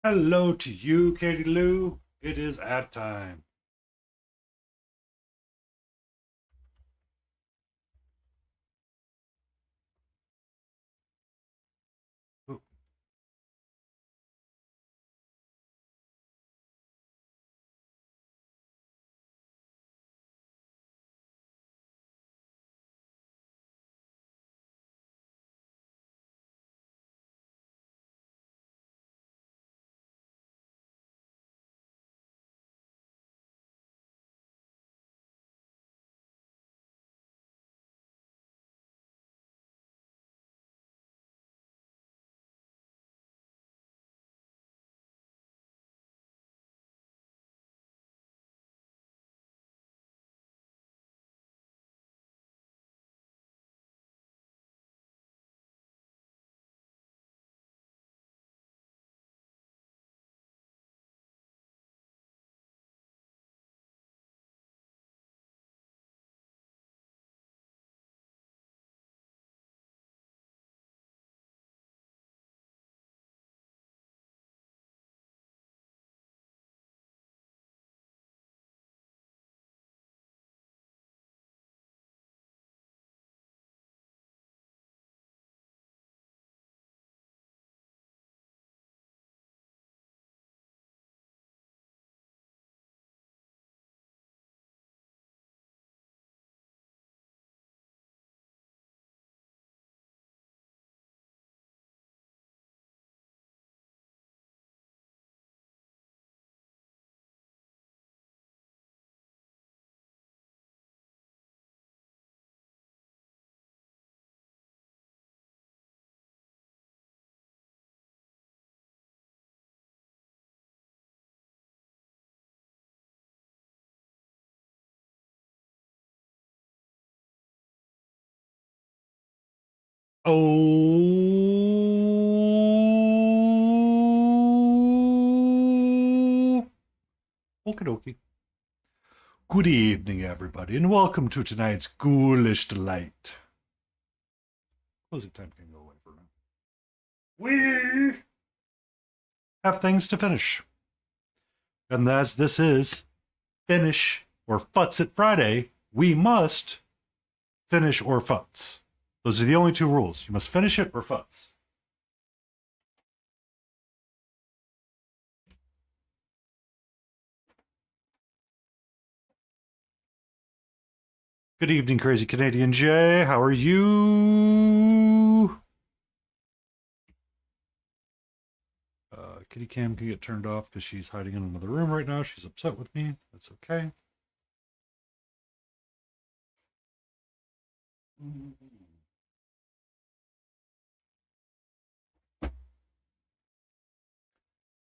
Hello to you, Katie Lou. It is ad time. Ooh. Oh, okie dokie. Good evening, everybody, and welcome to tonight's Ghoulish Delight. Closing time can go away for now. We have things to finish. And as this is Finish or Futz It Friday, we must finish or futz. Those are the only two rules. You must finish it or futz. Good evening, Crazy Canadian Jay. How are you? Kitty Cam can get turned off because she's hiding in another room right now. She's upset with me. That's okay.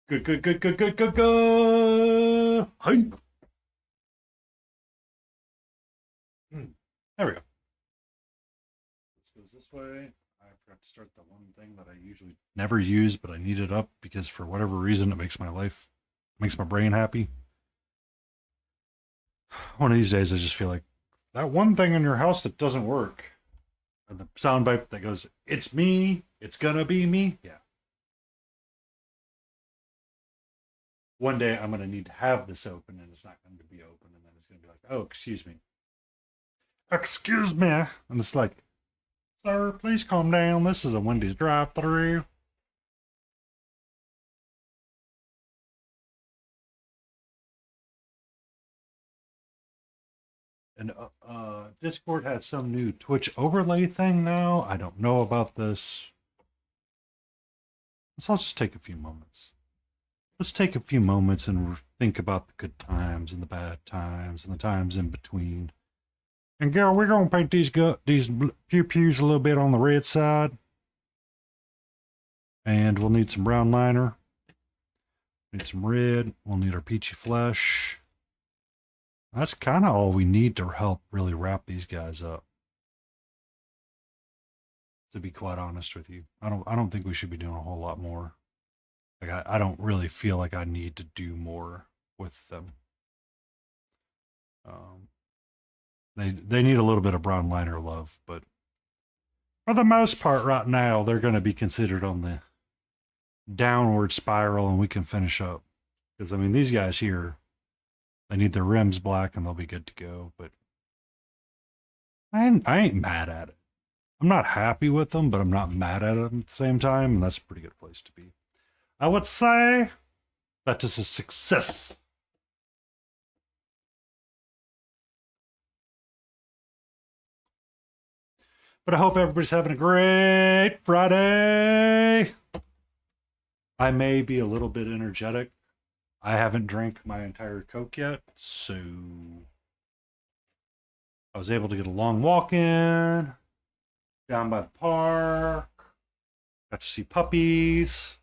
Good, good, good, good, good, good, good. Hi. There we go. This goes this way. I forgot to start the one thing that I usually never use, but I need it up because for whatever reason it makes my brain happy. One of these days I just feel like that one thing in your house that doesn't work. And the soundbite that goes, "It's me, it's gonna be me." Yeah. One day I'm gonna need to have this open and it's not going to be open, and then it's gonna be like, "Oh, excuse me. Excuse me." And it's like, "Sir, please calm down. This is a Wendy's drive-through." And Discord has some new Twitch overlay thing now. I don't know about this. Let's all just take a few moments. Let's take a few moments and think about the good times and the bad times and the times in between. And girl, we're gonna paint these pew pews a little bit on the red side, and we'll need some brown liner. Need some red. We'll need our peachy flesh. That's kind of all we need to help really wrap these guys up. To be quite honest with you, I don't think we should be doing a whole lot more. Like I don't really feel like I need to do more with them. They need a little bit of brown liner love, but for the most part, right now they're going to be considered on the downward spiral and we can finish up. Because, I mean, these guys here, they need their rims black and they'll be good to go. But I ain't mad at it. I'm not happy with them, but I'm not mad at them at the same time. And that's a pretty good place to be. I would say that is a success. But I hope everybody's having a great Friday. I may be a little bit energetic. I haven't drank my entire Coke yet, so I was able to get a long walk in down by the park. Got to see puppies.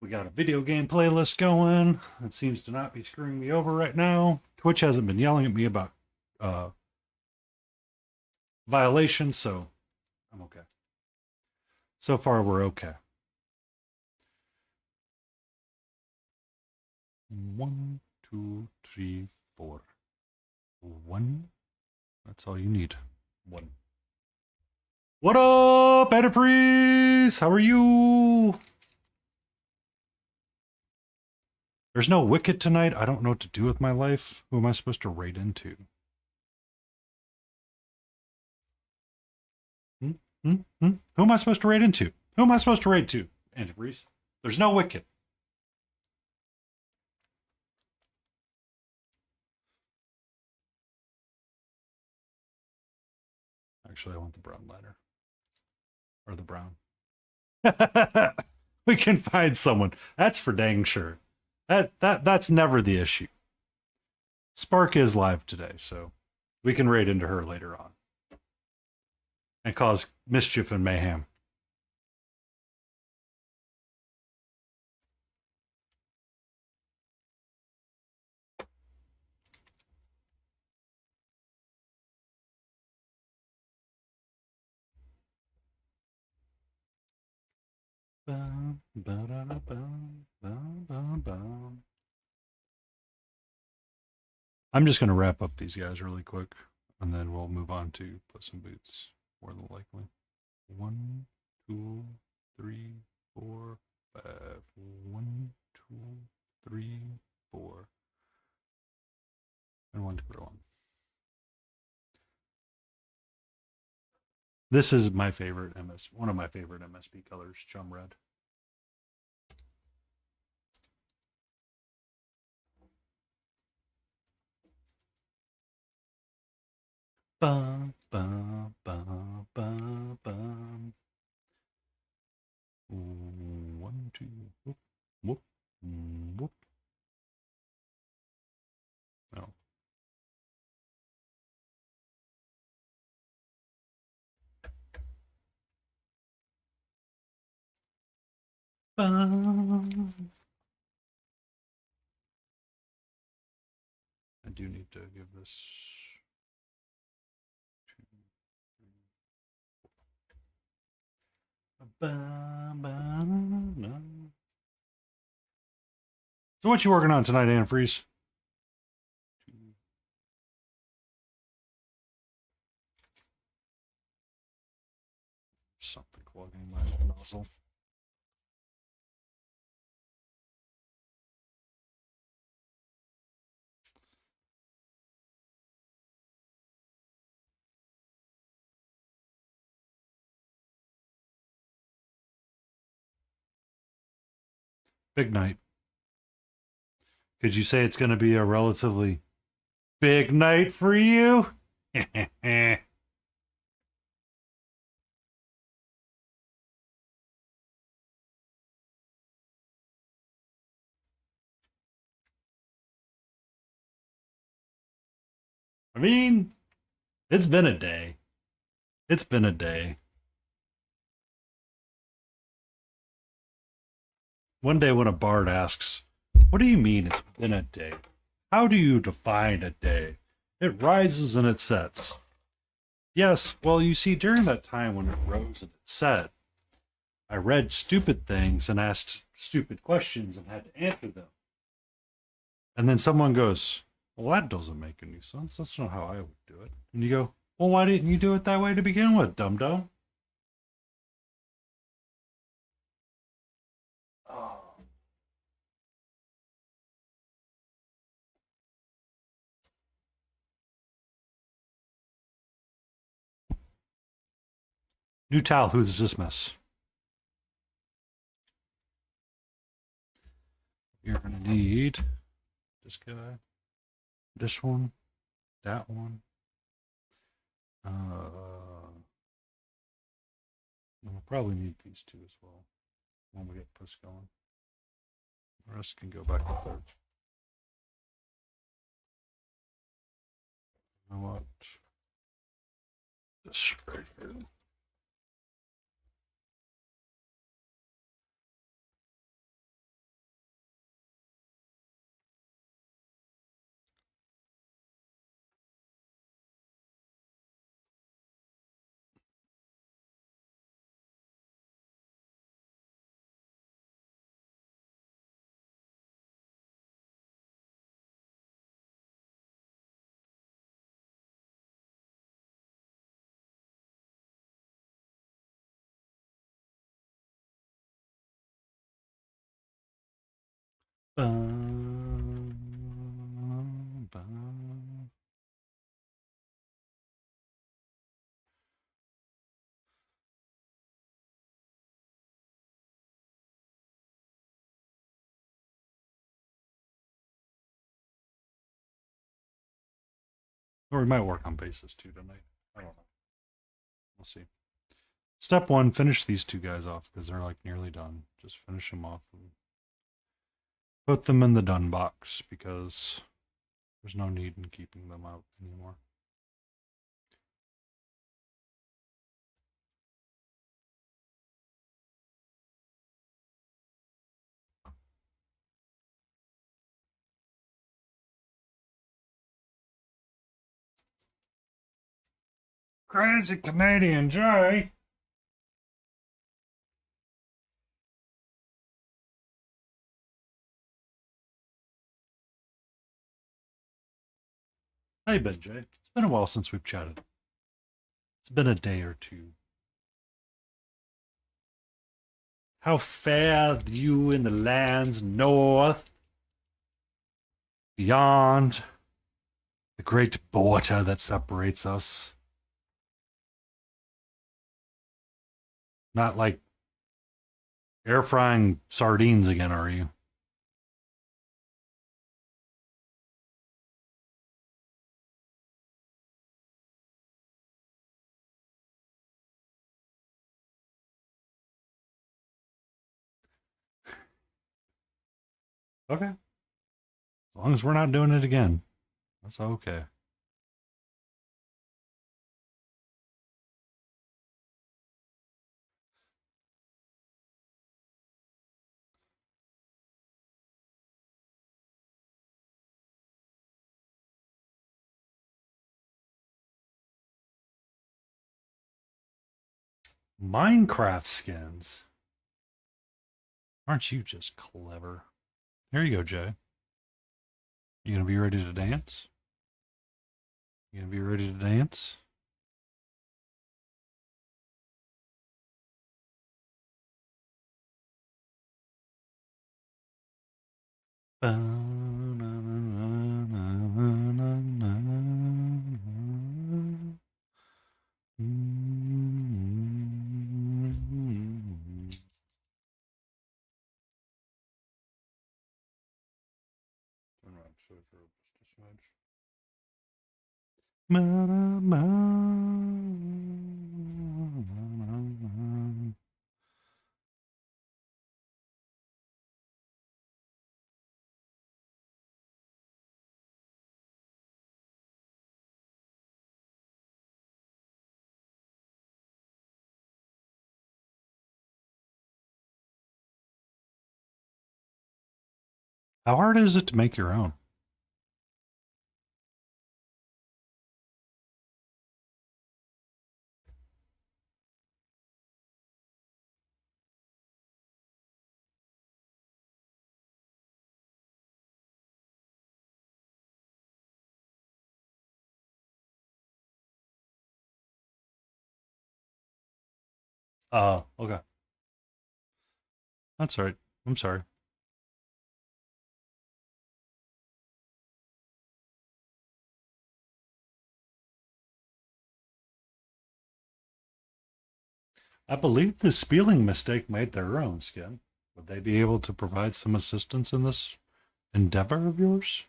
We got a video game playlist going. It seems to not be screwing me over right now. Twitch hasn't been yelling at me about violations, so I'm okay. So far, we're okay. 1, 2, 3, 4. 1. That's all you need. 1. What up, Antifreeze? How are you? There's no Wicket tonight. I don't know what to do with my life. Who am I supposed to raid into? Who am I supposed to raid into? Who am I supposed to raid to? Antifreeze. There's no Wicket. Actually, I want the brown ladder. Or the brown. We can find someone. That's for dang sure. That's never the issue. Spark is live today, so we can raid into her later on. And cause mischief and mayhem. I'm just going to wrap up these guys really quick, and then we'll move on to Puss in Boots, more than likely. 1, 2, 3, 4, 5. 1, 2, 3, 4. And 1 to grow on. This is my favorite one of my favorite MSP colors, Chum Red. Bum, bum, bum, bum, bum. 1, 2, whoop, whoop, whoop. No. Bum. I do need to give this 2, 3. So what you working on tonight, Antifreeze? Something clogging my nozzle. Big night. Could you say it's going to be a relatively big night for you? I mean, it's been a day. It's been a day. One day when a bard asks, what do you mean it's been a day? How do you define a day? It rises and it sets. Yes, well, you see, during that time when it rose and it set, I read stupid things and asked stupid questions and had to answer them. And then someone goes, "Well, that doesn't make any sense. That's not how I would do it." And you go, "Well, why didn't you do it that way to begin with, dum dum?" Oh. New towel, who's this mess? You're going to need this guy, this one, that one. We'll probably need these two as well when we get Puss going. The rest can go back up there. You know what? This right here. Bum, bum. Or we might work on bases too tonight. I don't know. We'll see. Step one, finish these two guys off because they're like nearly done. Just finish them off and put them in the done box because there's no need in keeping them out anymore. Crazy Canadian Jay. Hey, Ben Jay. It's been a while since we've chatted. It's been a day or two. How fare you in the lands north, beyond the great border that separates us? Not like air frying sardines again, are you? Okay. As long as we're not doing it again, that's okay. Minecraft skins. Aren't you just clever? Here you go, Jay. You gonna be ready to dance? You gonna be ready to dance? Turn around, show it for just a smidge. How hard is it to make your own? Okay. That's all right. I'm sorry. I believe the spelling mistake made their own skin. Would they be able to provide some assistance in this endeavor of yours?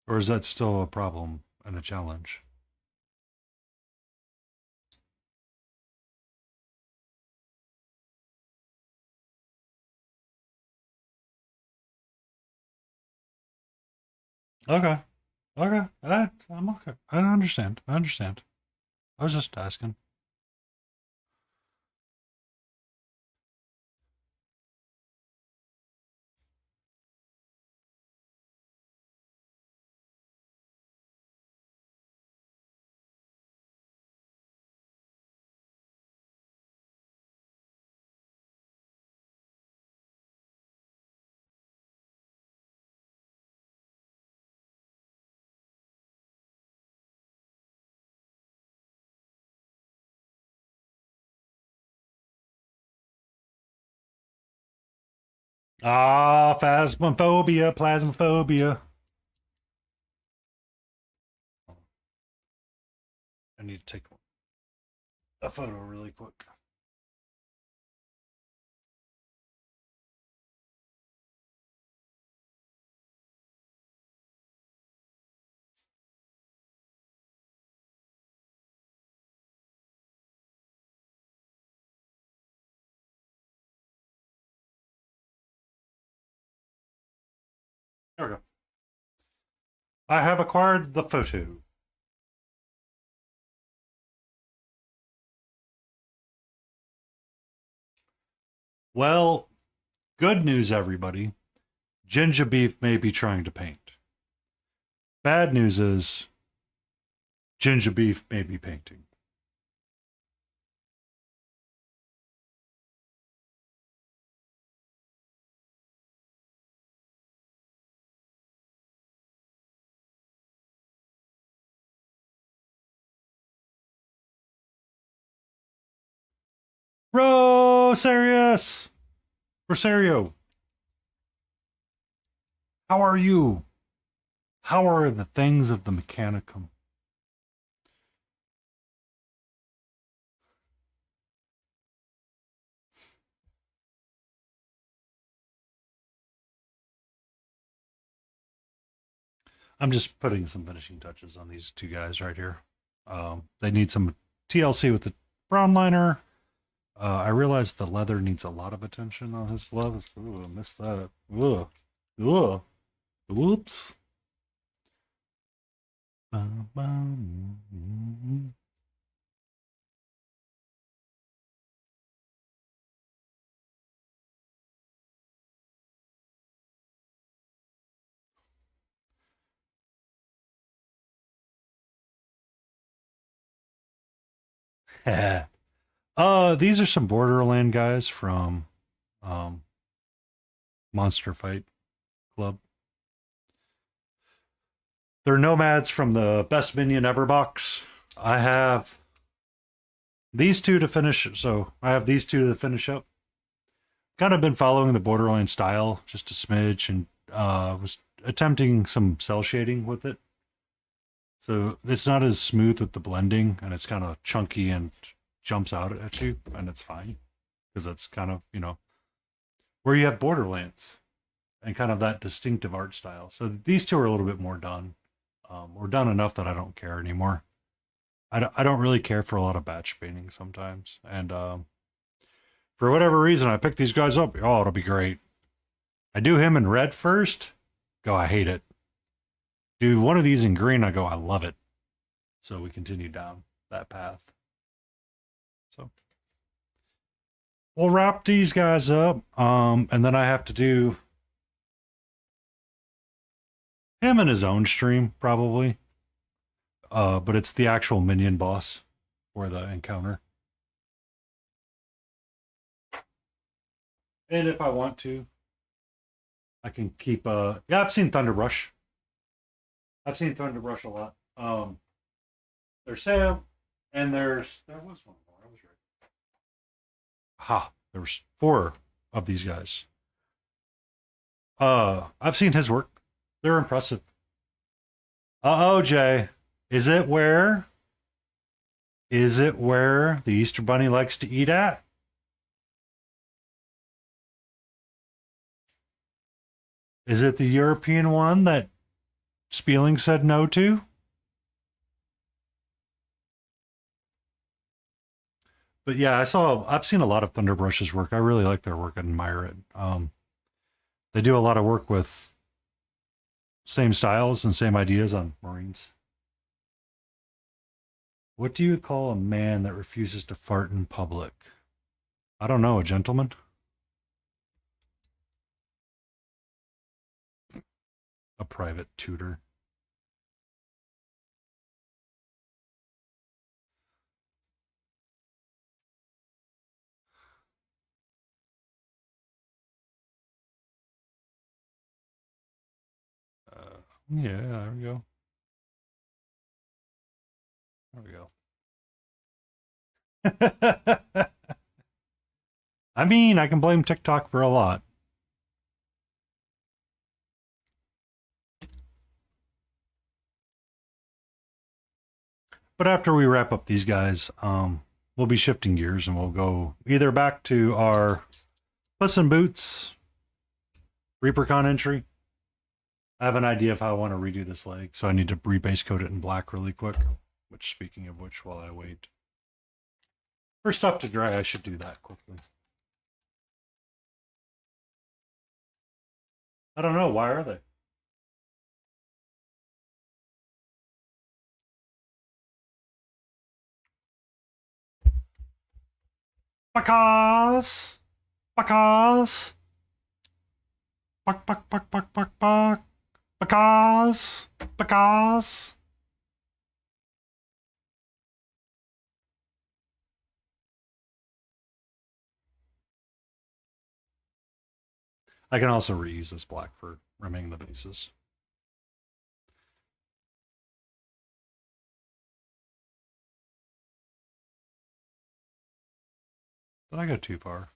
Or is that still a problem and a challenge? Okay. Okay. I'm okay. I understand. I understand. I was just asking. Ah, phasmophobia, plasmophobia. I need to take a photo really quick. There we go. I have acquired the photo. Well, good news, everybody. Ginger Beef may be trying to paint. Bad news is Ginger Beef may be painting. Rosarius! Rosario, how are you? How are the things of the Mechanicum? I'm just putting some finishing touches on these two guys right here. They need some TLC with the brown liner. I realize the leather needs a lot of attention on his gloves. Ooh, I missed that. Ugh. Ugh. Whoops. These are some Borderland guys from um Monster Fight Club. They're nomads from the Best Minion Ever box. I have these two to finish. So I have these two to finish up. Kind of been following the Borderline style just a smidge, and was attempting some cell shading with it. So it's not as smooth with the blending, and it's kind of chunky and jumps out at you, and it's fine because that's kind of where you have Borderlands and kind of that distinctive art style. So these two are a little bit more done. We're done enough that I don't care anymore. I don't really care for a lot of batch painting sometimes, and for whatever reason, I picked these guys up. Oh, it'll be great. I do him in red first. Go, I hate it. Do one of these in green. I go, I love it. So we continue down that path. So we'll wrap these guys up. And then I have to do him in his own stream, probably. But it's the actual minion boss. for the encounter. And if I want to, I can keep yeah, I've seen Thunderbrush. I've seen Thunderbrush a lot. There's Sam, and there was one more. I was right. Ha! There was 4 of these guys. I've seen his work. They're impressive. Oh, Jay, is it where? Is it where the Easter Bunny likes to eat at? Is it the European one that Spieling said no to? But yeah, I've seen a lot of Thunderbrush's work. I really like their work and admire it. They do a lot of work with same styles and same ideas on Marines. What do you call a man that refuses to fart in public? I don't know, a gentleman? A private tutor. Yeah, there we go. There we go. I mean, I can blame TikTok for a lot. But after we wrap up these guys, we'll be shifting gears and we'll go either back to our Puss in Boots ReaperCon entry. I have an idea of how I want to redo this leg, so I need to rebase coat it in black really quick. Which, speaking of which, while I wait for stuff to dry, I should do that quickly. I don't know. Why are they? Because. Because. Buck, buck, buck, buck, buck, buck. Because. Because. I can also reuse this black for rimming the bases. Did I go too far?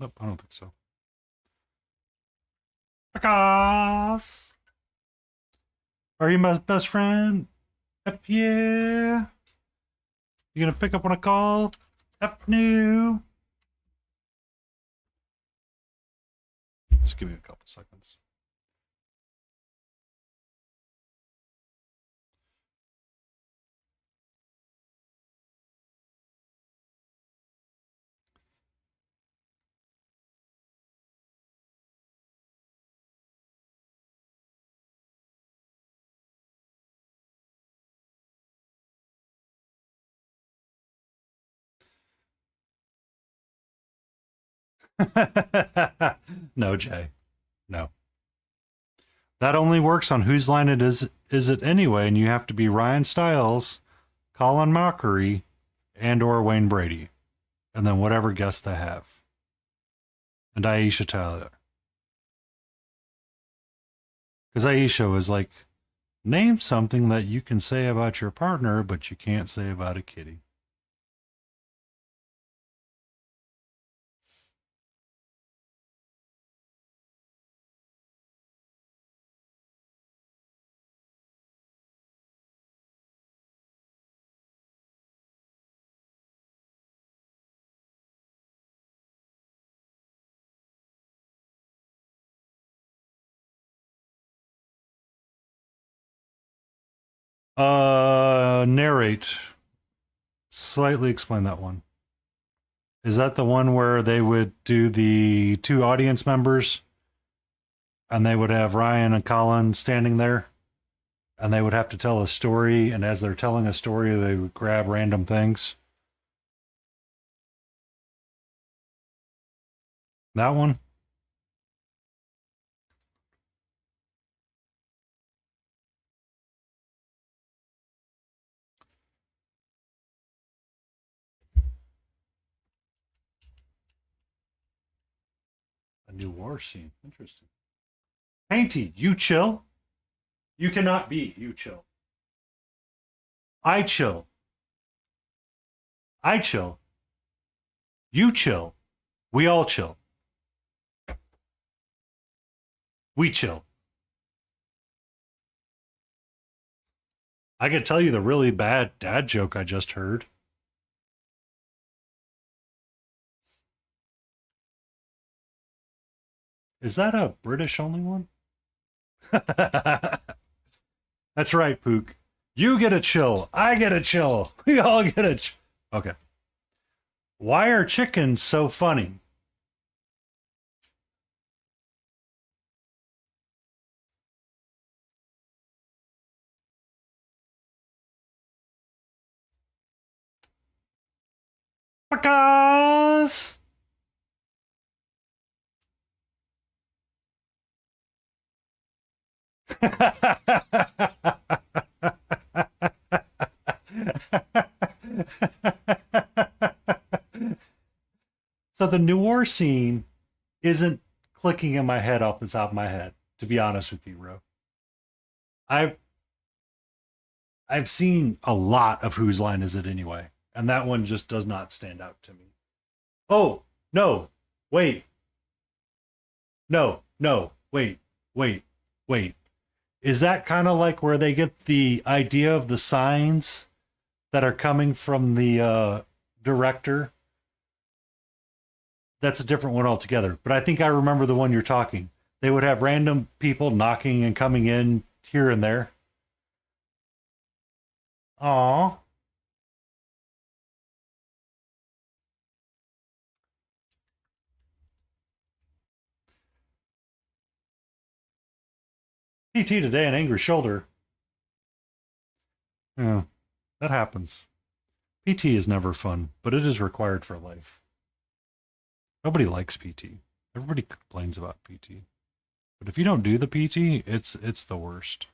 Nope, I don't think so. Because. Are you my best friend? F yeah. You gonna pick up on a call? F no. Just give me a couple seconds. No, Jay. No. That only works on whose line it is it anyway, and you have to be Ryan Stiles, Colin Mockery, and or Wayne Brady. And then whatever guest they have. And Aisha Tyler. Because Aisha was like, name something that you can say about your partner, but you can't say about a kitty. Narrate. Slightly explain that one. Is that the one where they would do the 2 audience members and they would have Ryan and Colin standing there and they would have to tell a story, and as they're telling a story, they would grab random things? That one? new war scene. Interesting. Painty, you chill. You cannot be. You chill. I chill. I chill. You chill. We all chill. We chill. I could tell you the really bad dad joke I just heard. Is that a British only one? That's right, Pook. You get a chill. I get a chill. We all get a chill. Okay. Why are chickens so funny? Because so the noir scene isn't clicking in my head off the top of my head, to be honest with you, bro. I've I've seen a lot of Whose Line Is It Anyway, and that one just does not stand out to me. Oh, no, wait, no, wait. Is that kind of like where they get the idea of the signs that are coming from the director? That's a different one altogether. But I think I remember the one you're talking. They would have random people knocking and coming in here and there. Aw. PT today, an angry shoulder. Yeah, that happens. PT is never fun, but it is required for life. Nobody likes PT. Everybody complains about PT. But if you don't do the PT, it's the worst.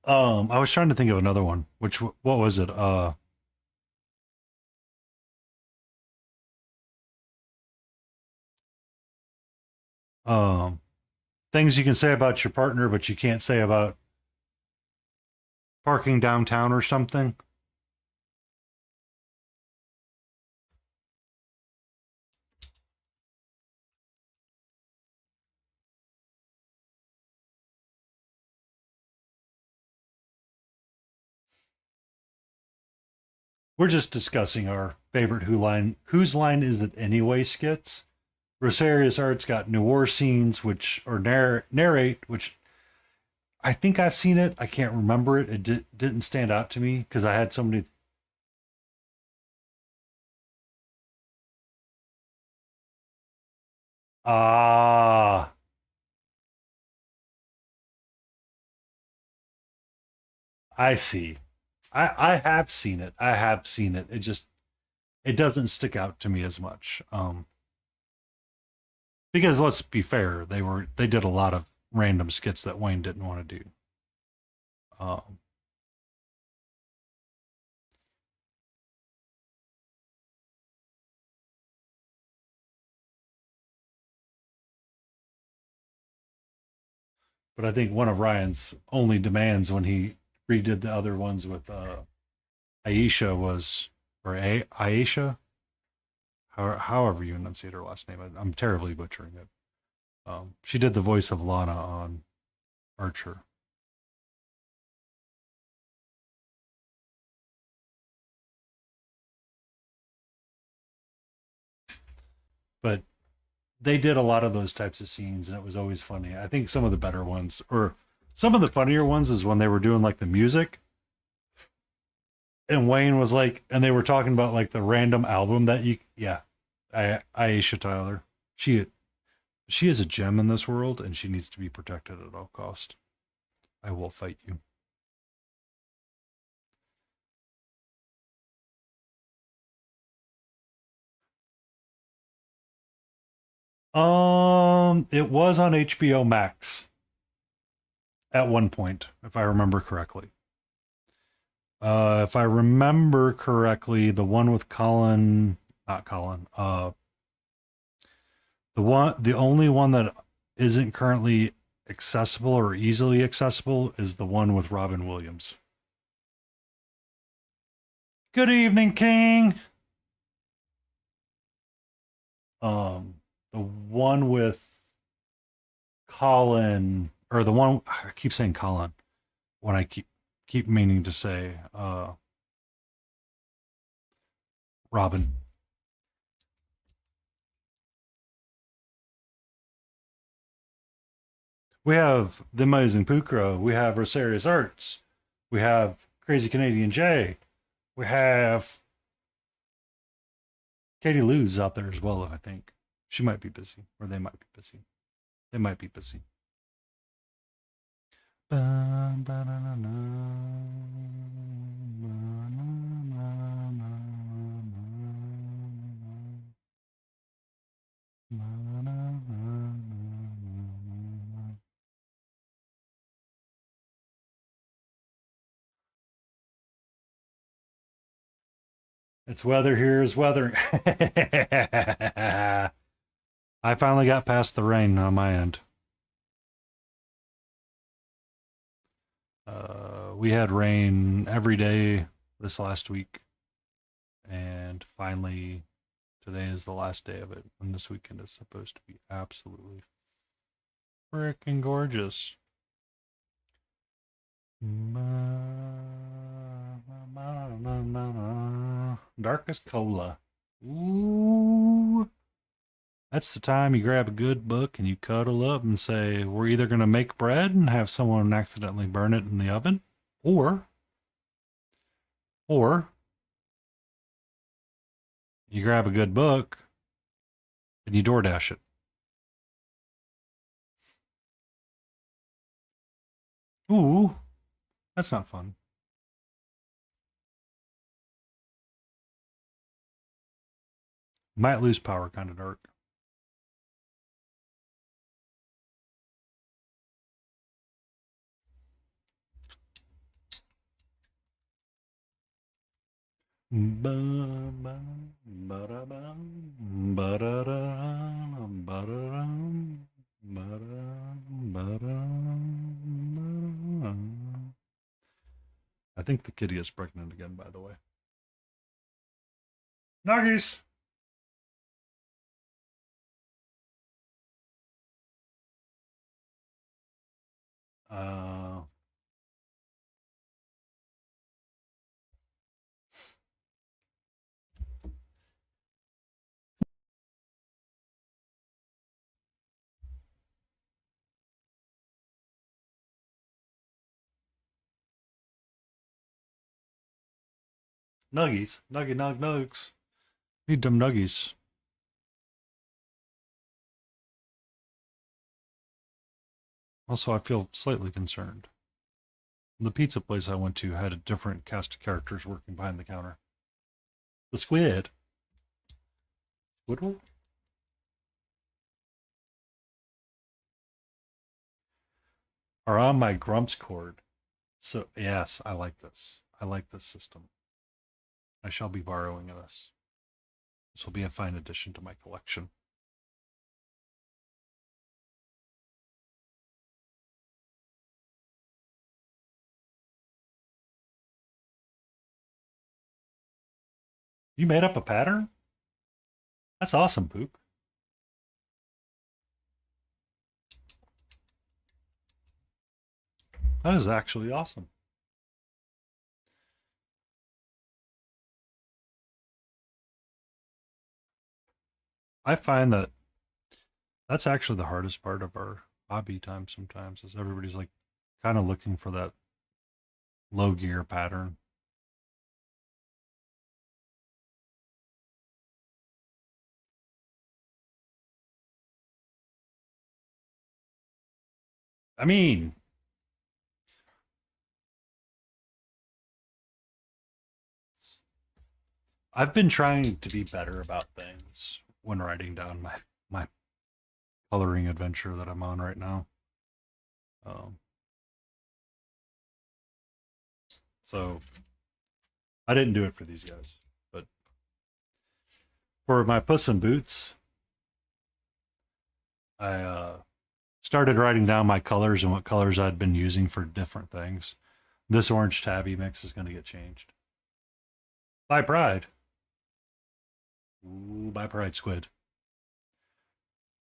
I was trying to think of another one. What was it? Um, things you can say about your partner, but you can't say about parking downtown or something. We're just discussing our favorite Whose Line Is It Anyway skits. Rosarius Art's got noir scenes, which or narrate, which I think I've seen it. I can't remember it. Didn't stand out to me because I had somebody. Ah, I see. I have seen it. I have seen it. It doesn't stick out to me as much. Because let's be fair, they did a lot of random skits that Wayne didn't want to do. Um, but I think one of Ryan's only demands when he redid the other ones with Aisha was, or Aisha, however you enunciate her last name. I'm terribly butchering it. She did the voice of Lana on Archer. But they did a lot of those types of scenes, and it was always funny. I think some of the better ones, or some of the funnier ones, is when they were doing like the music, and Wayne was like, and they were talking about like the random album that yeah, Aisha Tyler, she is a gem in this world, and she needs to be protected at all cost. I will fight you. It was on HBO Max at one point, if I remember correctly. If I remember correctly, the one with Colin, not Colin, the only one that isn't currently accessible or easily accessible is the one with Robin Williams. Good evening, King. The one with Colin, or the one I keep saying Colin when I keep meaning to say Robin. We have The Amazing Pukra. We have Rosarius Arts. We have Crazy Canadian J. We have Katie Lou's out there as well, I think. She might be busy, or they might be busy. They might be busy. It's weather here is weather. I finally got past the rain on my end. We had rain every day this last week, and finally today is the last day of it, and this weekend is supposed to be absolutely freaking gorgeous. Darkest Cola. Ooh. That's the time you grab a good book and you cuddle up and say, we're either going to make bread and have someone accidentally burn it in the oven, or you grab a good book and you DoorDash it. Ooh, that's not fun. Might lose power, kind of dark. I think the kitty is pregnant again, by the way. Nuggies! Uh, Nuggies. Nugs. Need them nuggies. Also, I feel slightly concerned. The pizza place I went to had a different cast of characters working behind the counter. The squid. Squidward? Are on my Grumps cord. So, yes, I like this. I like this system. I shall be borrowing this. This will be a fine addition to my collection. You made up a pattern? That's awesome, Poop. That is actually awesome. I find that that's actually the hardest part of our hobby time sometimes is everybody's like kind of looking for that low gear pattern. I mean, I've been trying to be better about things when writing down my coloring adventure that I'm on right now. Um, so I didn't do it for these guys, but for my Puss in Boots, I started writing down my colors and what colors I'd been using for different things. This orange tabby mix is going to get changed. By Pride. Ooh, by Pride Squid.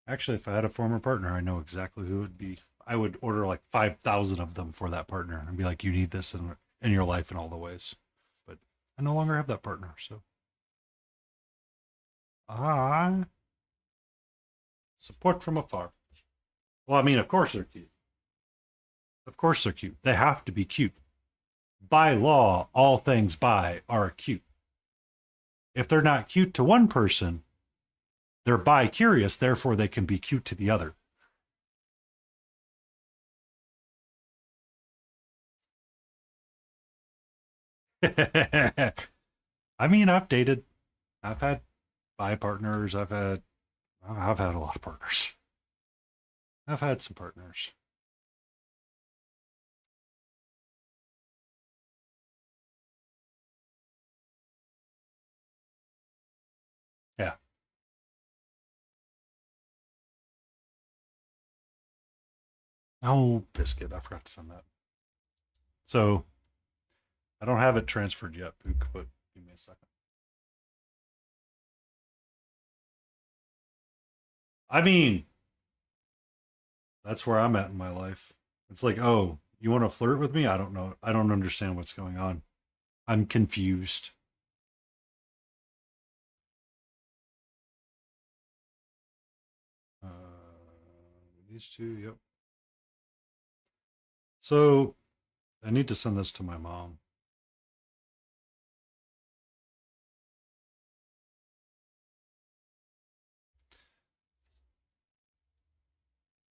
Actually, if I had a former partner, I know exactly who it would be. I would order like 5,000 of them for that partner and be like, you need this in your life in all the ways. But I no longer have that partner, so. Ah. Support from afar. Well, I mean, of course they're cute. Of course they're cute. They have to be cute. By law, all things bi are cute. If they're not cute to one person, they're bi-curious, therefore they can be cute to the other. I mean, I've dated. I've had bi partners. I've had a lot of partners. I've had some partners. Yeah. Oh, biscuit. I forgot to send that. So I don't have it transferred yet, Pook, but give me a second. I mean, that's where I'm at in my life. It's like, oh, you want to flirt with me? I don't know. I don't understand what's going on. I'm confused. These two, yep. So I need to send this to my mom.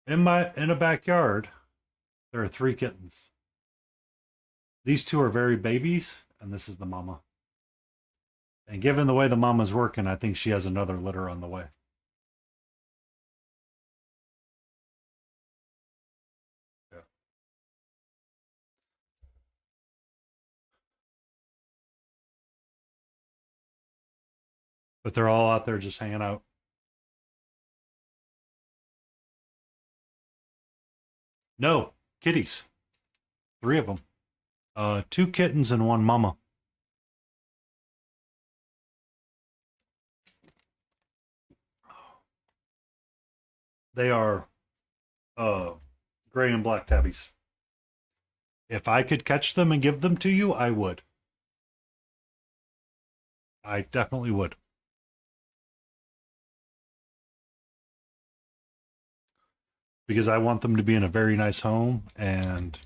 In a backyard, there are 3 kittens. These 2 are very babies, and this is the mama. And given the way the mama's working, I think she has another litter on the way. Yeah. But they're all out there just hanging out. No, kitties. 3 of them. 2 kittens and 1 mama. They are gray and black tabbies. If I could catch them and give them to you, I would. I definitely would. Because I want them to be in a very nice home, and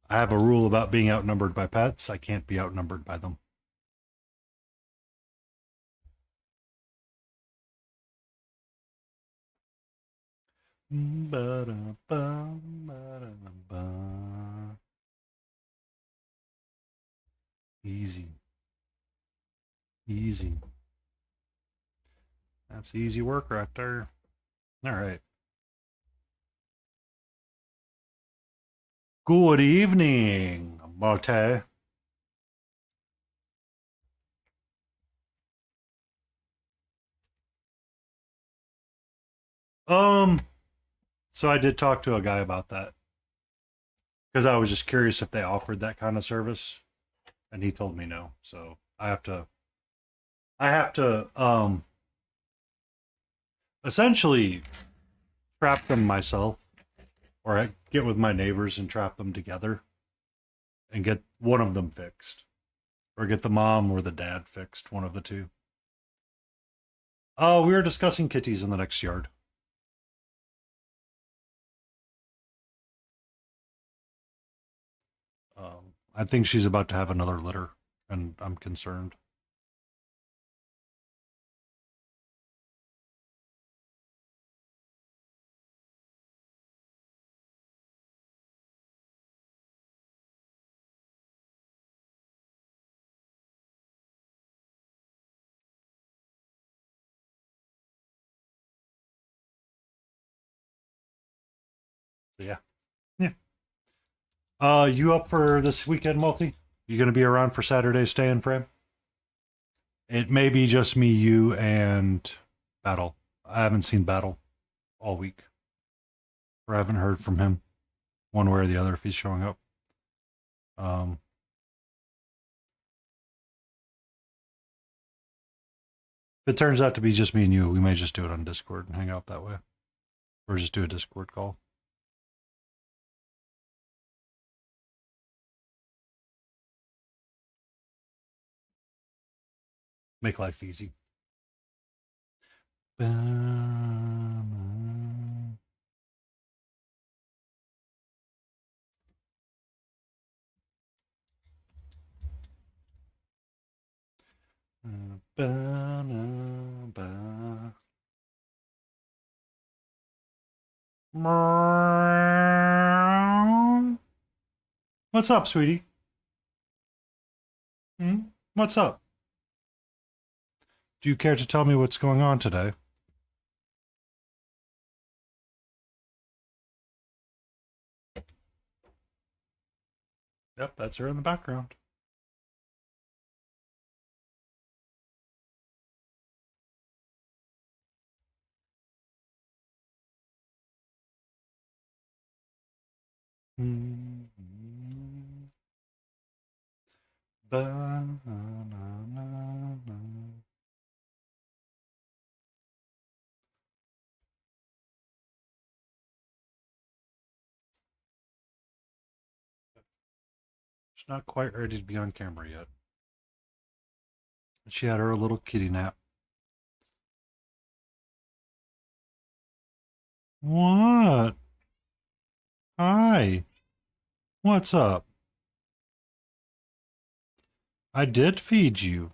I have a rule about being outnumbered by pets. I can't be outnumbered by them. Easy. Easy. That's easy work right there. All right. Good evening, Marte. Um, so I did talk to a guy about that because I was just curious if they offered that kind of service, and he told me no. So I have to essentially trap them myself, or I get with my neighbors and trap them together and get one of them fixed, or get the mom or the dad fixed, one of the two. Oh, we were discussing kitties in the next yard. I think she's about to have another litter, and I'm concerned. So yeah, yeah. You up for this weekend multi? You going to be around for Saturday's stay in frame? It may be just me, you, and Battle. I haven't seen Battle all week. Or I haven't heard from him one way or the other if he's showing up. If it turns out to be just me and you, we may just do it on Discord and hang out that way. Or just do a Discord call. Make life easy. What's up, sweetie? What's up? Do you care to tell me what's going on today? Yep, that's her in the background. She's not quite ready to be on camera yet. She had her little kitty nap. What? Hi. What's up? I did feed you.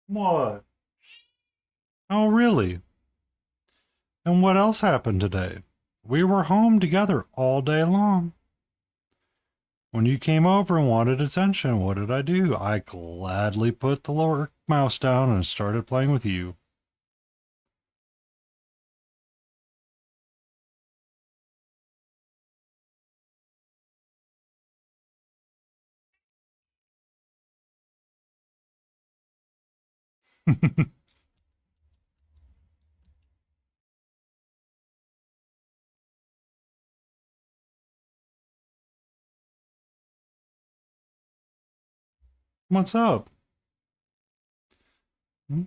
What? Oh, really? And what else happened today? We were home together all day long. When you came over and wanted attention, what did I do? I gladly put the lower mouse down and started playing with you. What's up? Hmm?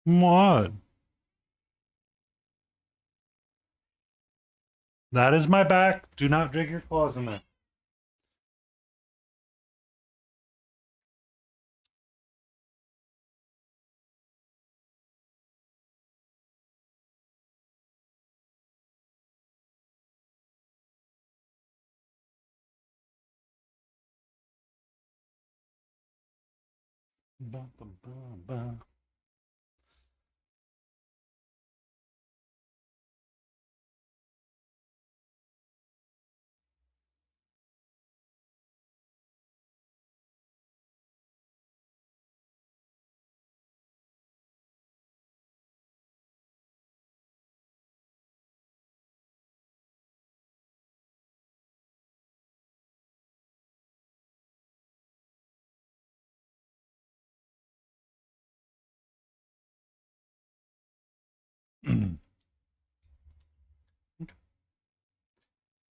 What? That is my back. Do not dig your claws in there. Ba, ba, ba, ba.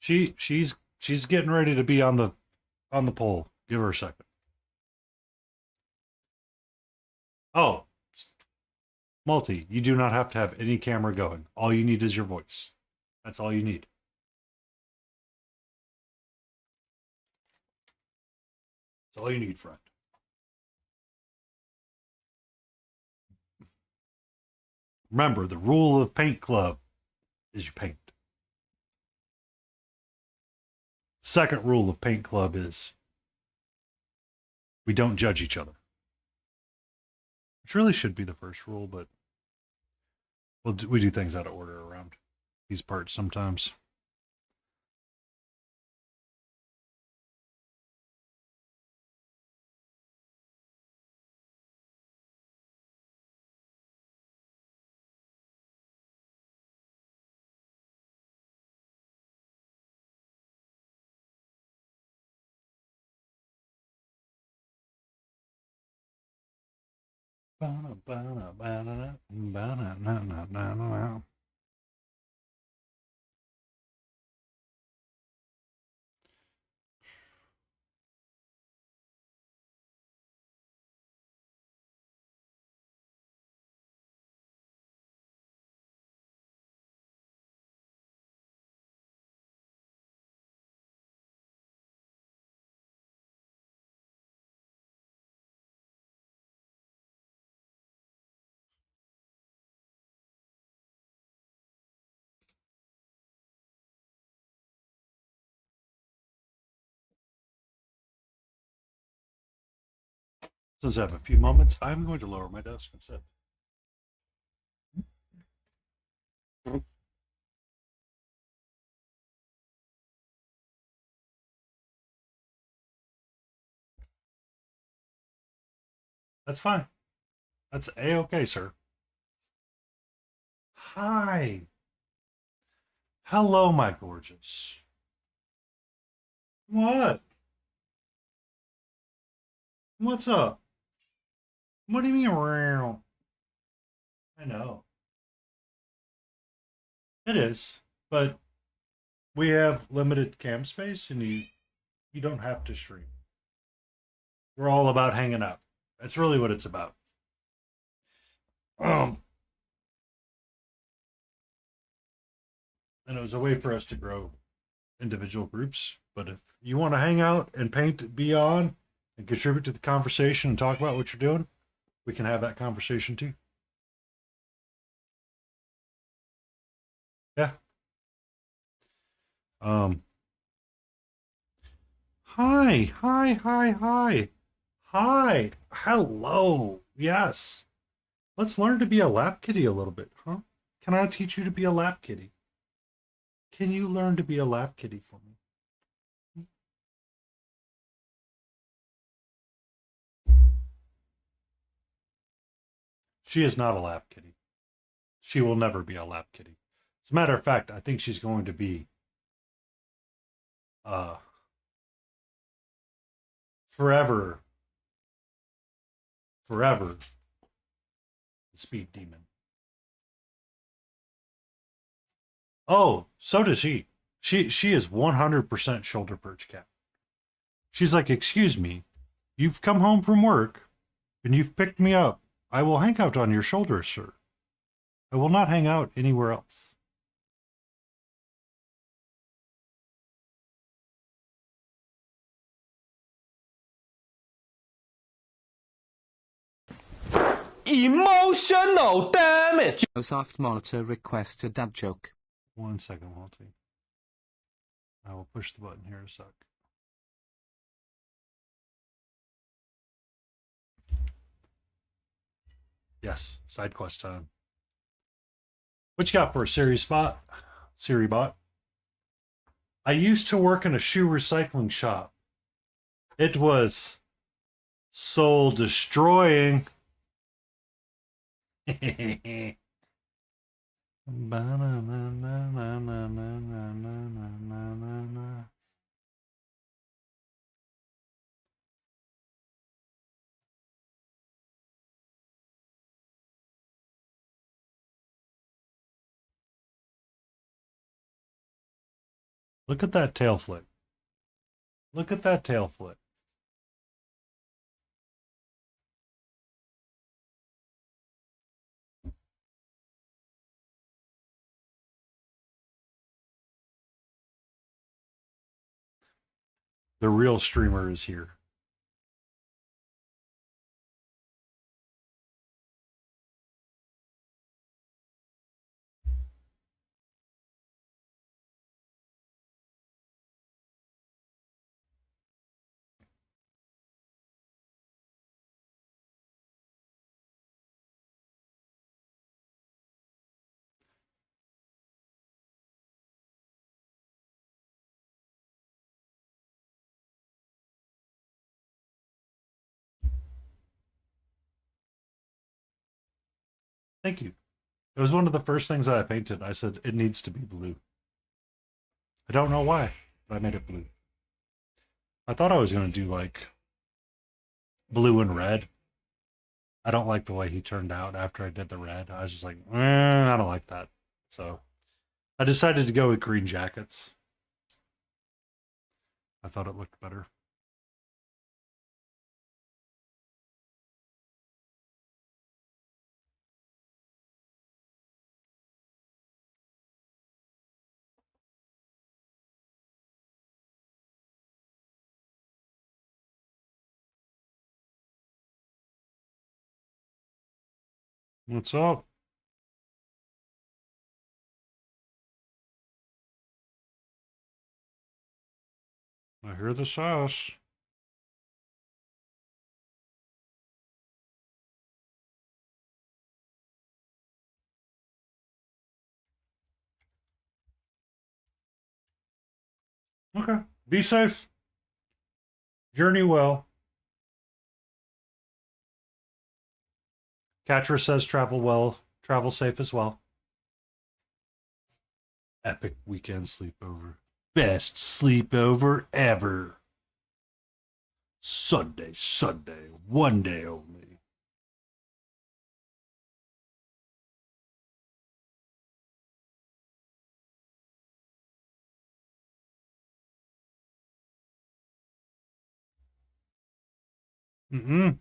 She's getting ready to be on the pole. Give her a second. Oh, Multi, you do not have to have any camera going. All you need is your voice. That's all you need. That's all you need, friend. Remember, the rule of Paint Club is you paint. Second rule of Paint Club is we don't judge each other. Which really should be the first rule, but we do things out of order around these parts sometimes. Since I have a few moments, I'm going to lower my desk and sit. That's fine. That's a-okay, sir. Hi. Hello, my gorgeous. What? What's up? What do you mean around? I know. It is. But we have limited cam space and you don't have to stream. We're all about hanging out. That's really what it's about. Um and it was a way for us to grow individual groups. But if you want to hang out and paint beyond and contribute to the conversation and talk about what you're doing, we can have that conversation too. Yeah. Um. Hi, hi, hi, hi, hi. Hello. Yes. Let's learn to be a lap kitty a little bit, huh? Can I teach you to be a lap kitty? Can you learn to be a lap kitty for me? She is not a lap kitty. She will never be a lap kitty. As a matter of fact, I think she's going to be uh forever, forever the speed demon. Oh, so does she. She is 100% shoulder perch cat. She's like, "Excuse me, you've come home from work and you've picked me up. I will hang out on your shoulder, sir. I will not hang out anywhere else." Emotional damage. Soft monitor requests a dad joke. 1 second, Walty. I will push the button here a sec. Yes, side quest time. What you got for a Siri spot? Siri bot. I used to work in a shoe recycling shop. It was soul destroying. Look at that tail flip. Look at that tail flip. The real streamer is here. Thank you. It was one of the first things that I painted. I said, it needs to be blue. I don't know why, but I made it blue. I thought I was going to do like blue and red. I don't like the way he turned out after I did the red. I was just like, I don't like that. So I decided to go with green jackets. I thought it looked better. What's up? I hear the sauce. Okay. Be safe. Journey well. Catra says travel well. Travel safe as well. Epic weekend sleepover. Best sleepover ever. Sunday, one day only. Mm-mm.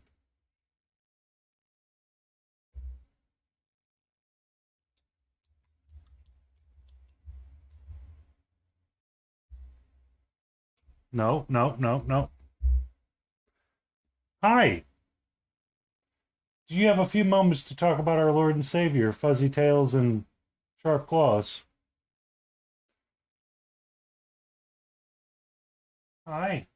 No, no, no, no. Hi. Do you have a few moments to talk about our Lord and Savior, fuzzy tails and sharp claws? Hi.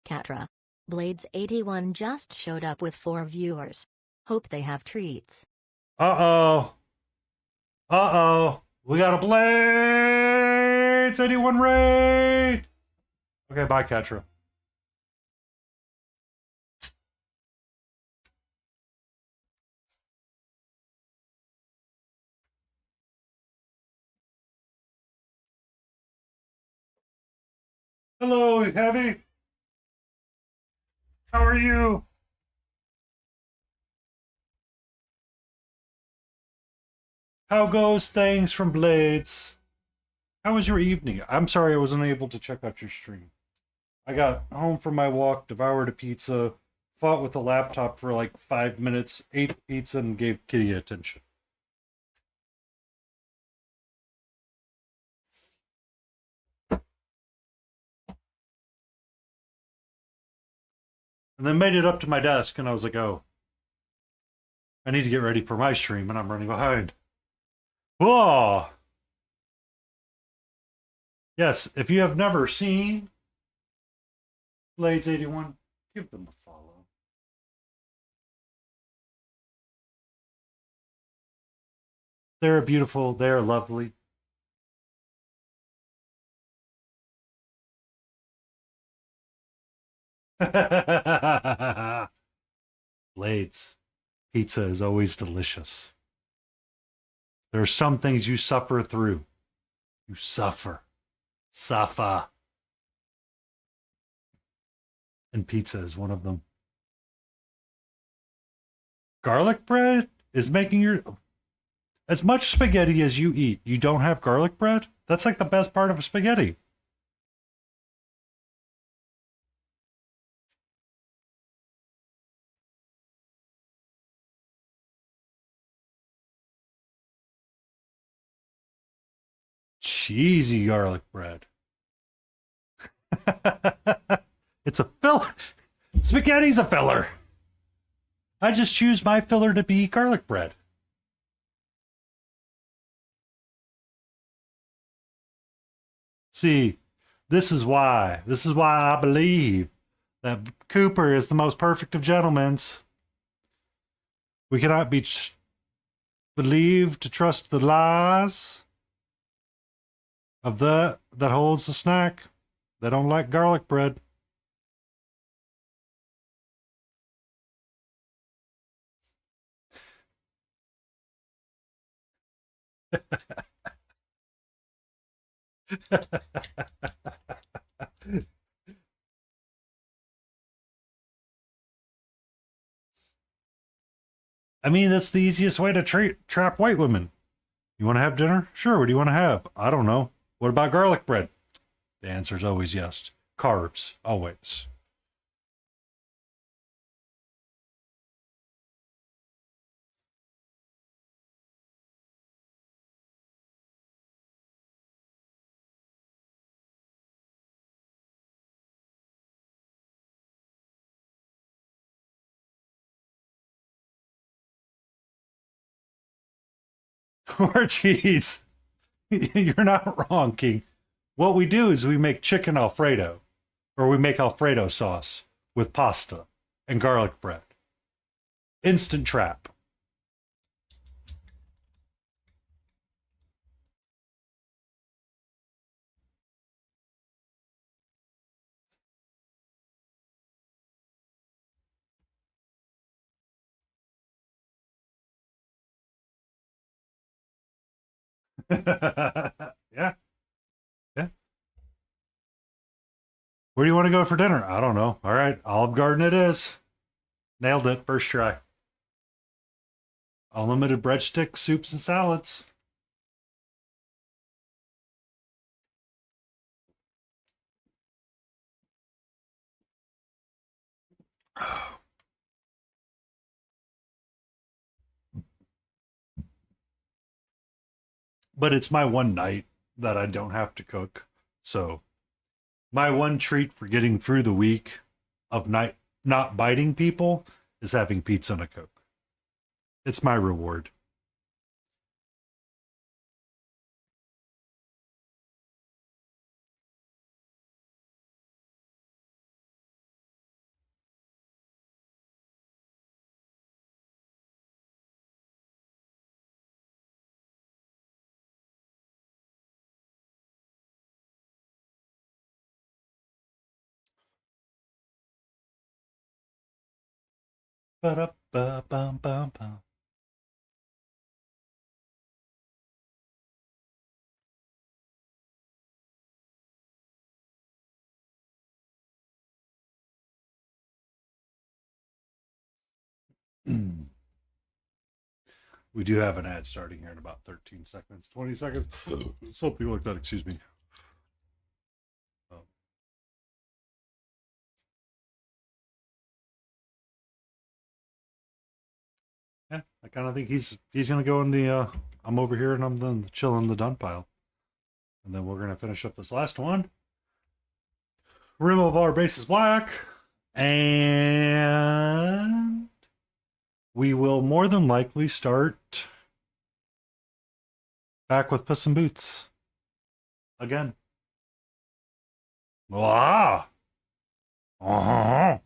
Catra. Blades 81 just showed up with 4 viewers. Hope they have treats. Uh-oh. Uh-oh. We got a Blades 81 raid. Okay, bye, Catra. Hello, Heavy. How are you? How goes things from Blades? How was your evening? I'm sorry I wasn't able to check out your stream. I got home from my walk, devoured a pizza, fought with the laptop for like 5 minutes, ate the pizza, and gave Kitty attention. And then made it up to my desk, and I was like, oh, I need to get ready for my stream, and I'm running behind. Oh! Yes, if you have never seen Blades 81, give them a follow. They're beautiful, they're lovely. Blades. Pizza is always delicious. There are some things you suffer through. You suffer. Suffer. And pizza is one of them. Garlic bread is making your... As much spaghetti as you eat, you don't have garlic bread? That's like the best part of a spaghetti. Cheesy garlic bread. It's a filler. Spaghetti's a filler. I just choose my filler to be garlic bread. See, this is why. This is why I believe that Cooper is the most perfect of gentlemen. We cannot be believed to trust the lies of that holds the snack. They don't like garlic bread. I mean, that's the easiest way to trap white women. You want to have dinner? Sure. What do you want to have? I don't know. What about garlic bread? The answer is always yes. Carbs, always. Or cheese. You're not wrong, King. What we do is we make chicken Alfredo, or we make Alfredo sauce with pasta and garlic bread. Instant trap. Yeah, yeah. Where do you want to go for dinner? I don't know. All right, Olive Garden it is. Nailed it. First try. Unlimited breadsticks, soups, and salads. But it's my one night that I don't have to cook. So my one treat for getting through the week of not biting people is having pizza and a Coke. It's my reward. Ba-da-ba-bum-bum-bum. We do have an ad starting here in about 13 seconds, 20 seconds, something like that. Excuse me. Um, yeah, I kind of think he's gonna go in the. I'm over here and I'm then chilling the done pile, and then we're gonna finish up this last one. Rim of our base is black, and we will more than likely start back with Puss in Boots again. Ah. Uh-huh.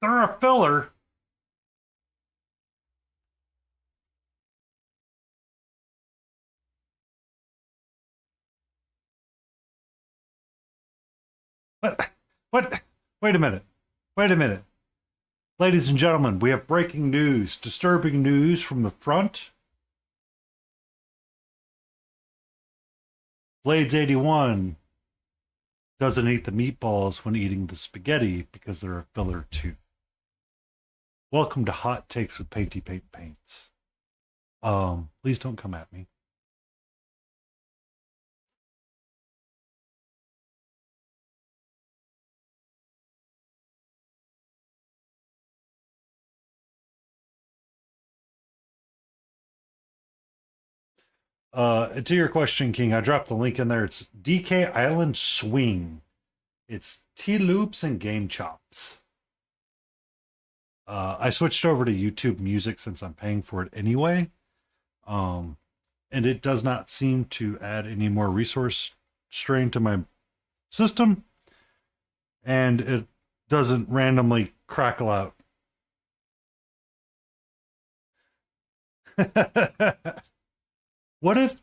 They're a filler. What? What? Wait a minute. Wait a minute. Ladies and gentlemen, we have breaking news, disturbing news from the front. Blades 81 doesn't eat the meatballs when eating the spaghetti because they're a filler too. Welcome to Hot Takes with Painty Paint Paints. Please don't come at me. To your question, King, I dropped the link in there. It's DK Island Swing. It's tea loops and game chops. I switched over to YouTube Music since I'm paying for it anyway. And it does not seem to add any more resource strain to my system. And it doesn't randomly crackle out. What if,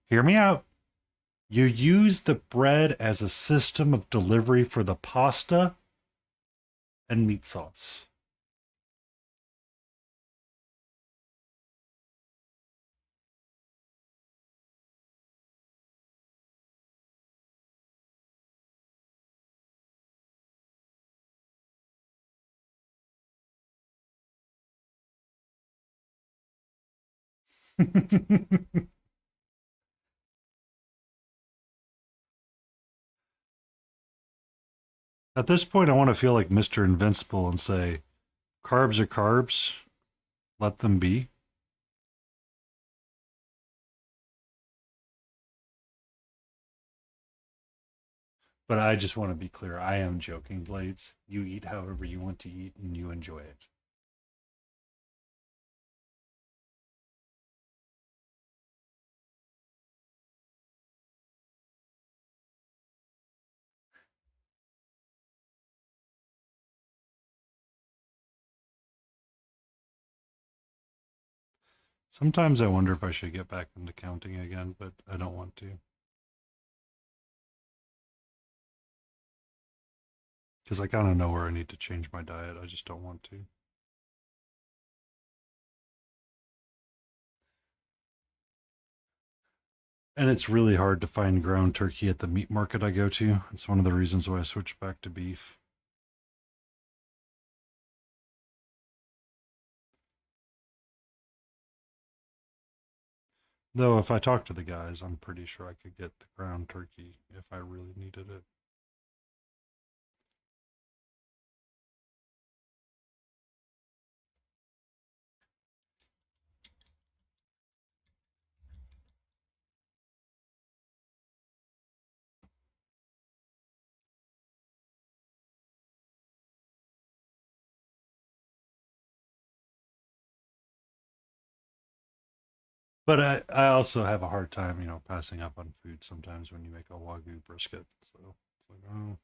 hear me out, you use the bread as a system of delivery for the pasta and meat sauce? At this point, I want to feel like Mr. Invincible and say, carbs are carbs, let them be. But I just want to be clear. I am joking, Blades. You eat however you want to eat and you enjoy it. Sometimes I wonder if I should get back into counting again, but I don't want to. Because I kind of know where I need to change my diet. I just don't want to. And it's really hard to find ground turkey at the meat market I go to. It's one of the reasons why I switched back to beef. Though if I talk to the guys, I'm pretty sure I could get the ground turkey if I really needed it. But I also have a hard time, passing up on food sometimes when you make a Wagyu brisket. So it's like, oh.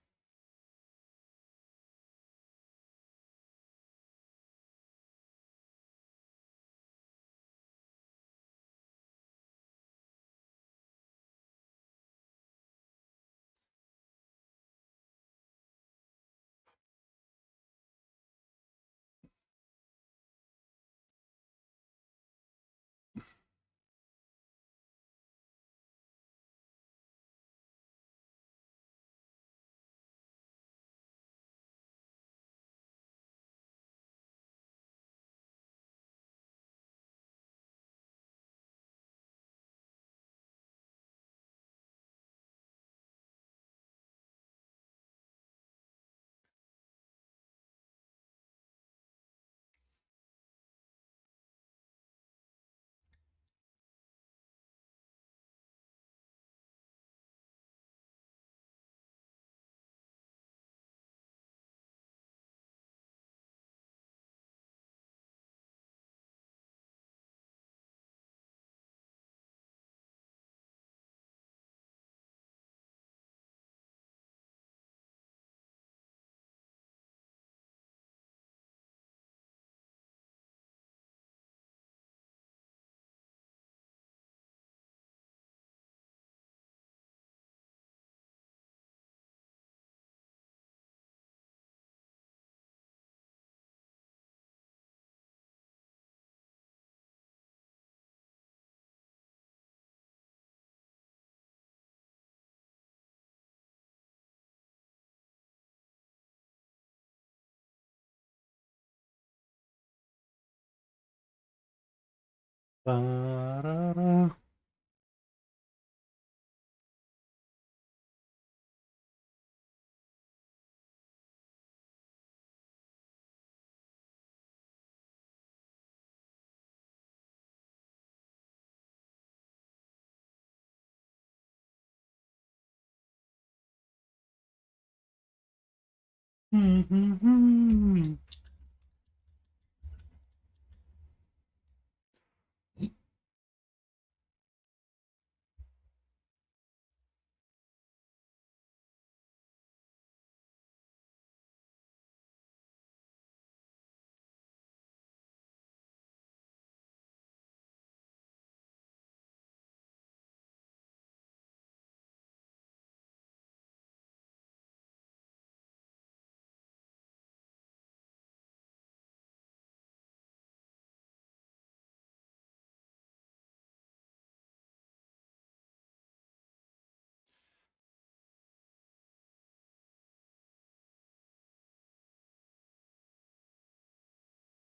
Ba-da-da.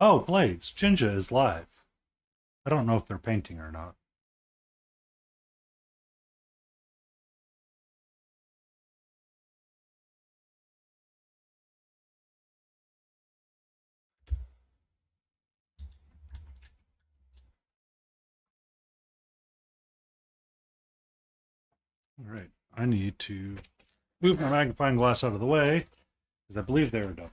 Oh, Blades, Jinja is live. I don't know if they're painting or not. All right, I need to move my magnifying glass out of the way because I believe they are done.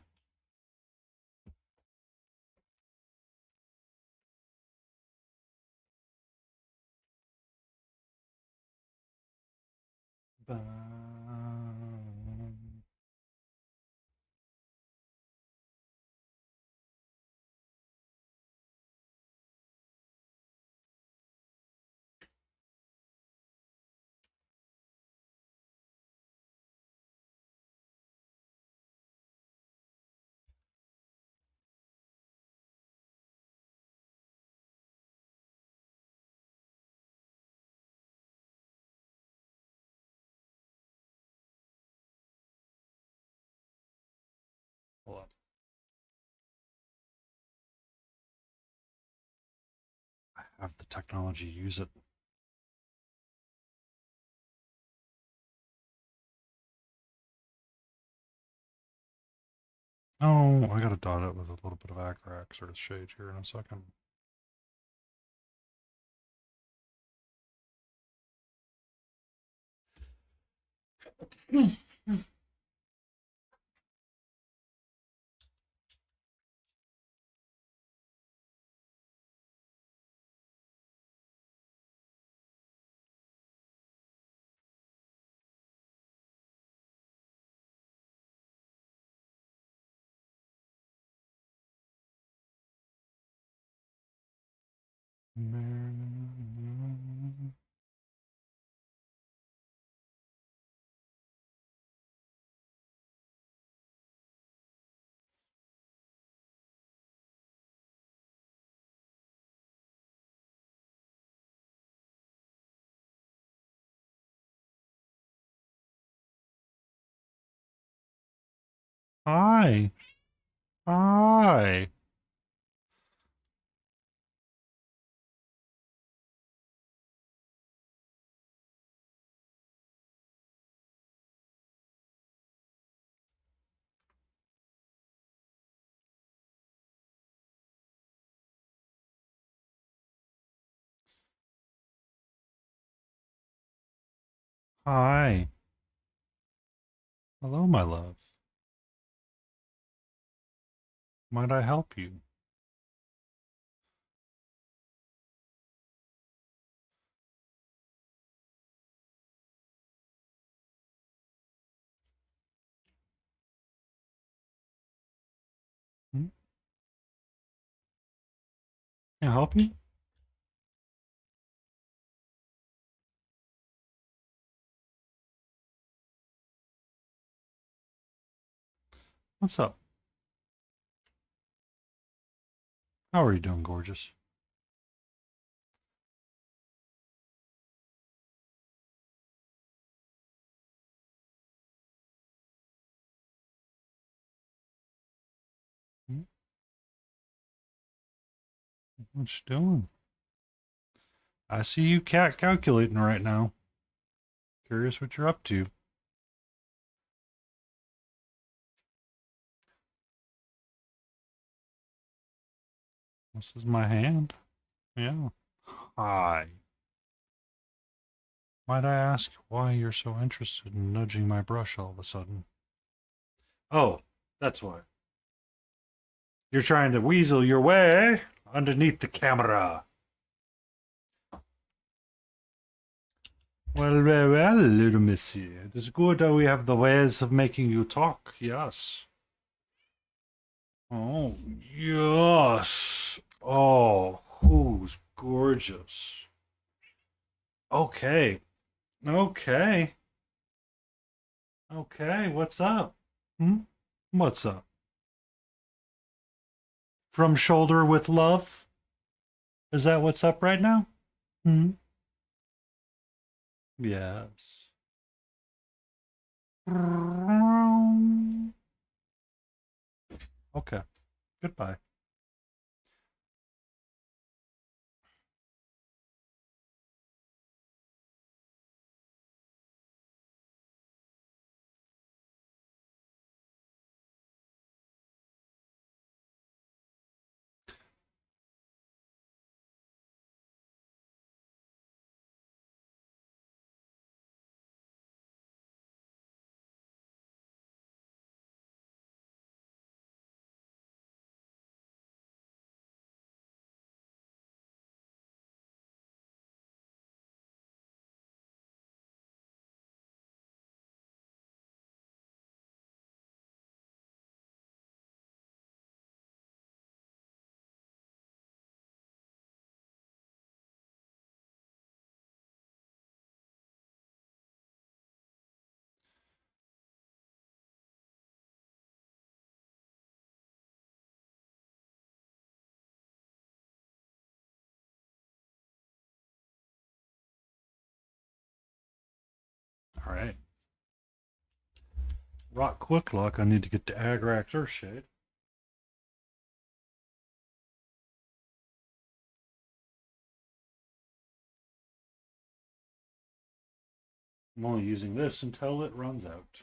Hold on. I have the technology, use it. Oh, I gotta dot it with a little bit of Acrax or shade here in a second. Hi. Hi. Hi. Hello, my love. Might I help you? Hmm? Can I help you? What's up? How are you doing, gorgeous? Hmm? What you doing? I see you cat calculating right now. Curious what you're up to. This is my hand. Yeah. Hi. Might I ask why you're so interested in nudging my brush all of a sudden? Oh, that's why. You're trying to weasel your way underneath the camera. Well, little missy. It is good that we have the ways of making you talk, yes. Oh, yes. Oh, who's gorgeous? Okay. Okay. Okay, what's up? Hmm? What's up? From shoulder with love? Is that what's up right now? Hmm? Yes. Okay. Goodbye. All right. Rock quick lock. I need to get to Agrax Earthshade. I'm only using this until it runs out.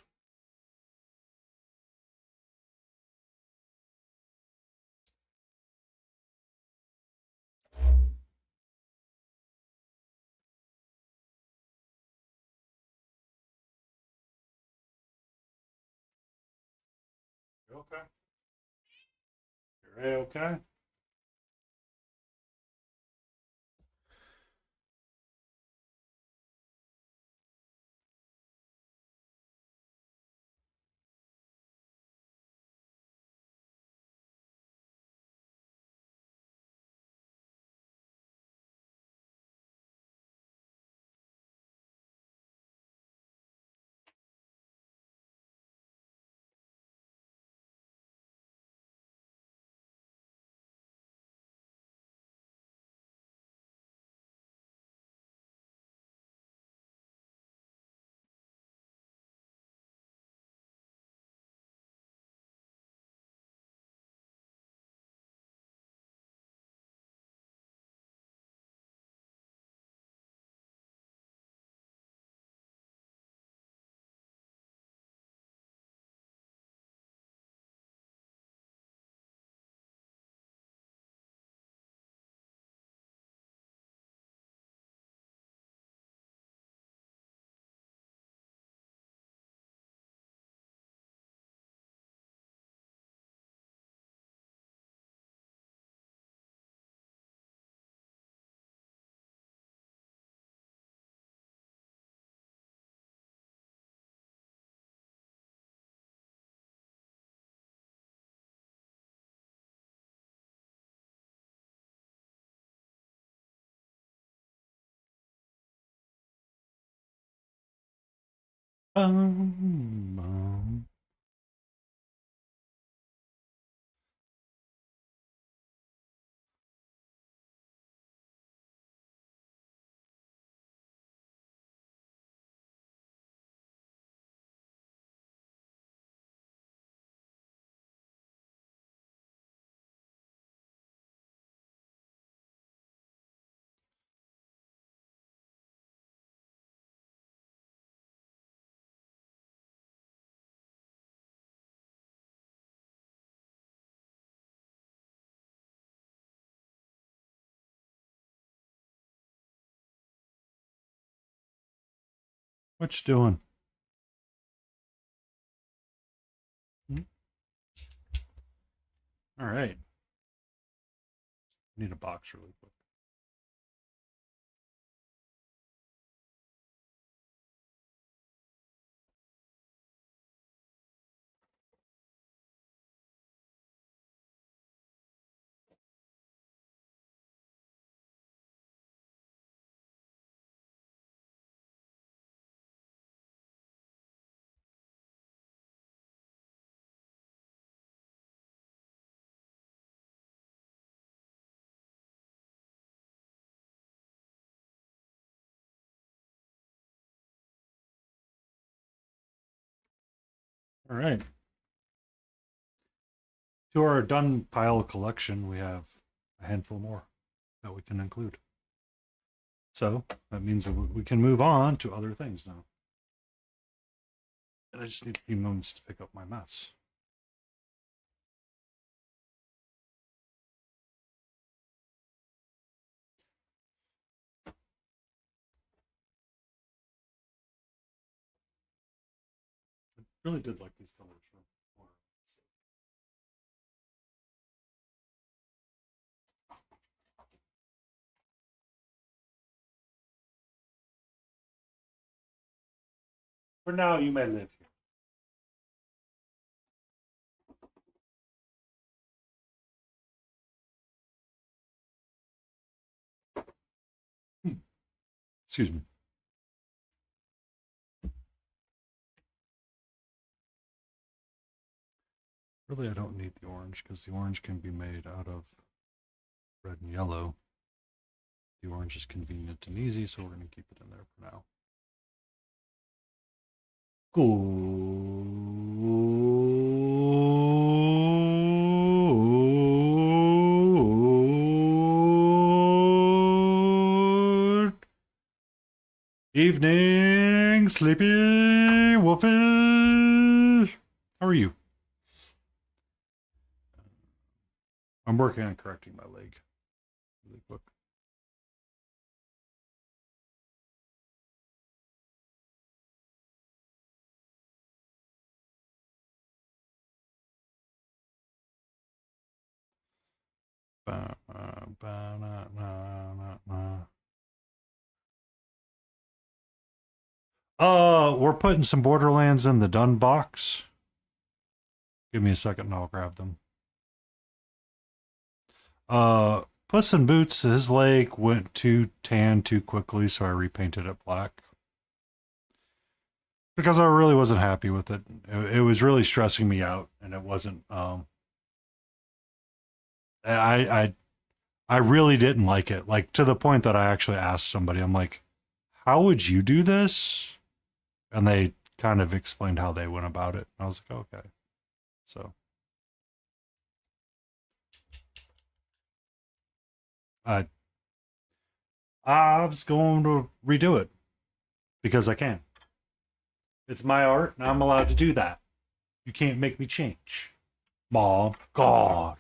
You okay? You're okay? Um, What you doing? All right. Need a box really quick. All right. To our done pile collection, we have a handful more that we can include. So that means that we can move on to other things now. And I just need a few moments to pick up my mess. I really did like these colors from Borderlands. For now, you may live here. Excuse me. Really, I don't need the orange because the orange can be made out of red and yellow. The orange is convenient and easy, so we're going to keep it in there for now. Good evening, sleepy wolfish. How are you? I'm working on correcting my leg really quick. We're putting some Borderlands in the done box. Give me a second and I'll grab them. Puss in Boots, his leg went too tan too quickly, so I repainted it black. Because I really wasn't happy with it. It was really stressing me out, and it wasn't. I really didn't like it. Like to the point that I actually asked somebody, I'm like, "How would you do this?" And they kind of explained how they went about it. And I was like, "Okay." So I I was going to redo it because I can. It's my art, and I'm allowed to do that. You can't make me change. Mom, God.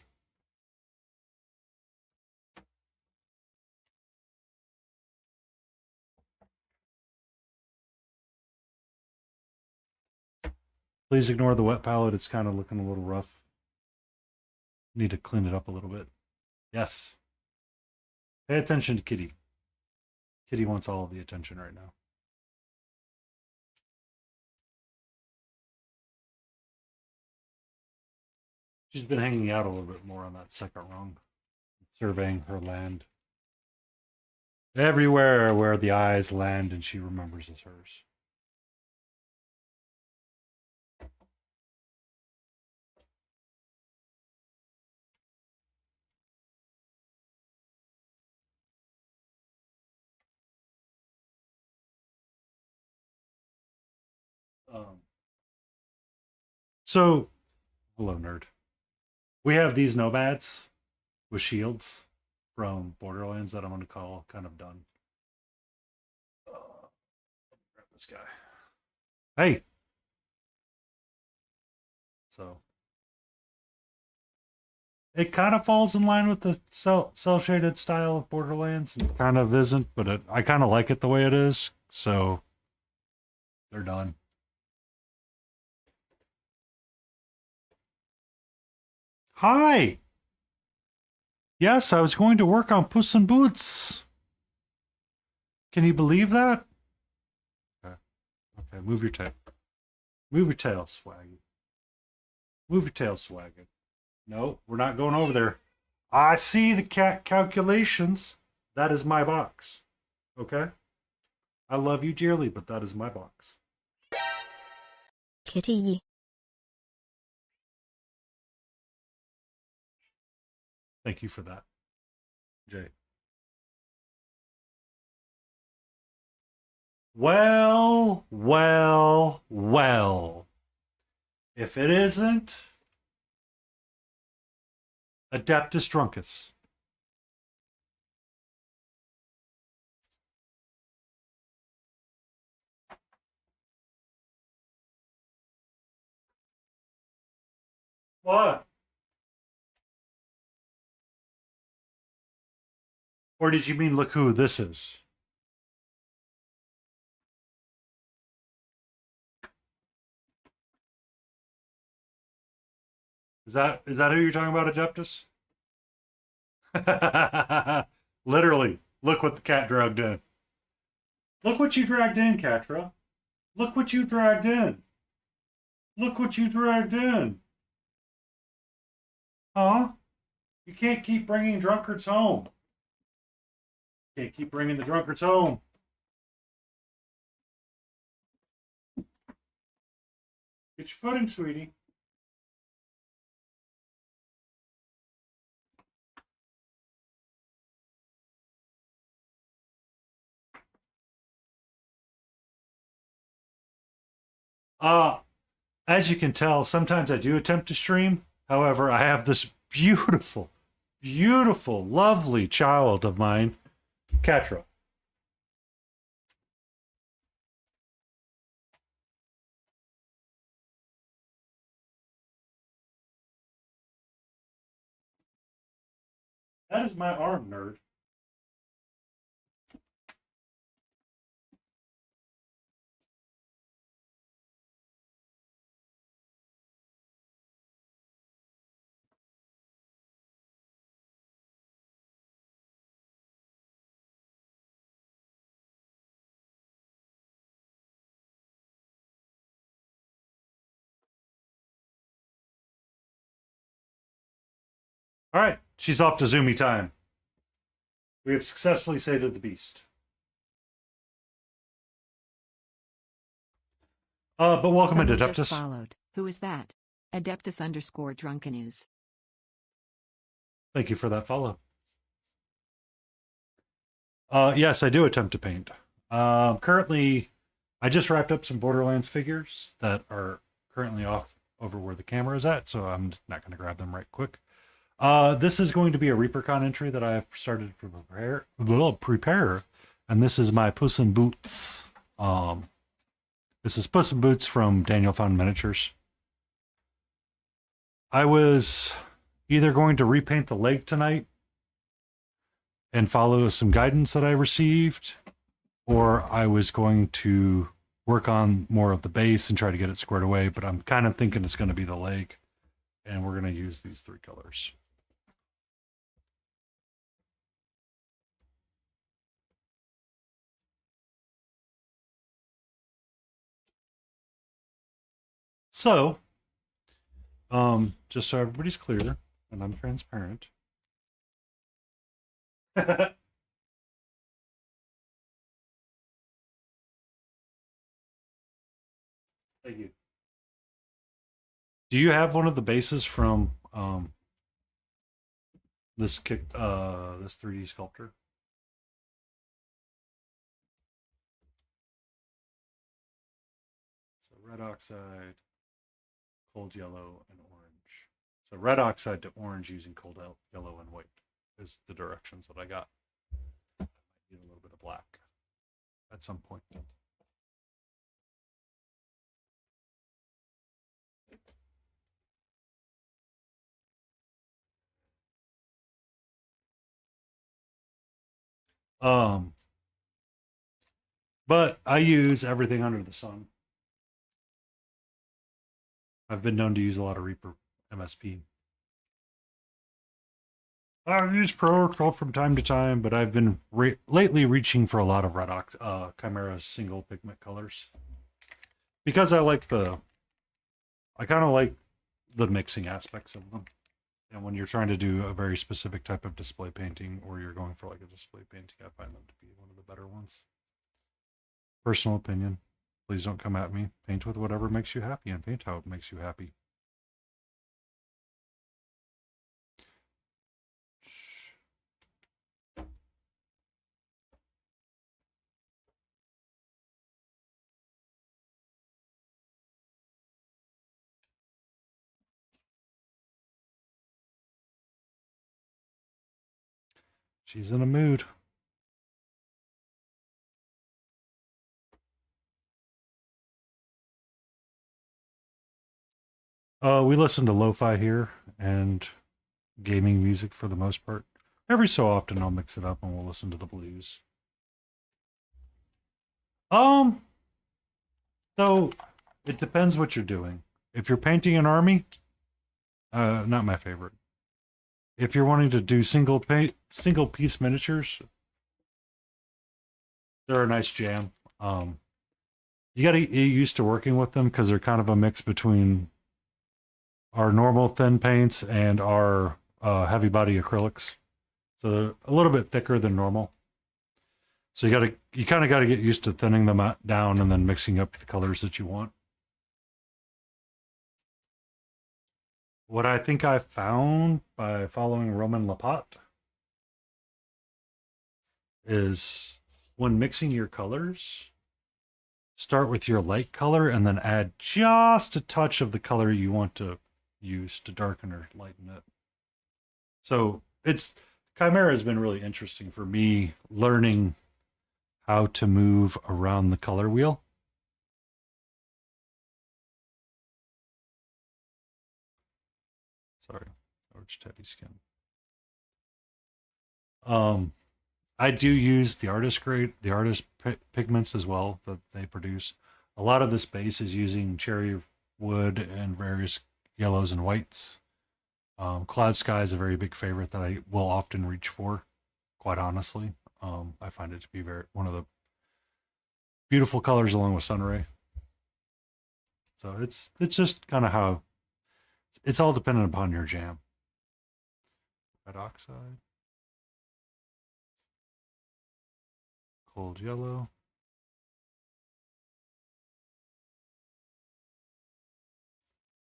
Please ignore the wet palette. It's kind of looking a little rough. Need to clean it up a little bit. Yes. Pay attention to Kitty. Kitty wants all of the attention right now. She's been hanging out a little bit more on that second rung, surveying her land. Everywhere where the eyes land and she remembers is hers. Um, so, hello, nerd. We have these nomads with shields from Borderlands that I'm going to call kind of done. Grab this guy. Hey! So, it kind of falls in line with the cell shaded style of Borderlands, and it kind of isn't, but I kind of like it the way it is. So They're done. Hi! Yes, I was going to work on Puss in Boots. Can you believe that? Okay. Okay, move your tail. Move your tail, Swaggy. Move your tail, Swaggy. No, we're not going over there. I see the calculations. That is my box. Okay? I love you dearly, but that is my box. Kitty. Thank you for that, Jay. Well, well, well. If it isn't Adeptus Druncus. What? Or did you mean look who this is? Is that who you're talking about, Adeptus? Literally, look what the cat dragged in. Look what you dragged in, Catra. Look what you dragged in. Look what you dragged in. Huh? You can't keep bringing drunkards home. Can't keep bringing the drunkards home. Get your footing, sweetie. As you can tell, sometimes I do attempt to stream. However, I have this beautiful, beautiful, lovely child of mine, Catra. That is my arm, nerd. All right, she's off to Zoomy time. We have successfully sated the beast. But welcome Someone into just Adeptus. followed. Who is that? Adeptus_Drunkenus. Thank you for that follow. Yes, I do attempt to paint. Currently, I just wrapped up some Borderlands figures that are currently off over where the camera is at, so I'm not going to grab them right quick. This is going to be a ReaperCon entry that I have started to prepare, and this is my Puss in Boots. This is Puss in Boots from Daniel Found Miniatures. I was either going to repaint the leg tonight and follow some guidance that I received, or I was going to work on more of the base and try to get it squared away, but I'm kind of thinking it's going to be the leg, and we're going to use these three colors. So, just so everybody's clear, and I'm transparent. Thank you. Do you have one of the bases from this 3D sculptor? So red oxide, cold yellow, and orange. So red oxide to orange using cold yellow and white is the directions that I got. I might need a little bit of black at some point. But I use everything under the sun. I've been known to use a lot of Reaper MSP. I've used Pro from time to time, but I've been lately reaching for a lot of Chimera single pigment colors because I kind of like the mixing aspects of them. And when you're trying to do a very specific type of display painting, or you're going for like a display painting, I find them to be one of the better ones. Personal opinion. Please don't come at me. Paint with whatever makes you happy and paint how it makes you happy. She's in a mood. We listen to lo-fi here and gaming music for the most part. Every so often I'll mix it up and we'll listen to the blues. Um, so it depends what you're doing. If you're painting an army, not my favorite. If you're wanting to do single piece miniatures, they're a nice jam. You got to get used to working with them because they're kind of a mix between our normal thin paints and our heavy body acrylics. So they're a little bit thicker than normal. So you kind of got to get used to thinning them down and then mixing up the colors that you want. What I think I found by following Roman Lapat is when mixing your colors, start with your light color and then add just a touch of the color you want to use to darken or lighten it. So Chimera has been really interesting for me learning how to move around the color wheel. Sorry, Orange Teddy Skin. I do use the artist pigments as well that they produce. A lot of this base is using cherry wood and various yellows and whites. Cloud Sky is a very big favorite that I will often reach for, quite honestly. I find it to be one of the beautiful colors along with Sunray. So it's just kind of how it's all dependent upon your jam. Red oxide, cold yellow.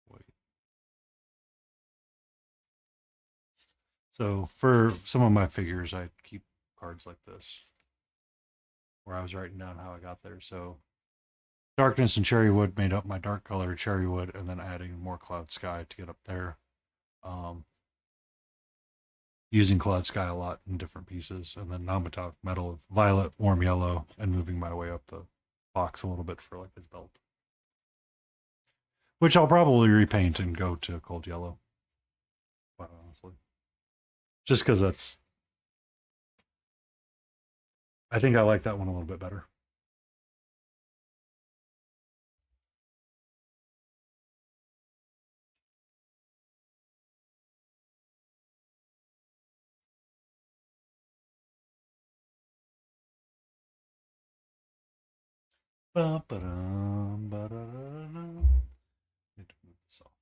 White. So for some of my figures, I keep cards like this, where I was writing down how I got there. So darkness and cherry wood made up my dark color cherry wood, and then adding more cloud sky to get up there. Using cloud sky a lot in different pieces, and then non-metallic metal of violet, warm yellow, and moving my way up the box a little bit for like his belt, which I'll probably repaint and go to cold yellow, quite honestly, just because I think I like that one a little bit better. Ba-ba-dum, ba-da-da-da. Need to move this off.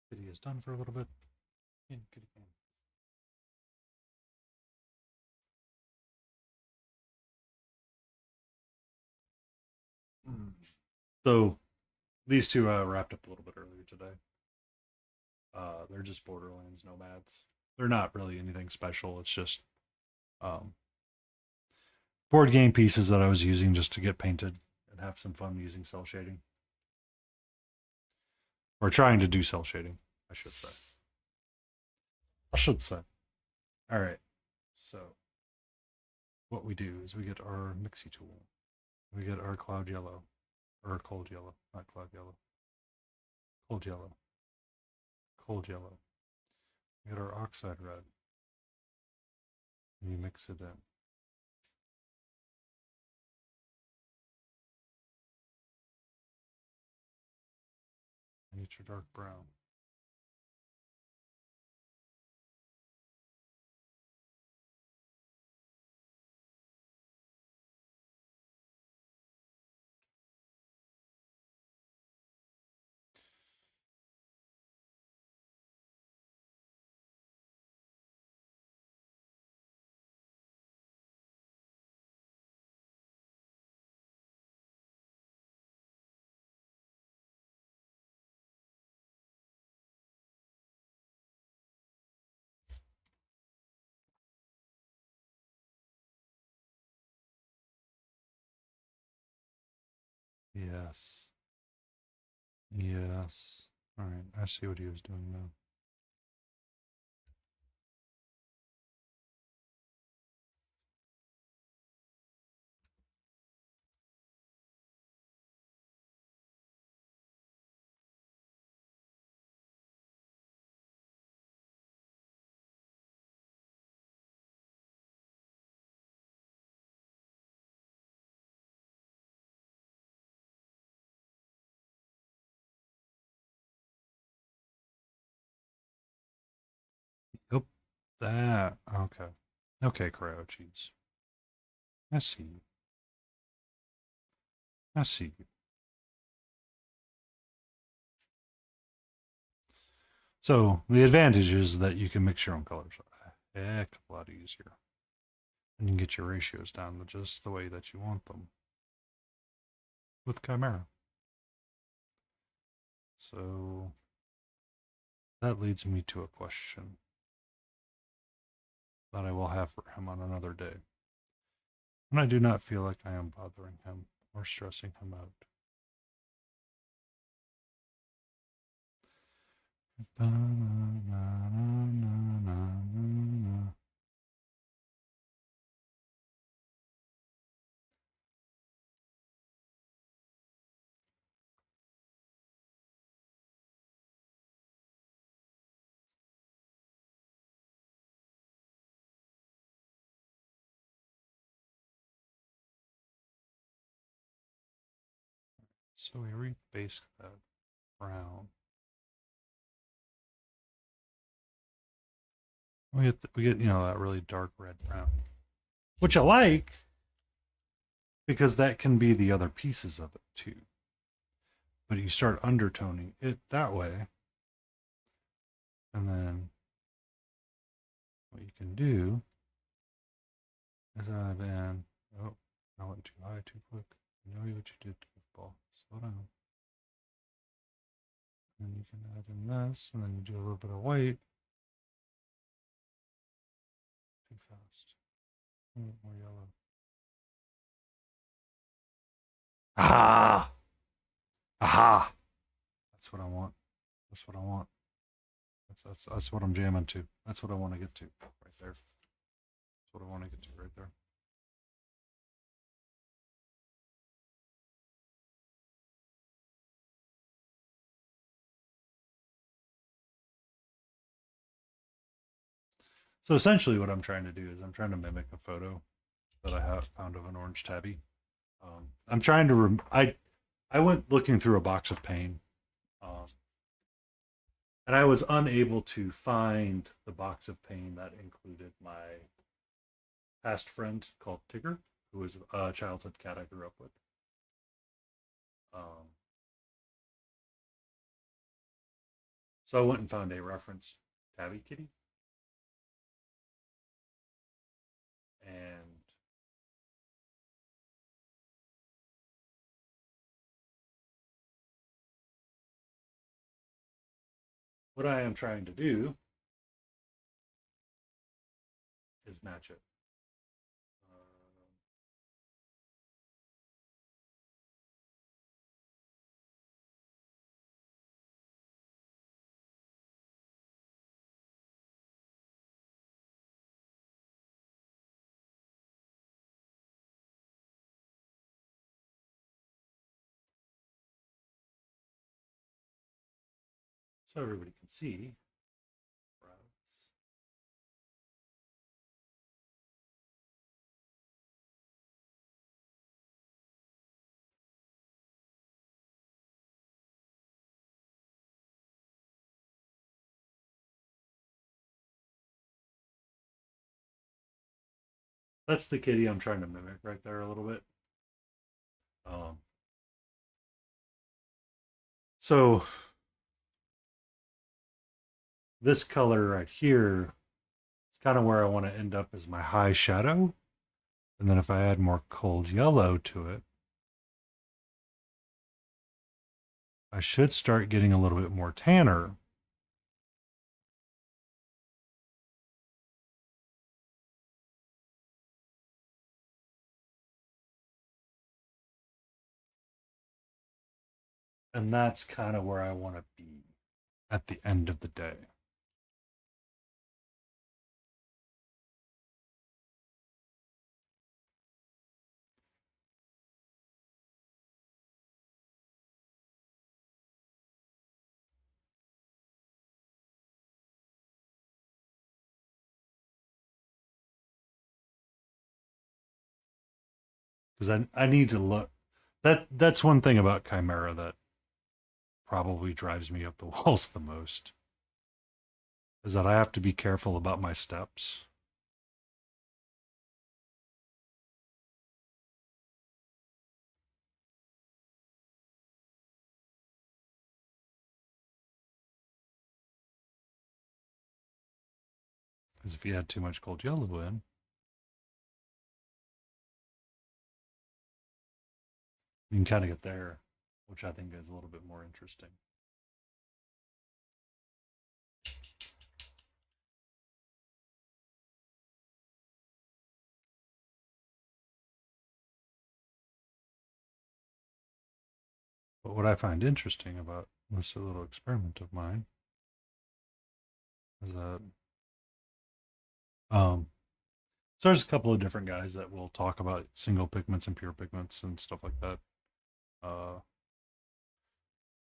Kitty is done for a little bit. Kitty can. So these two wrapped up a little bit earlier today. They're just Borderlands nomads. They're not really anything special. It's just board game pieces that I was using just to get painted and have some fun using cell shading. Or trying to do cell shading, I should say. All right. So what we do is we get our mixie tool. We get our cloud yellow, or cold yellow, not cloud yellow. Cold yellow. Cold yellow. We get our oxide red. And you mix it in. And get your dark brown. Yes. Yes. All right, I see what he was doing now. Yep. That. Okay. Okay, cryo cheese. I see you. I see you. So the advantage is that you can mix your own colors a heck of a lot easier. And you can get your ratios down to just the way that you want them with Chimera. So that leads me to a question that I will have for him on another day. And I do not feel like I am bothering him or stressing him out. So we rebase that brown. We get that really dark red brown, which I like because that can be the other pieces of it too. But you start undertoning it that way, and then what you can do is add in. Oh, I went too high too quick. You know what you did, goofball. Slow down. And you can add in this, and then you do a little bit of white. Too fast. More yellow. Aha! Aha! That's what I want. That's what I want. That's what I'm jamming to. That's what I want to get to right there. That's what I want to get to right there. So essentially, what I'm trying to do is I'm trying to mimic a photo that I have found of an orange tabby. I'm trying to. I went looking through a box of pain, and I was unable to find the box of pain that included my past friend called Tigger, who was a childhood cat I grew up with. Um, so I went and found a reference tabby kitty, and what I am trying to do is match it. so everybody can see. That's the kitty I'm trying to mimic right there a little bit. So this color right here is kind of where I want to end up as my high shadow. And then if I add more cold yellow to it, I should start getting a little bit more tanner. And that's kind of where I want to be at the end of the day. Because I need to look. That's one thing about Chimera that probably drives me up the walls the most, is that I have to be careful about my steps. Because if you add too much cold yellow in, you can kind of get there, which I think is a little bit more interesting. But what I find interesting about this little experiment of mine is that so there's a couple of different guys that will talk about single pigments and pure pigments and stuff like that.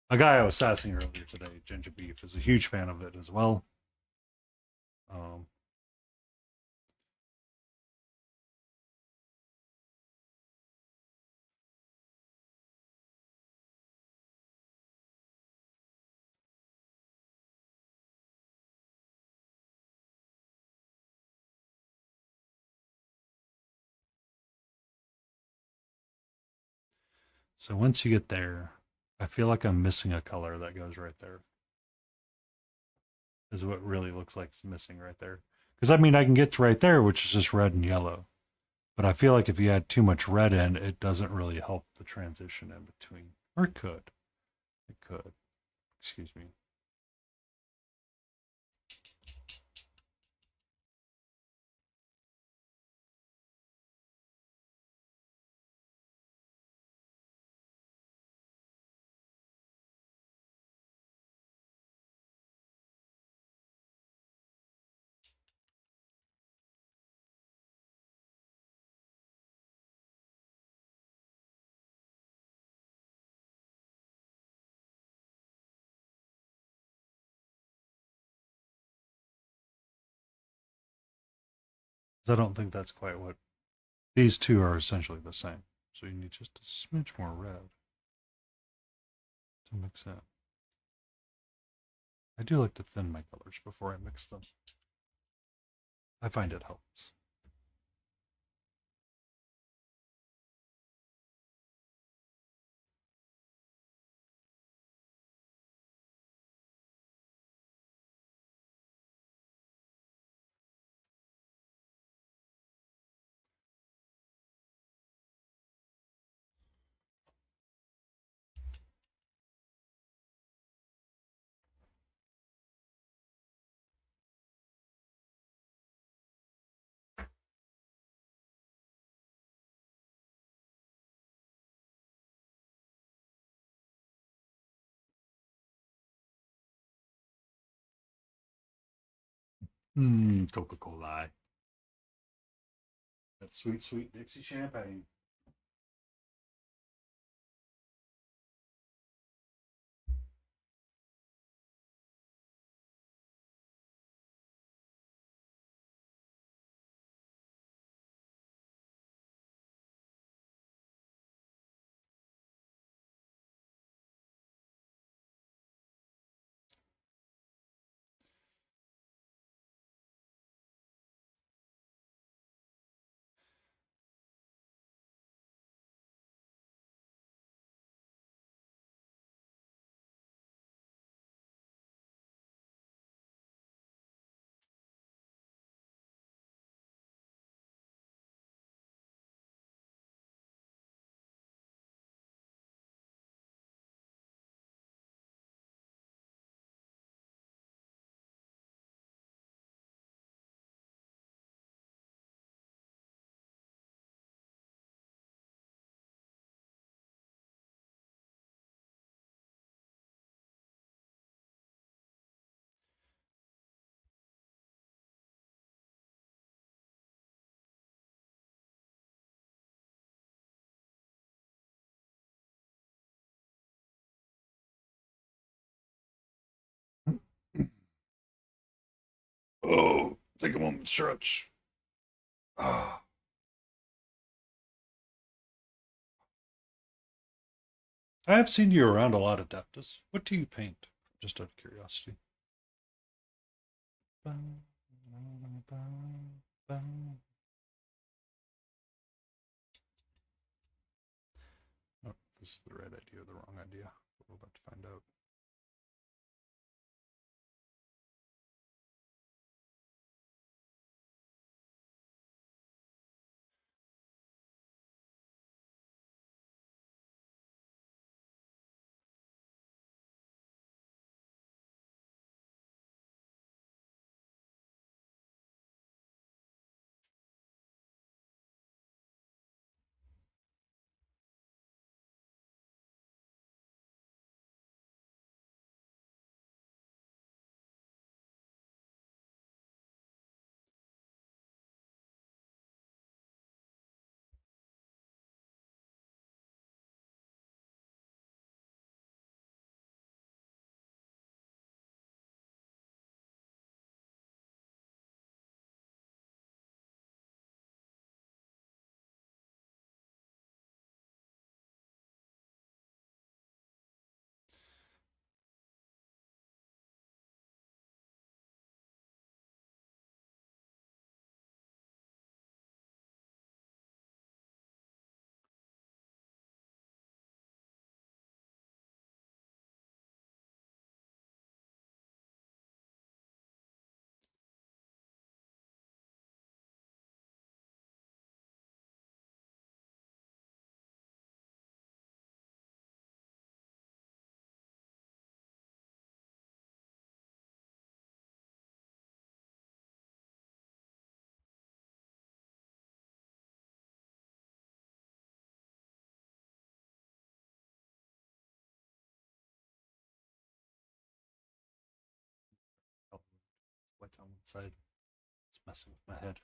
A guy I was sassing earlier today, Ginger Beef, is a huge fan of it as well. Um, so once you get there, I feel like I'm missing a color that goes right there. Is what really looks like it's missing right there. Because I mean, I can get to right there, which is just red and yellow. But I feel like if you add too much red in, it doesn't really help the transition in between. Or it could. It could. Excuse me. Because I don't think that's quite what. These two are essentially the same. So you need just a smidge more red to mix in. I do like to thin my colors before I mix them. I find it helps. Coca-Cola. That sweet, sweet Dixie champagne. Oh, take a moment, stretch. Ah. I have seen you around a lot, Adeptus. What do you paint? Just out of curiosity. Oh, this is the right idea or the wrong idea. We're about to find out. Oh, white on one side. It's messing with my head.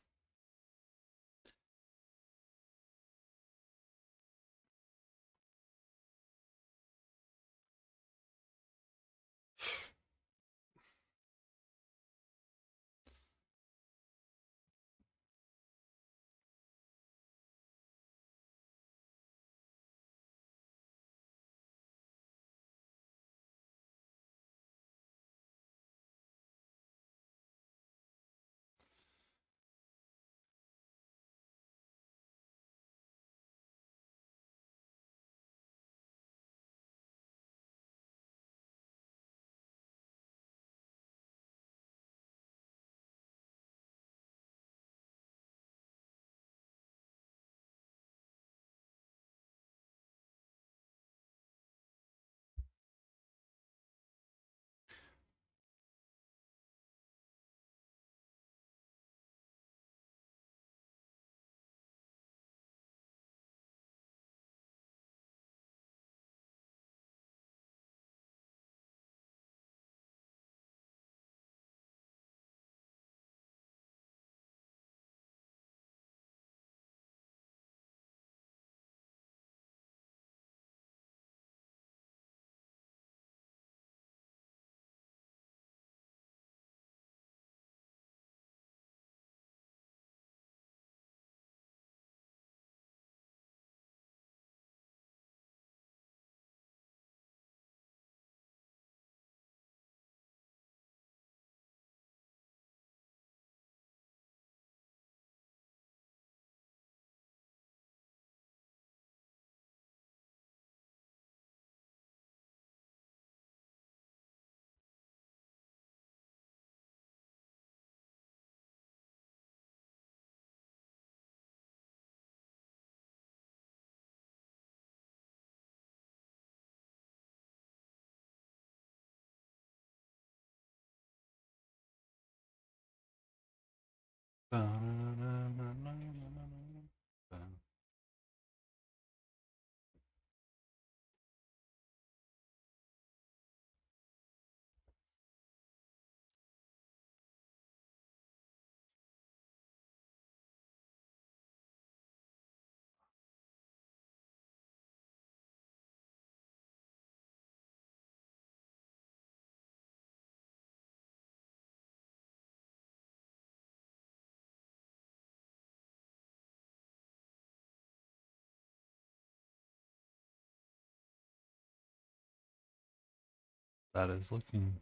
That is looking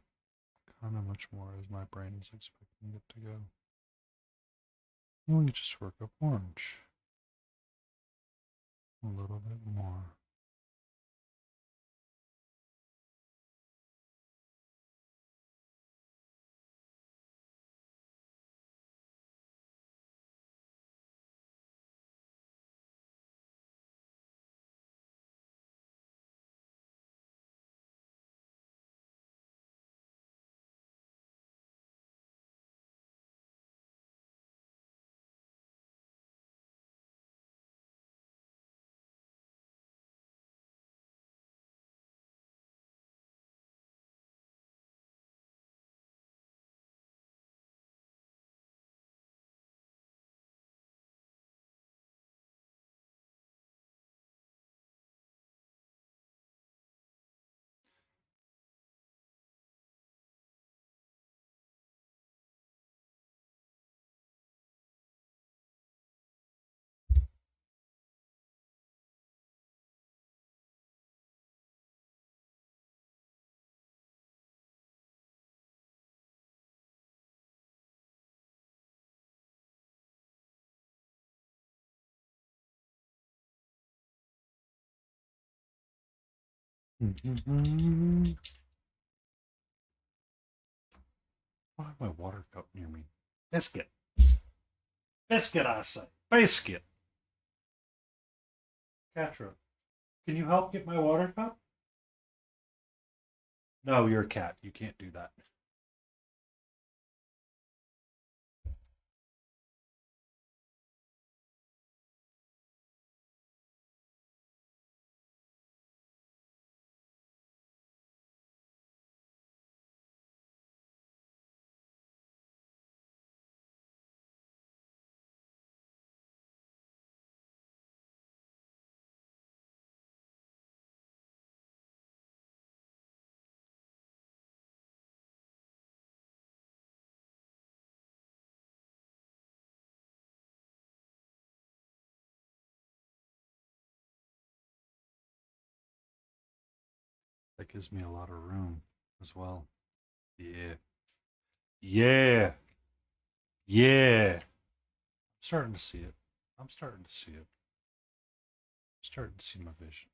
kind of much more as my brain is expecting it to go. We can just work up orange. A little bit more. Mm-hmm. I have my water cup near me. Biscuit. Biscuit, I say. Biscuit. Catra, can you help get my water cup? No, you're a cat. You can't do that. That gives me a lot of room as well. Yeah. Yeah. Yeah. I'm starting to see it. I'm starting to see it. I'm starting to see my vision.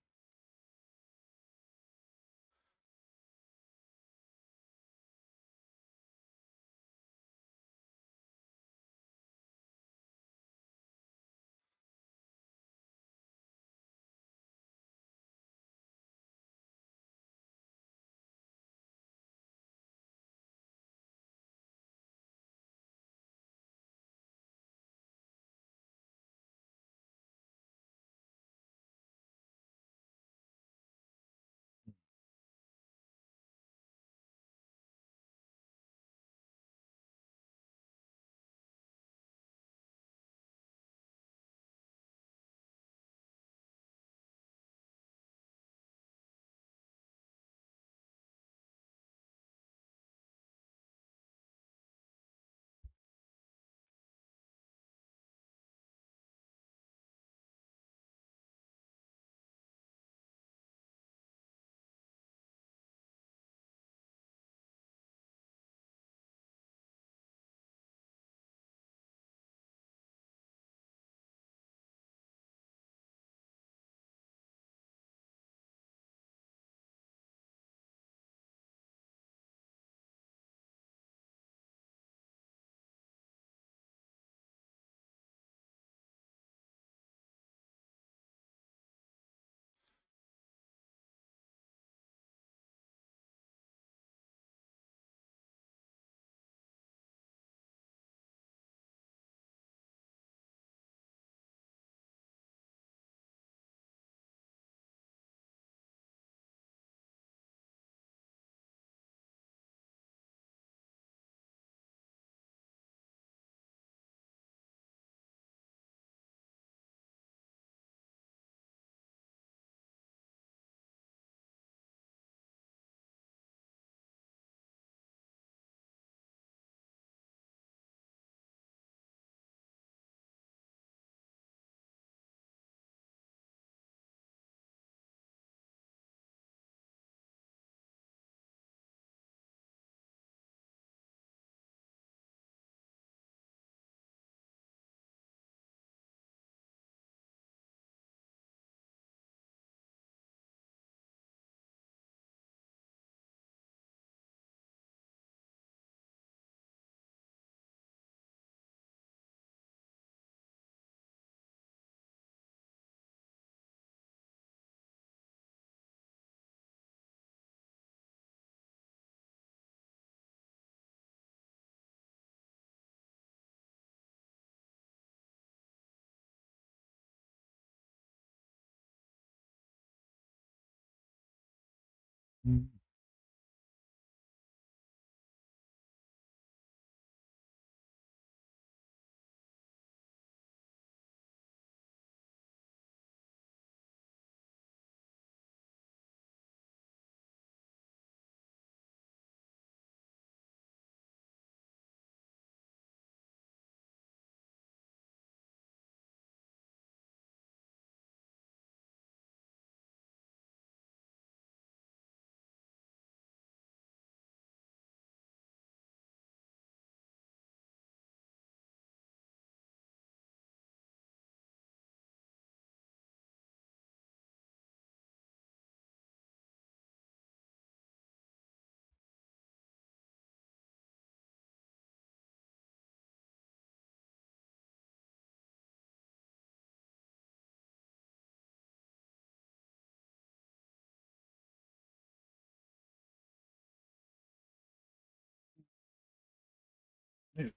Need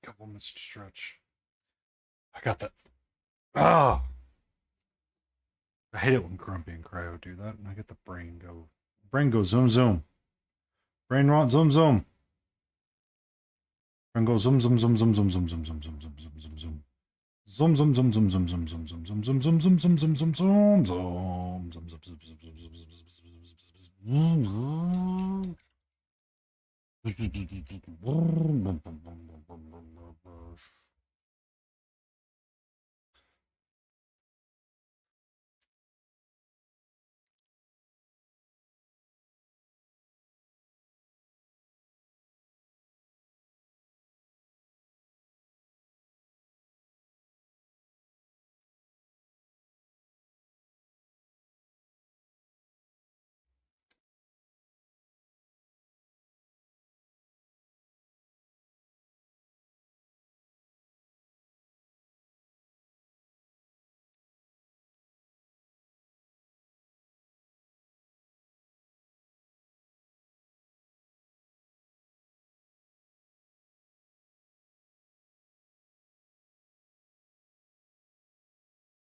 a couple minutes to stretch. I got that. Ah, I hate it when Grumpy and Cryo do that, and I get the brain go zoom zoom. Brain rot zoom zoom. Brain go zoom zoom zoom zoom zoom zoom zoom zoom zoom zoom zoom zoom zoom. Zoom zoom zoom zoom zoom zoom zoom zoom zoom zoom zoom zoom zoom zoom zoom zoom zoom zoom.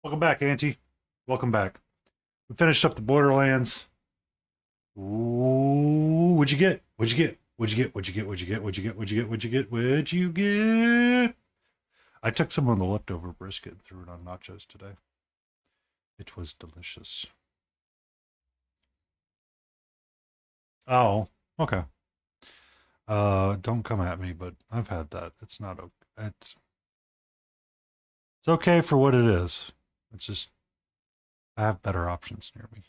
Welcome back, Auntie. Welcome back. We finished up the Borderlands. Ooh, what'd you get? What'd you get? What'd you get? What'd you get? What'd you get? What'd you get? What'd you get? What'd you get? What'd you get? I took some of the leftover brisket and threw it on nachos today. It was delicious. Oh, okay. Don't come at me, but I've had that. It's not okay. It's okay for what it is. It's just I have better options near me.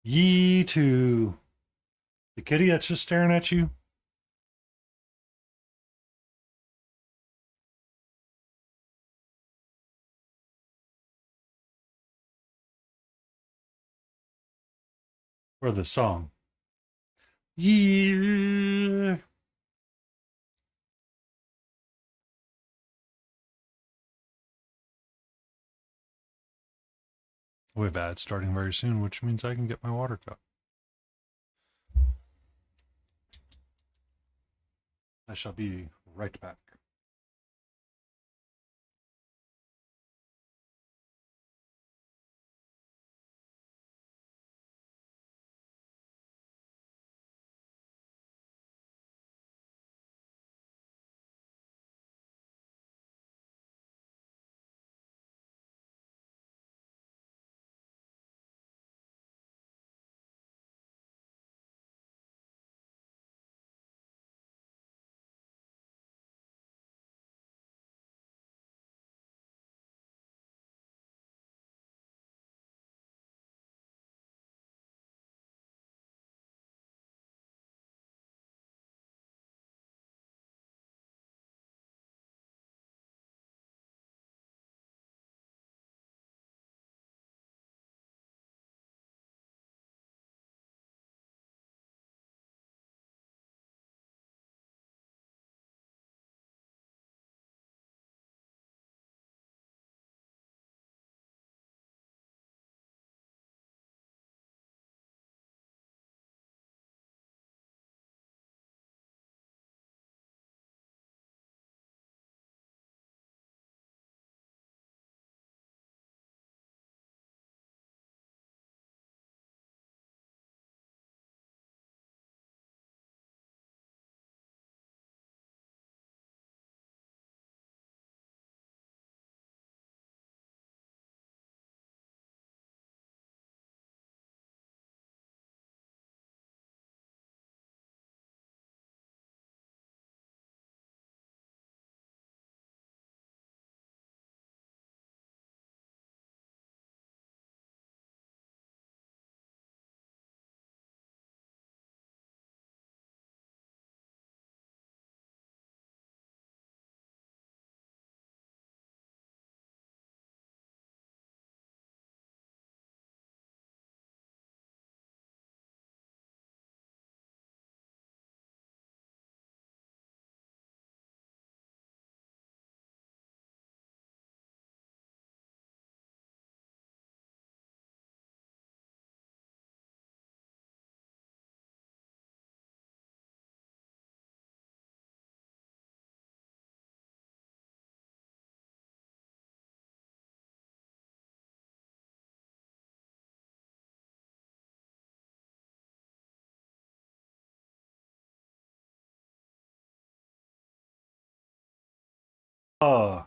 Yee to the kitty that's just staring at you. Or the song. Yeah. We have ads starting very soon, which means I can get my water cup. I shall be right back. Uh,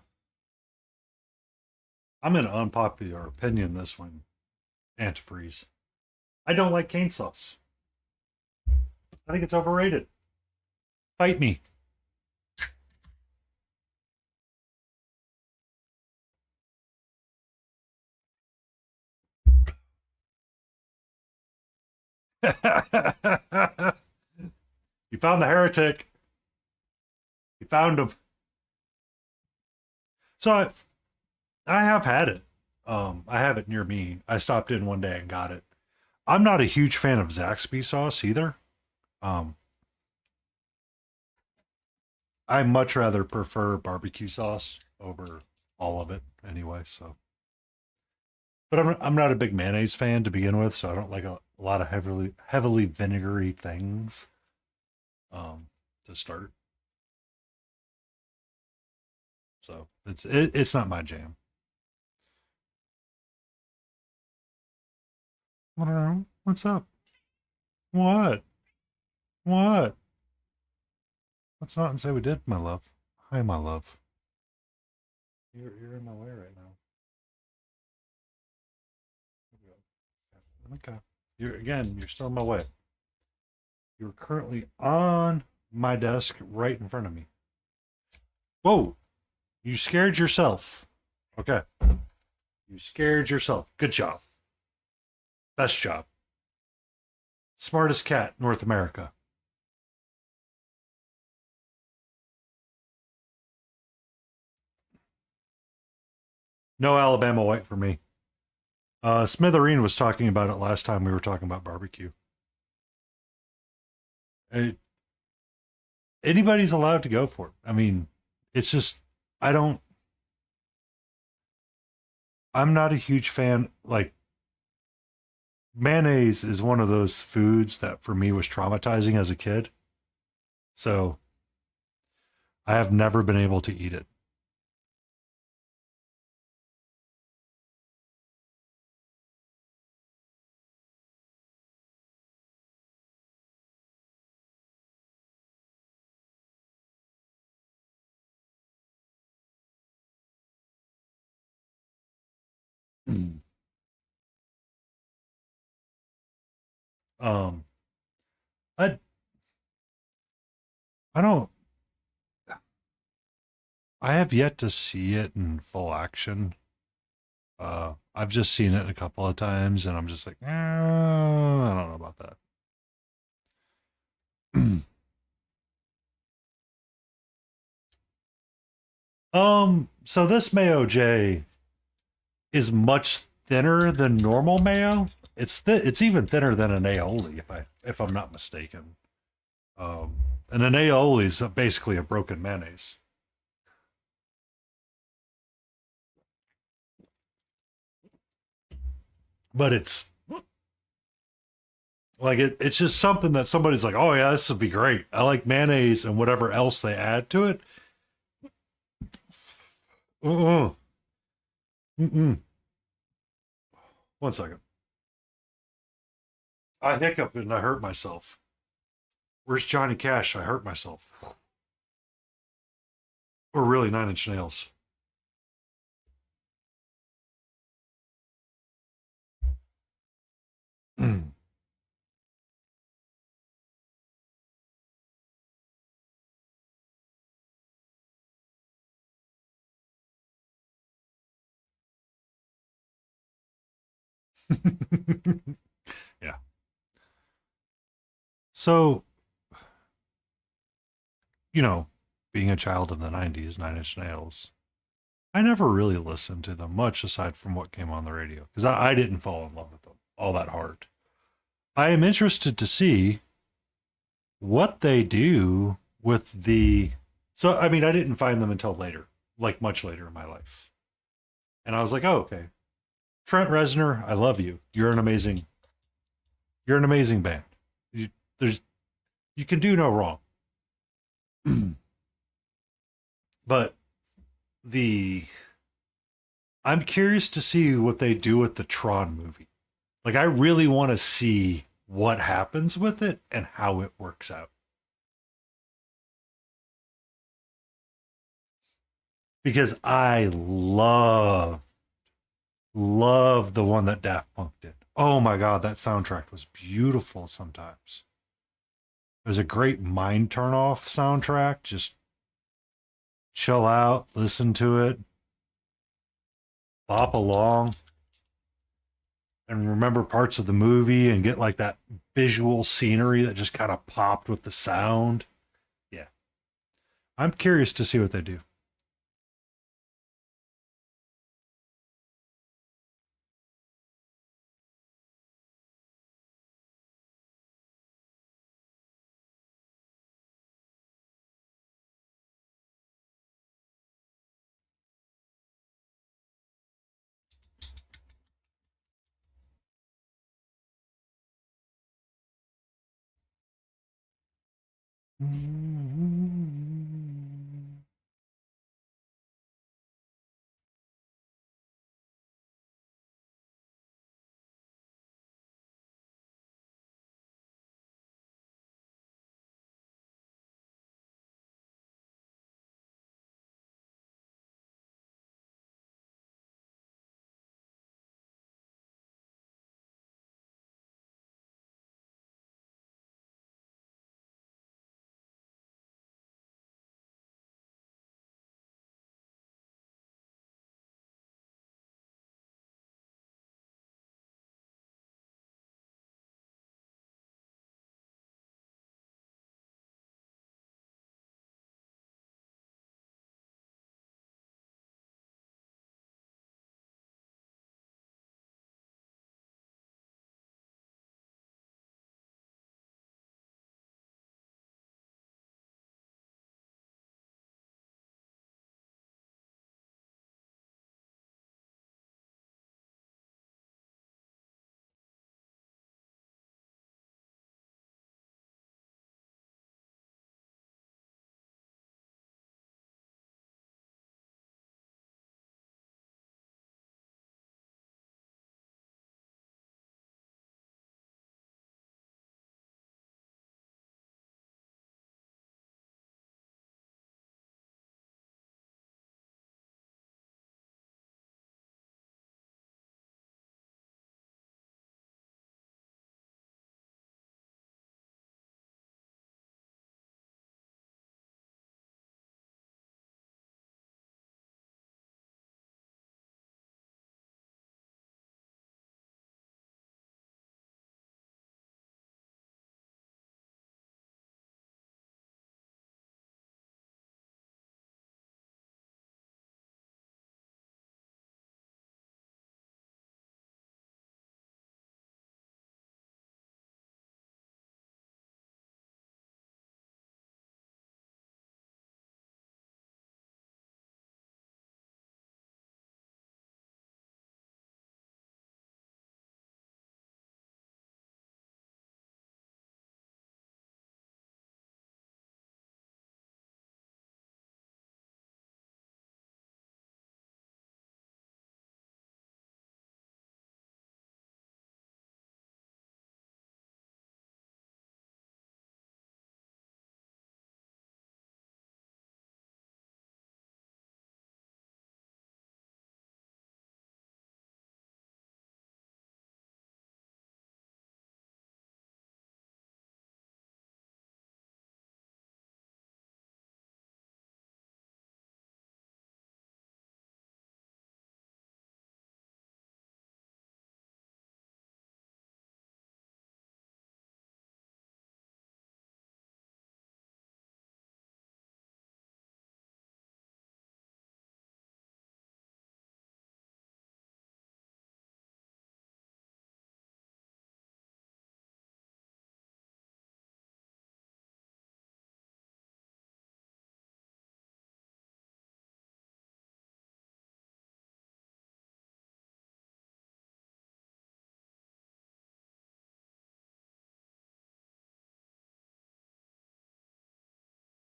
I'm an unpopular opinion this one, antifreeze. I don't like cane sauce. I think it's overrated. Fight me. You found the heretic. You found him. So I have had it. I have it near me. I stopped in one day and got it. I'm not a huge fan of Zaxby sauce either. Um, I much rather prefer barbecue sauce over all of it anyway. So, but I'm not a big mayonnaise fan to begin with, so I don't like a lot of heavily vinegary things. To start. So it's not my jam. What's up? What? What? Let's not and say we did, my love. Hi, my love. You're in my way right now. Okay. You're still in my way. You're currently on my desk right in front of me. Whoa! You scared yourself. Okay. You scared yourself. Good job. Best job. Smartest cat, North America. No Alabama white for me. Smithereen was talking about it last time we were talking about barbecue. It, anybody's allowed to go for it. I mean, it's just, I don't, I'm not a huge fan. Like, mayonnaise is one of those foods that for me was traumatizing as a kid. So I have never been able to eat it. um, I, I don't, I have yet to see it in full action. I've just seen it a couple of times, and I'm just like, I don't know about that. So this mayo J is much thinner than normal mayo. It's even thinner than an aioli, if I'm not mistaken. And an aioli is basically a broken mayonnaise. But it's like it's just something that somebody's like, oh yeah, this would be great. I like mayonnaise and whatever else they add to it. Uh-uh. Mm-mm. One second. I hiccup and I hurt myself. Where's Johnny Cash? I hurt myself. Or really, Nine Inch Nails. Yeah. So, you know, being a child of the 90s, Nine Inch Nails, I never really listened to them much aside from what came on the radio because I didn't fall in love with them all that hard. I am interested to see what they do with the. So, I mean, I didn't find them until later, like much later in my life. And I was like, oh, okay. Trent Reznor, I love you. You're an amazing band. There's, you can do no wrong. But the I'm curious to see what they do with the Tron movie. Like I really want to see what happens with it and how it works out. because I love the one that Daft Punk did. Oh my god, that soundtrack was beautiful sometimes. It was a great mind turn off soundtrack. Just chill out, listen to it, bop along, and remember parts of the movie and get like that visual scenery that just kind of popped with the sound. Yeah. I'm curious to see what they do.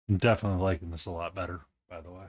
I'm definitely liking this a lot better, by the way.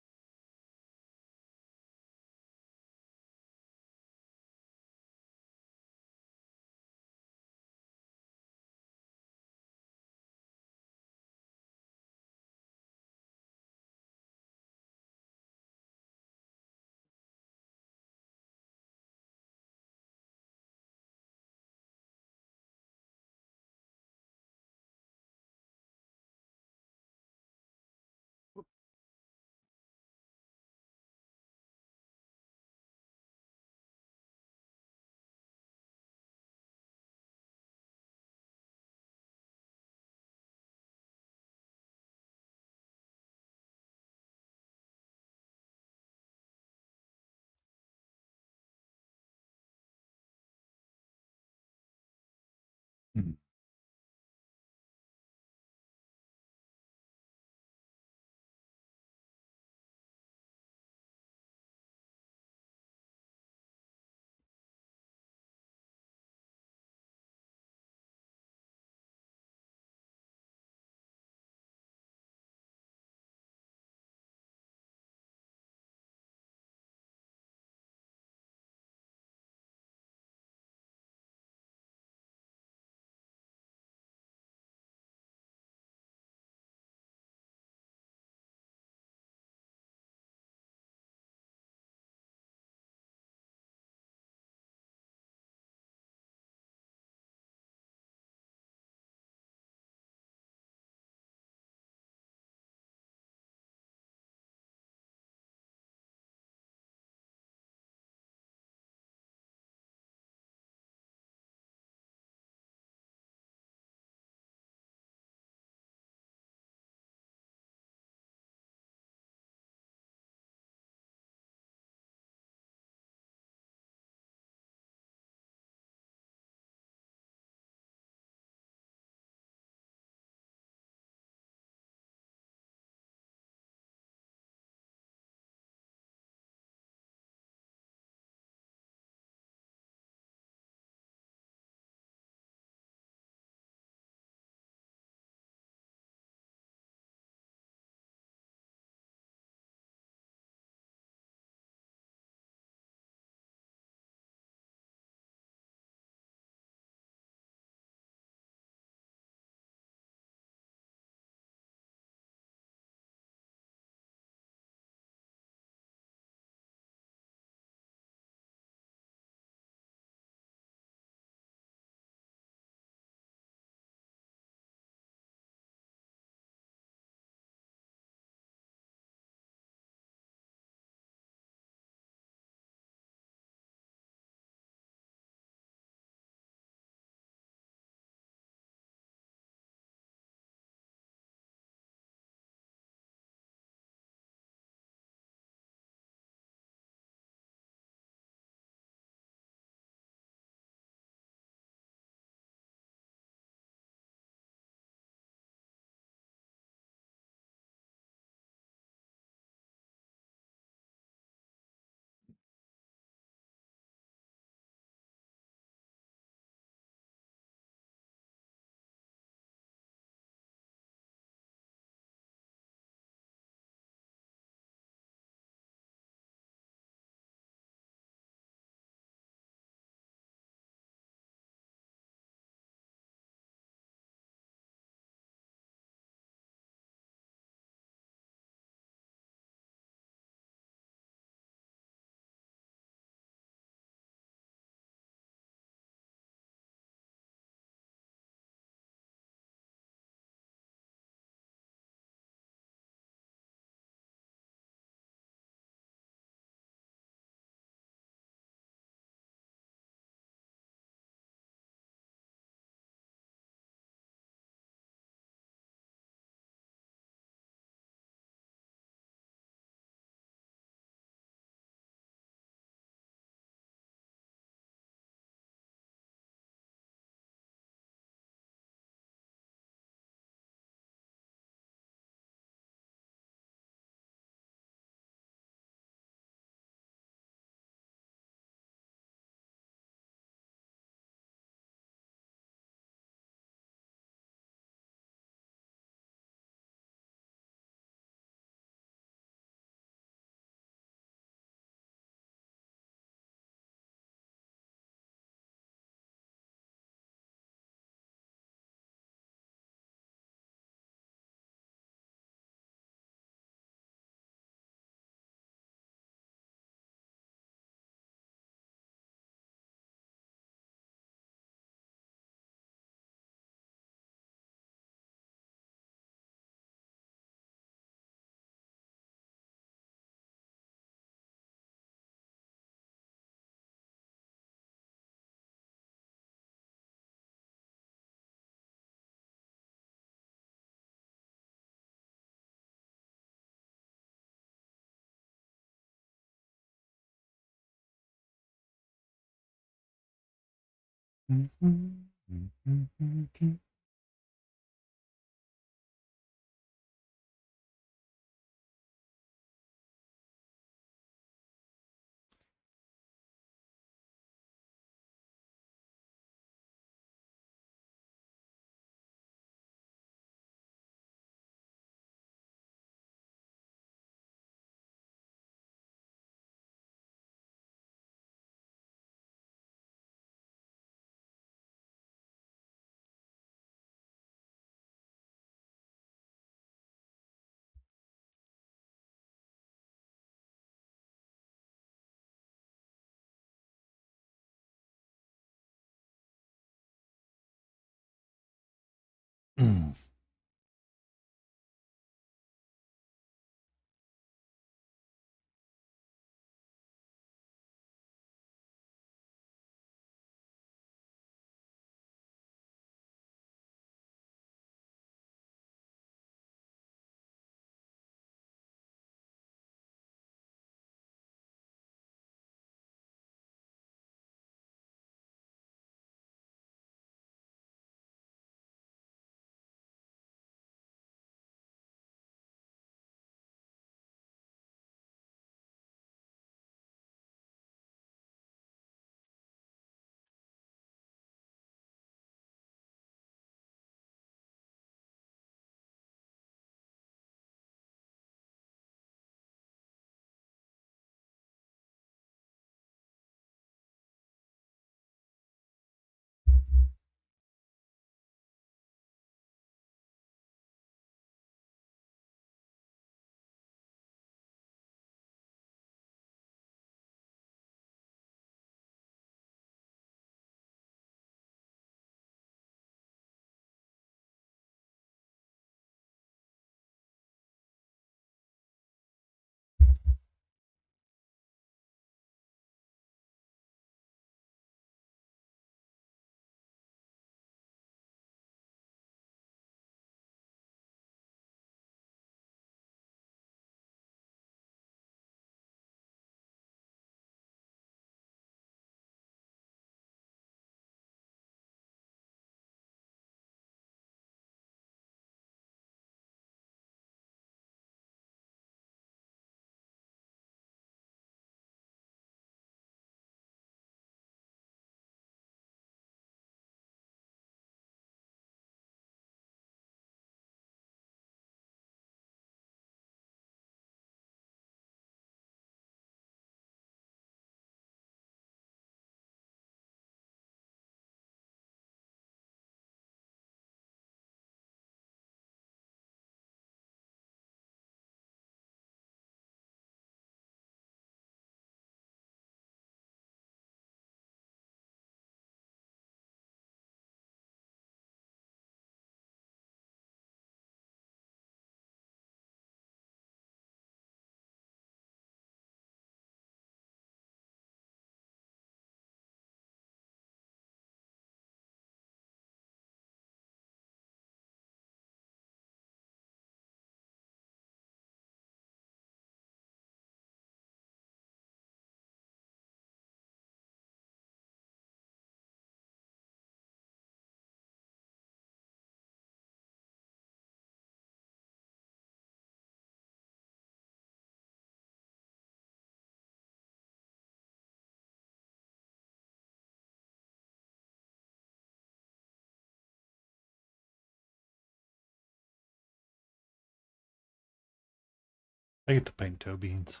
I get the pinto beans.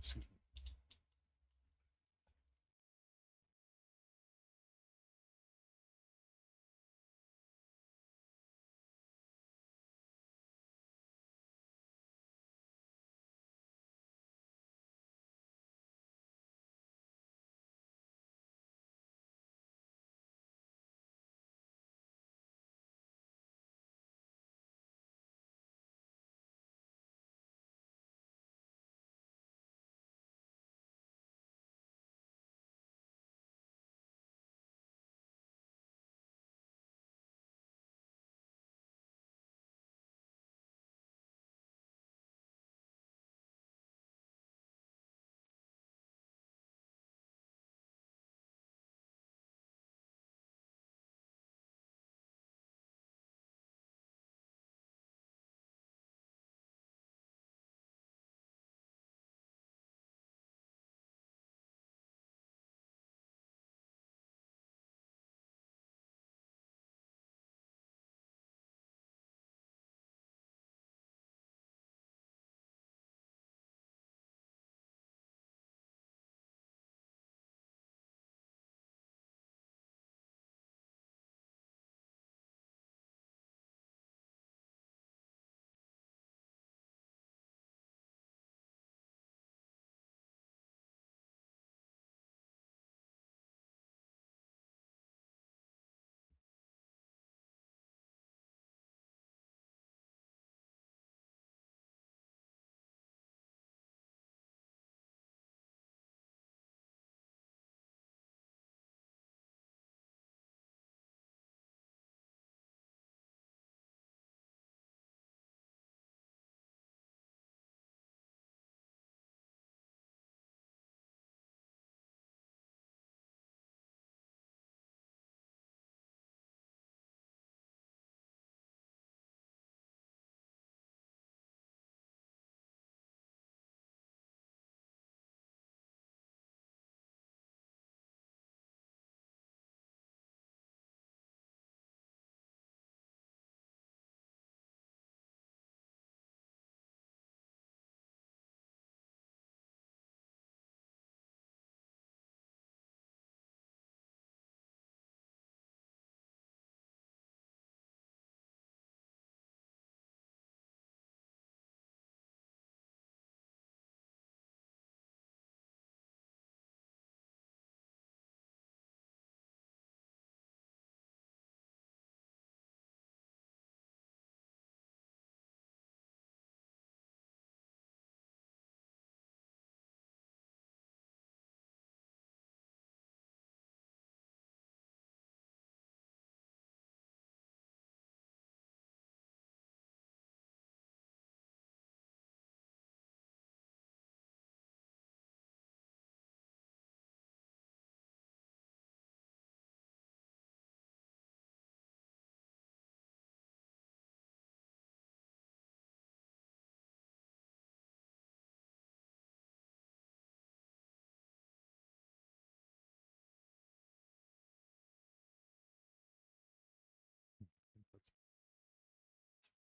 Excuse me.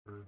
Ooh,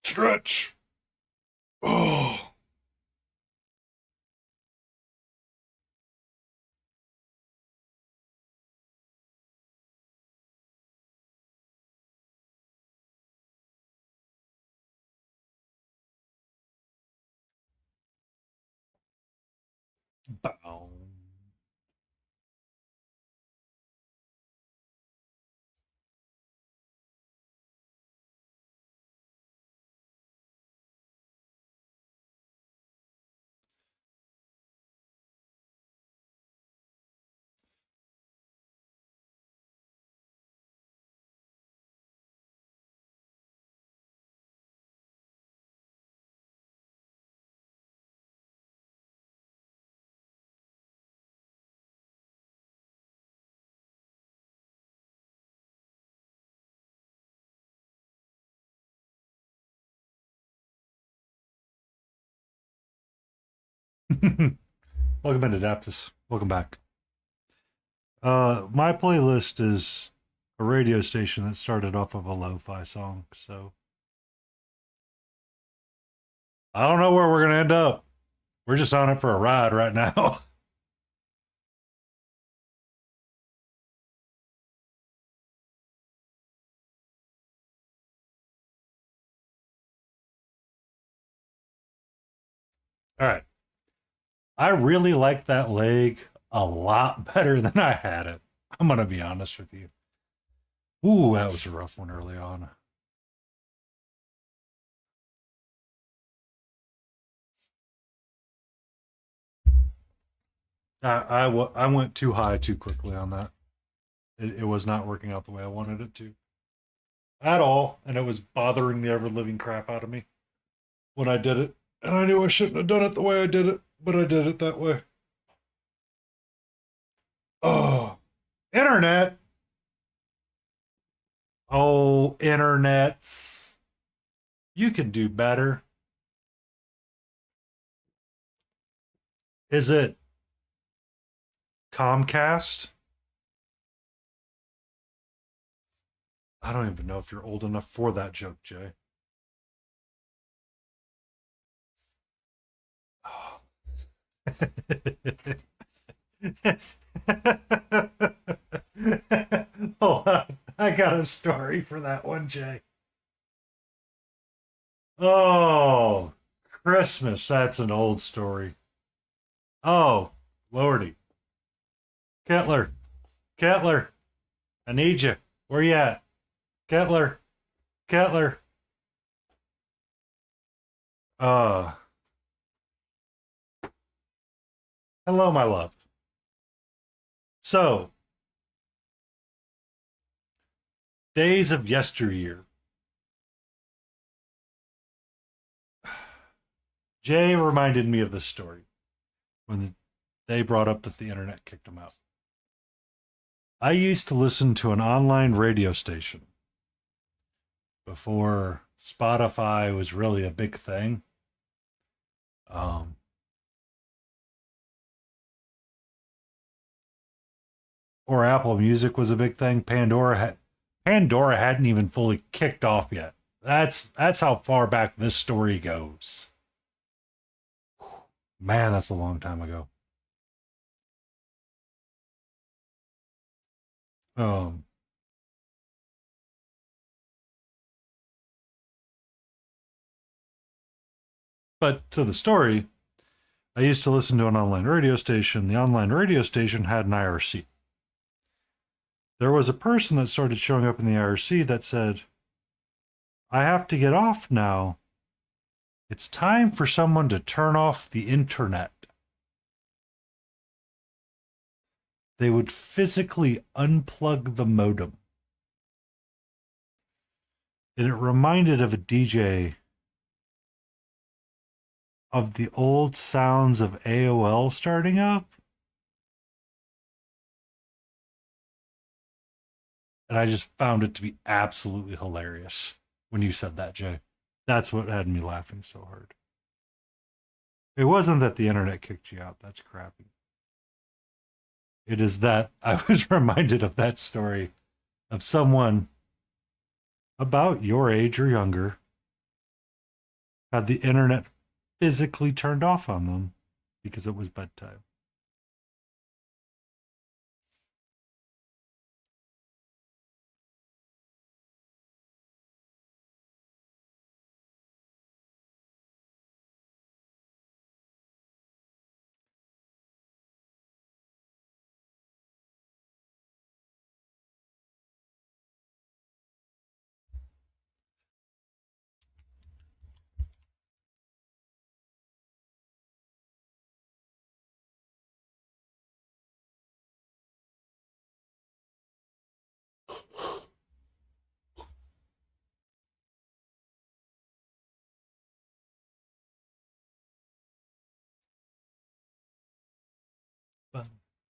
stretch. Oh. Bow. Welcome into Adaptus. Welcome back. My playlist is a radio station that started off of a lo-fi song, so I don't know where we're gonna end up. We're just on it for a ride right now. All right. I really like that leg a lot better than I had it. I'm gonna be honest with you. Ooh, that was a rough one early on. I went too high too quickly on that. It was not working out the way I wanted it to at all, and it was bothering the ever living crap out of me when I did it. And I knew I shouldn't have done it the way I did it, but I did it that way. Oh, internet. Oh, internets. You can do better. Is it Comcast? I don't even know if you're old enough for that joke, Jay. Oh. Oh, I got a story for that one, Jay. Oh, Christmas. That's an old story. Oh, Lordy. Kettler. Kettler. I need you. Where you at? Kettler. Kettler. Uh, hello, my love. So, days of yesteryear. Jay reminded me of this story when they brought up that the internet kicked him out. I used to listen to an online radio station before Spotify was really a big thing. Um, or Apple Music was a big thing. Pandora hadn't even fully kicked off yet. That's how far back this story goes. Man, that's a long time ago. Um, but to the story, I used to listen to an online radio station. The online radio station had an IRC. There was a person that started showing up in the IRC that said, I have to get off now. It's time for someone to turn off the internet. They would physically unplug the modem. And it reminded of a DJ of the old sounds of AOL starting up. And I just found it to be absolutely hilarious when you said that, Jay. That's what had me laughing so hard. It wasn't that the internet kicked you out. That's crappy. It is that I was reminded of that story of someone about your age or younger had the internet physically turned off on them because it was bedtime.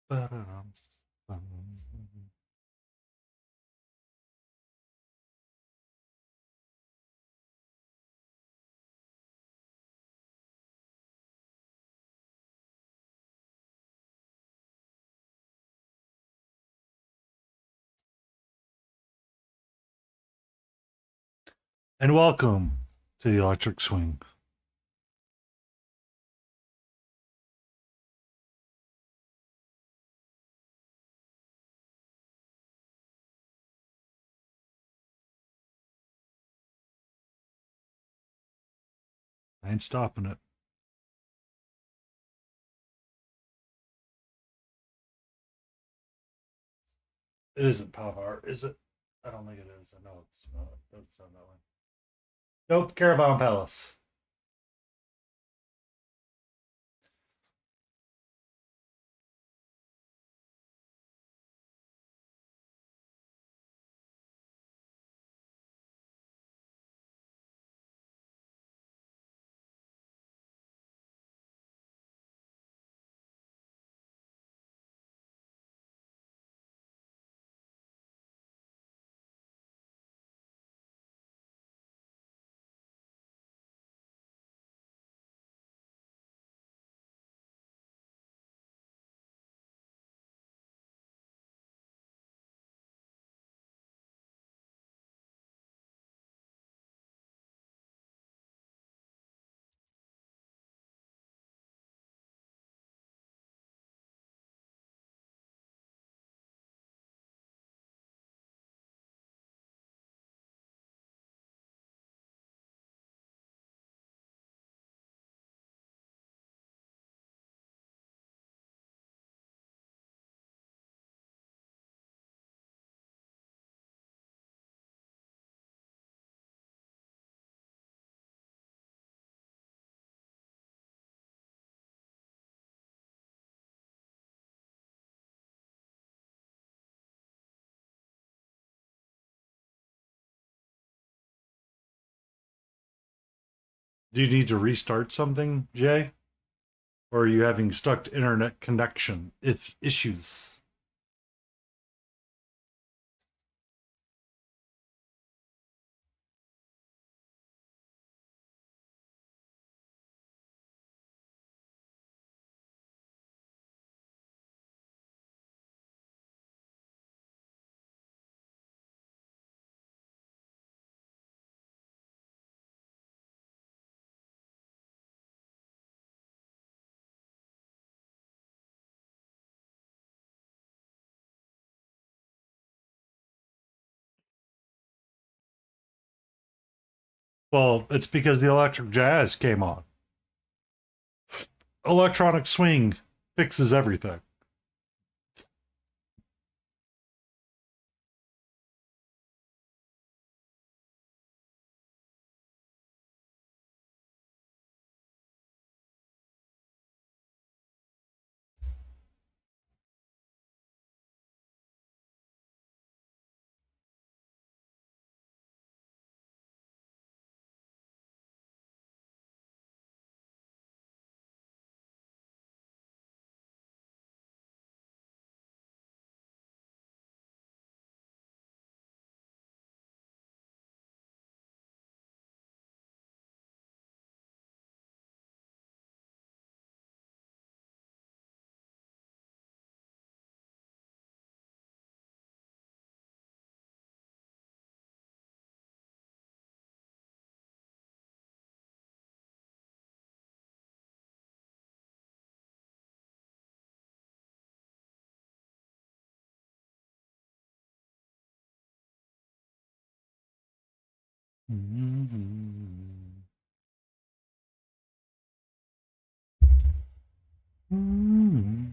Ba-da-dum, bum. And welcome to the Electric Swing. I ain't stopping it. It isn't Pavar, is it? I don't think it is. I know it's not. It doesn't sound that way. Nope, Caravan Palace. Do you need to restart something, Jay? Or are you having stuck internet connection if issues? Well, it's because the electric jazz came on. Electronic swing fixes everything. Mm-hmm. Mm-hmm.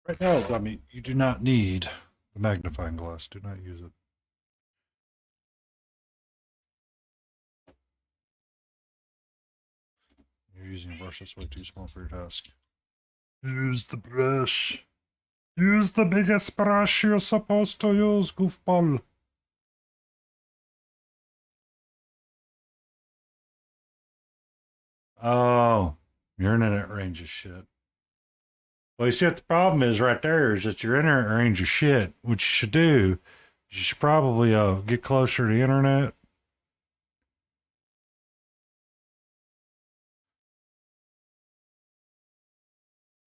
Right now, dummy, you do not need the magnifying glass. Do not use it. You're using a brush that's way too small for your task. Use the brush. Use the biggest brush you're supposed to use, goofball. Oh, your internet range is shit. Well, you see what the problem is right there is that your internet range is shit. What you should do is you should probably get closer to the internet.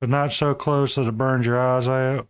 But not so close that it burns your eyes out.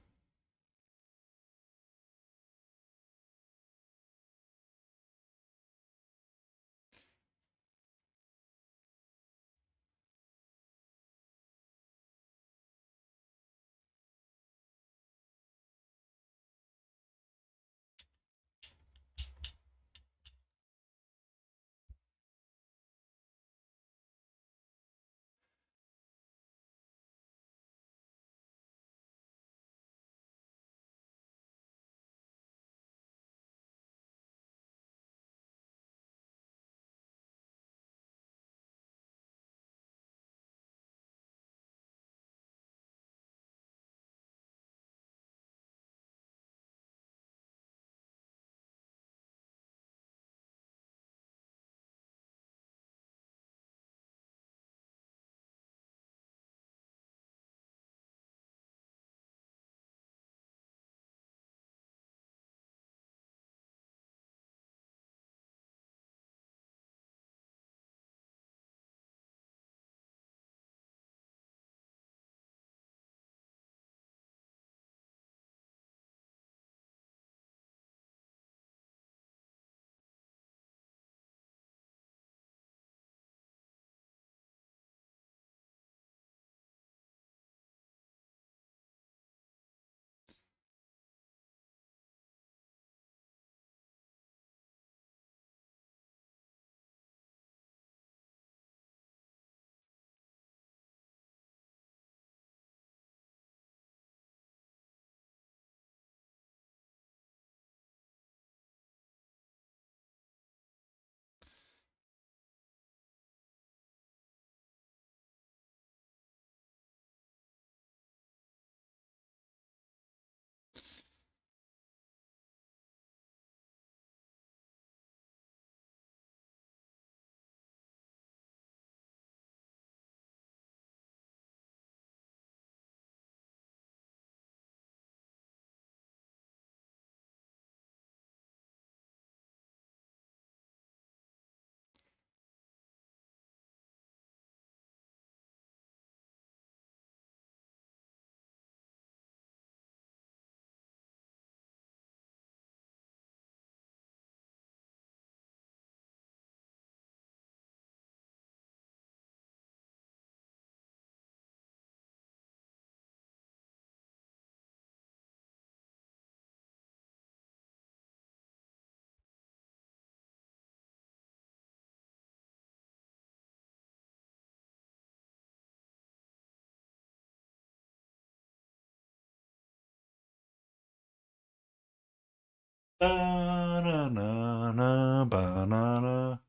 Banana, banana.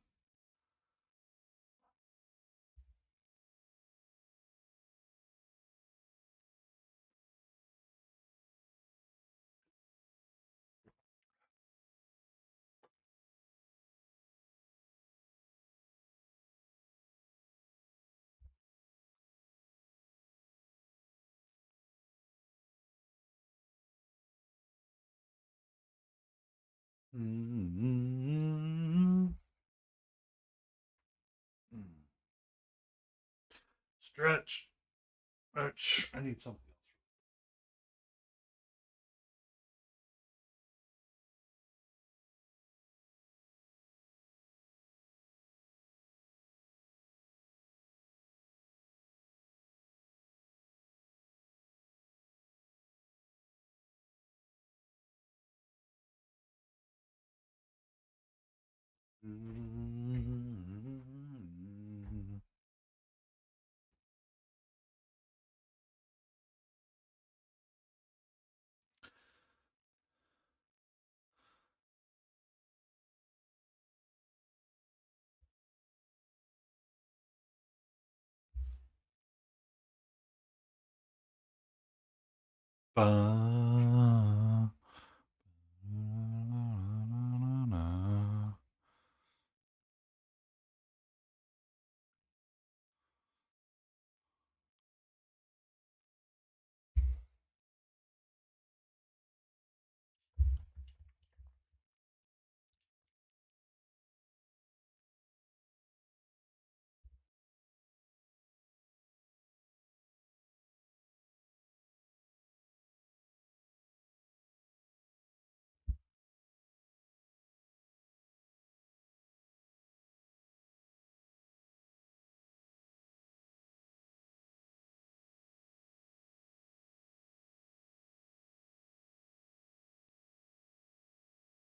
Mm-hmm. Stretch. Stretch. I need something else. Mm-hmm. Ba.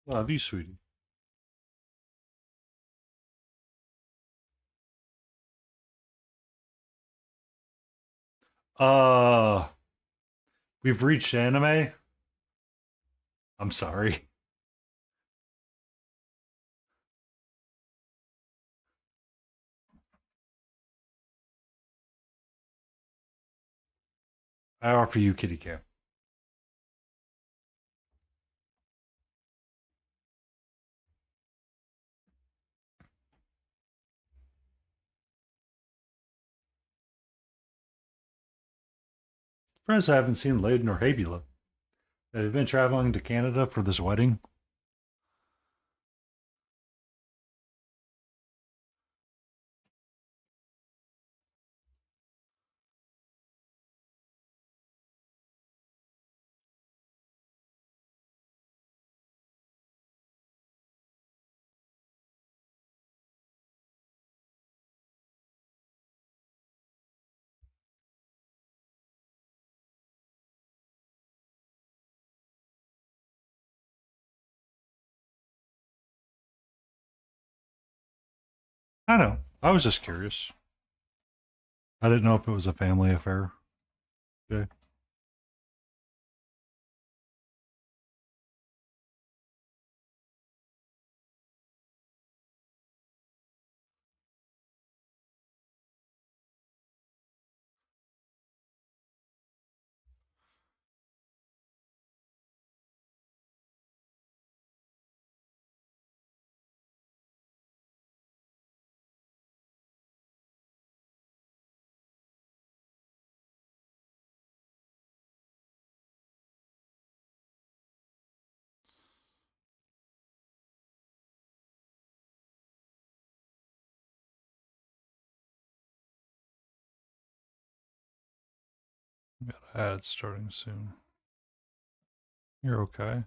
Love you, sweetie. Uh, we've reached anime. I'm sorry. I offer you kitty cat. Surprised I haven't seen Layden or Habula. They've been traveling to Canada for this wedding. I know. I was just curious. I didn't know if it was a family affair. Okay. Got ads starting soon. You're okay.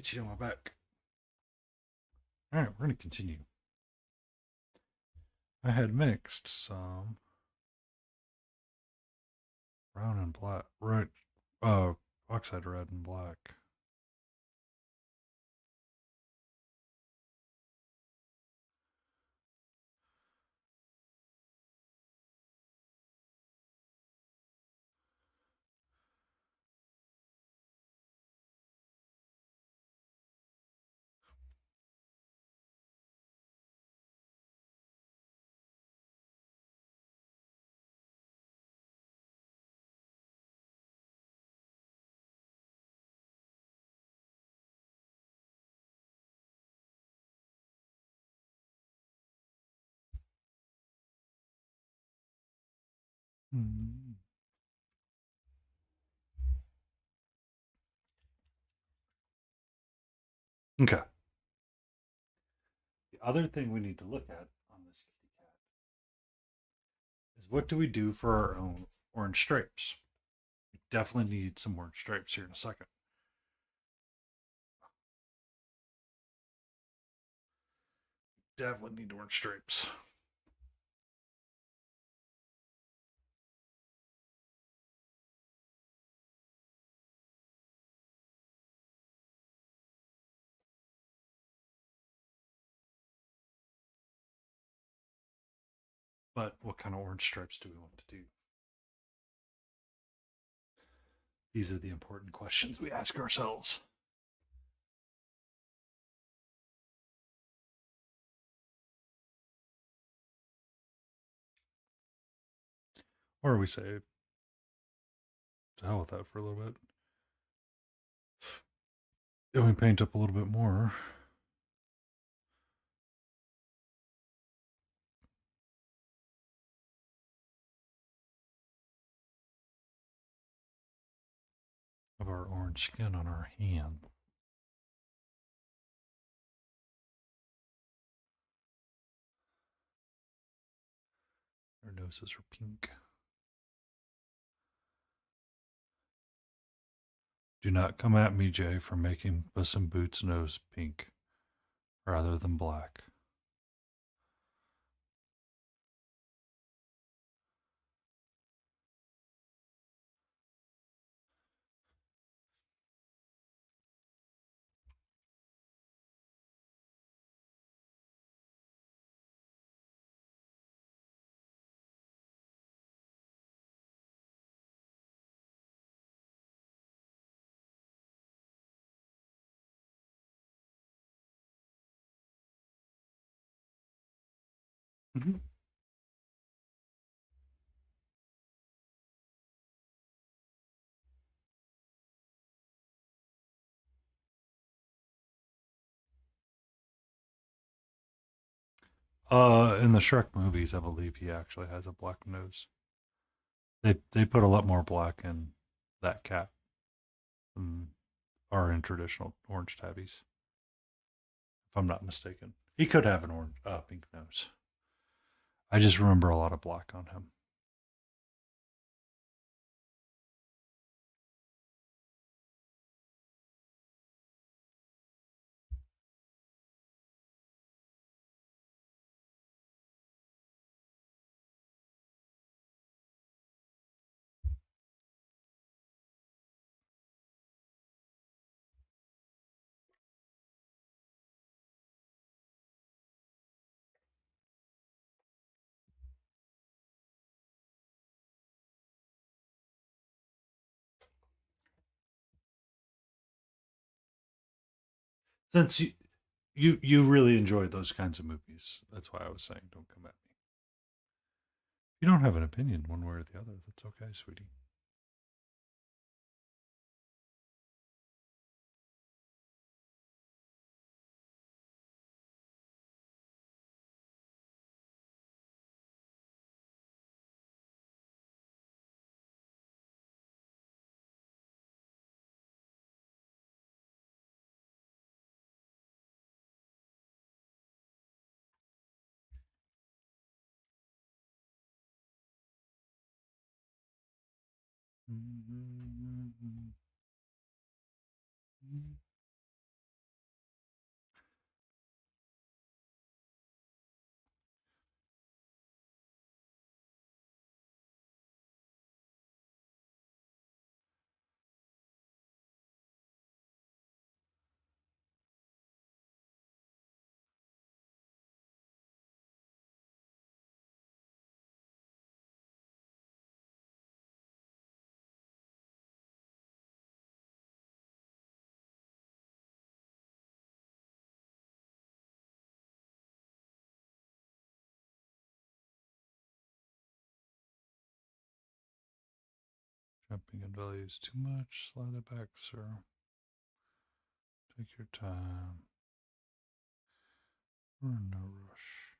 itchy on my back. All right, we're going to continue. I had mixed some brown and black, right? Oxide red and black. Mm. Okay. The other thing we need to look at on this kitty cat is what do we do for our own orange stripes? We definitely need some orange stripes here in a second. Definitely need orange stripes. But what kind of orange stripes do we want to do? These are the important questions we ask ourselves. Or we say, to hell with that for a little bit. And we paint up a little bit more. Of our orange skin on our hand. Our noses are pink. Do not come at me, Jay, for making Puss in Boots' nose pink rather than black. Mm-hmm. In the Shrek movies, I believe he actually has a black nose. They put a lot more black in that cat than are in traditional orange tabbies, if I'm not mistaken. He could have an orange, pink nose. I just remember a lot of black on him. Since you really enjoy those kinds of movies, that's why I was saying don't come at me. You don't have an opinion one way or the other. That's okay, sweetie. Cramping in values too much. Slide it back, sir. Take your time. We're in no rush.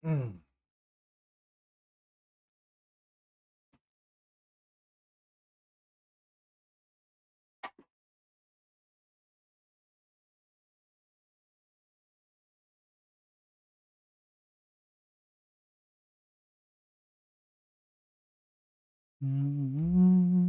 Mm. Mm-hmm.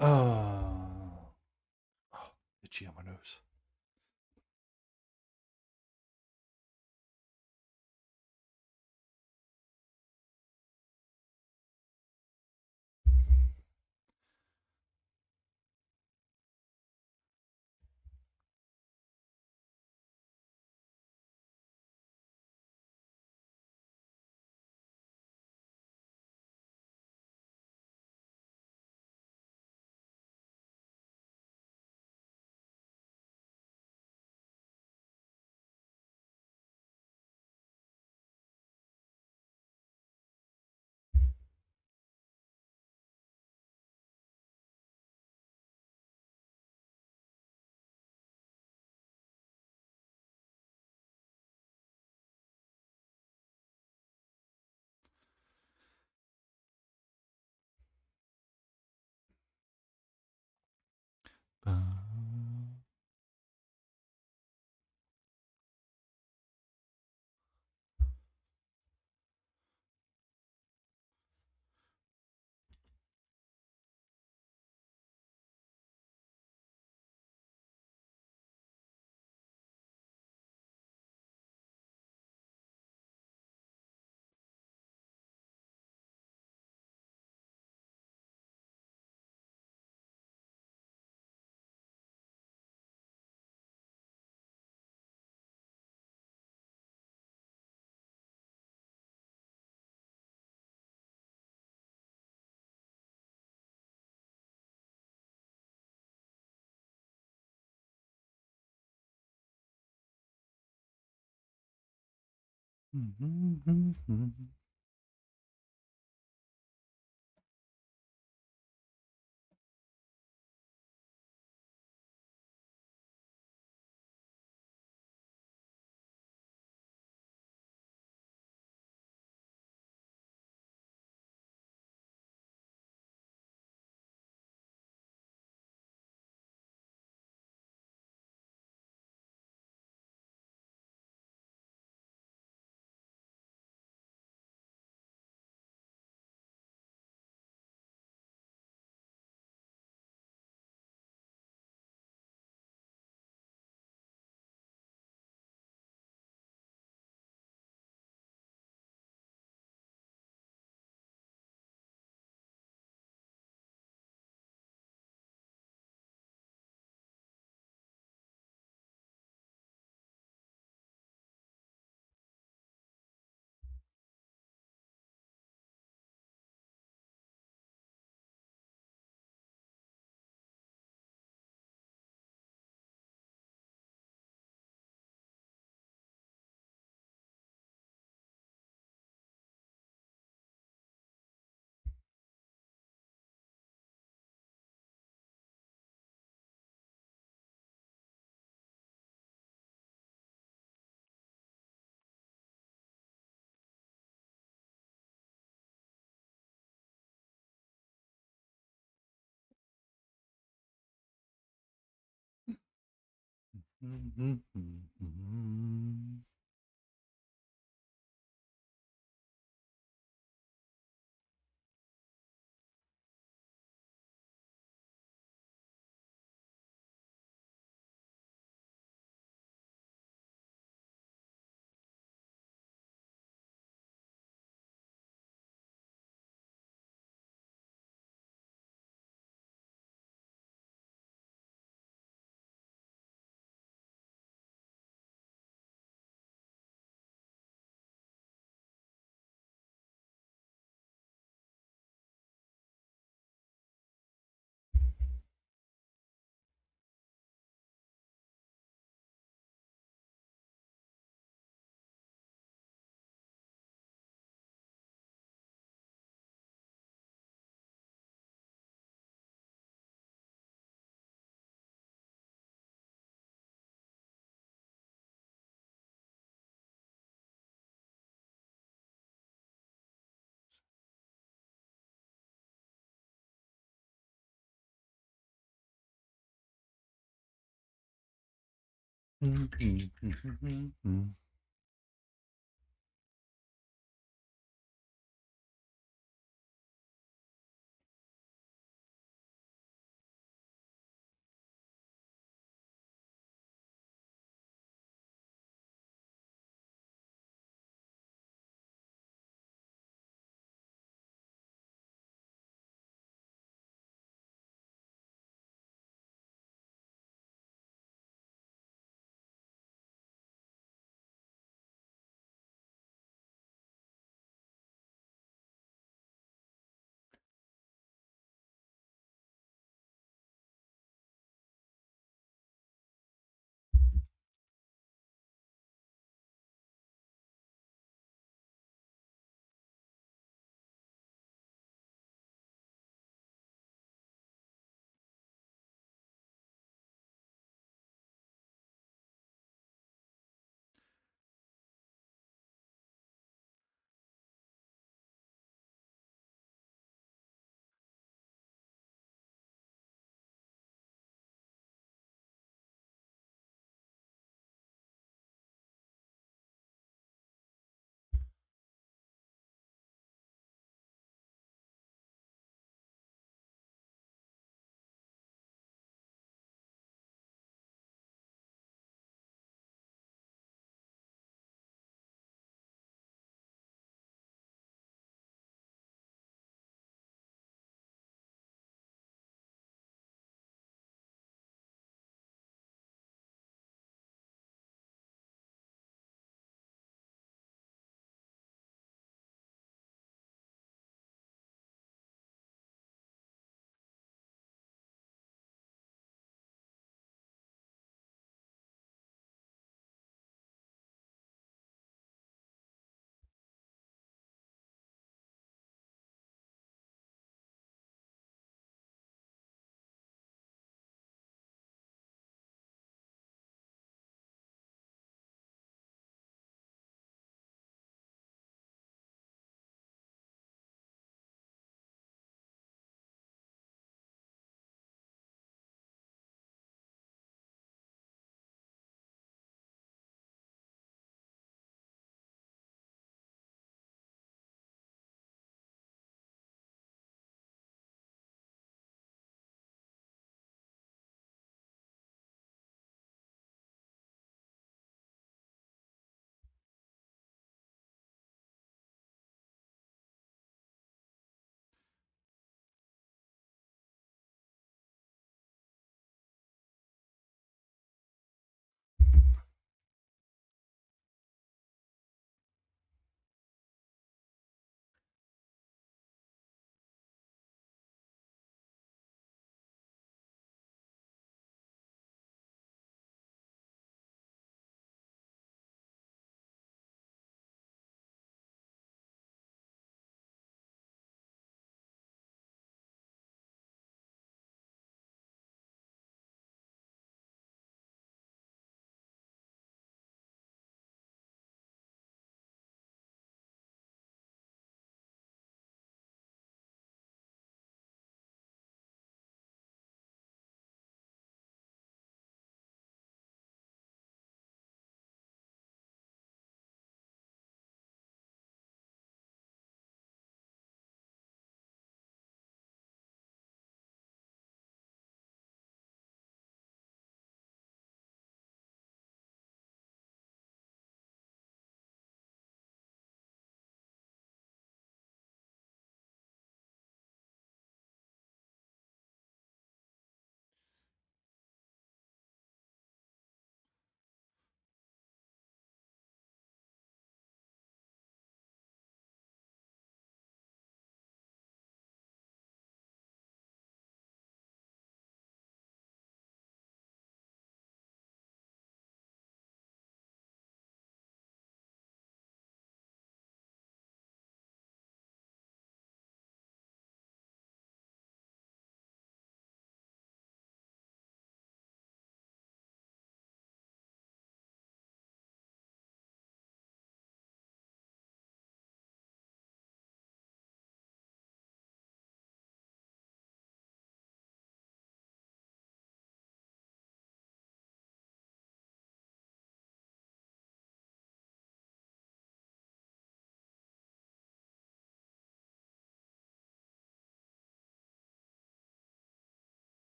Oh, itchy on my nose.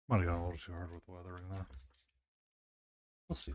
Might have gone a little too hard with the weathering there. We'll see.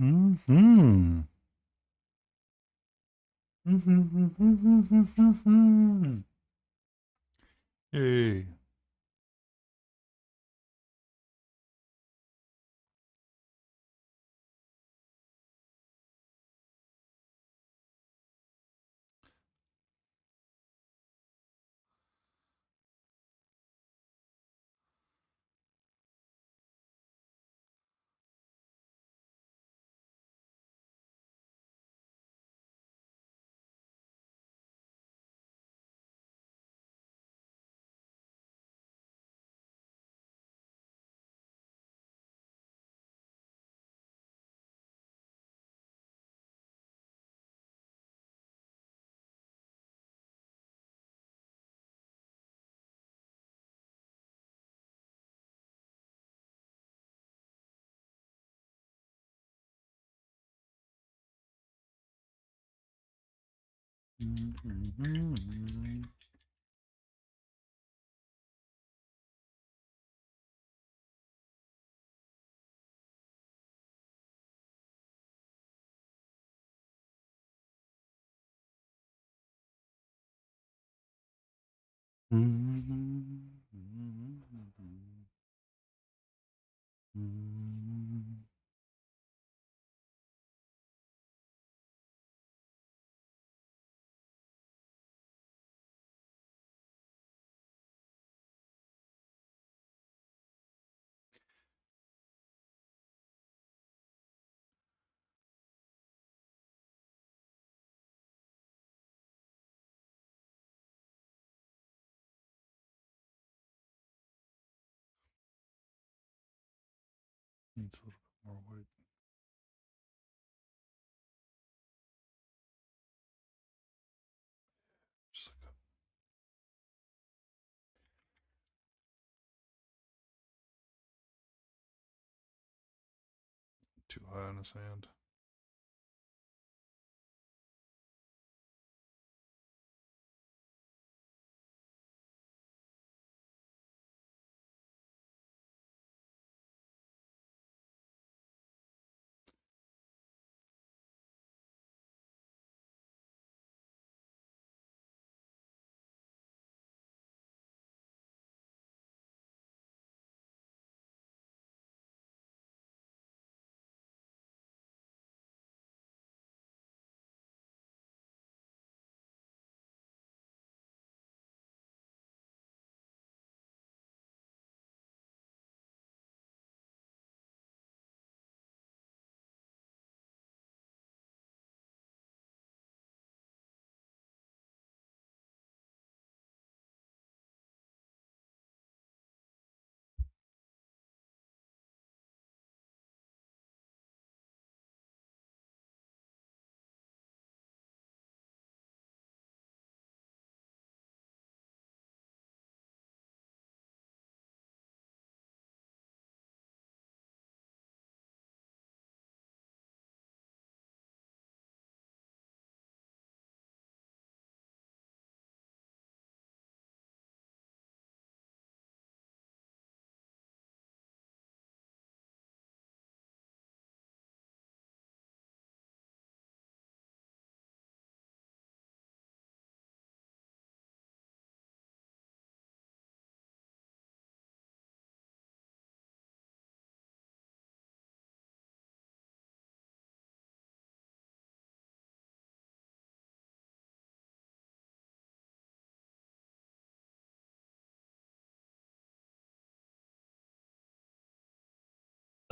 Mm-hmm. Mm-hmm. Hey. Mm-hmm. Needs a little bit more white. Just like too high on his hand.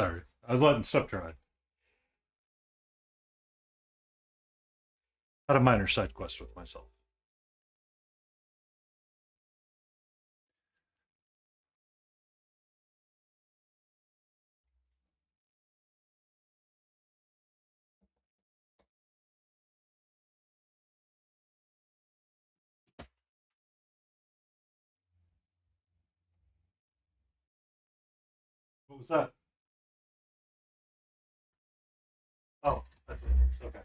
Sorry. I was letting stuff dry. Had a minor side quest with myself. What was that? Oh, that's what it is. Okay.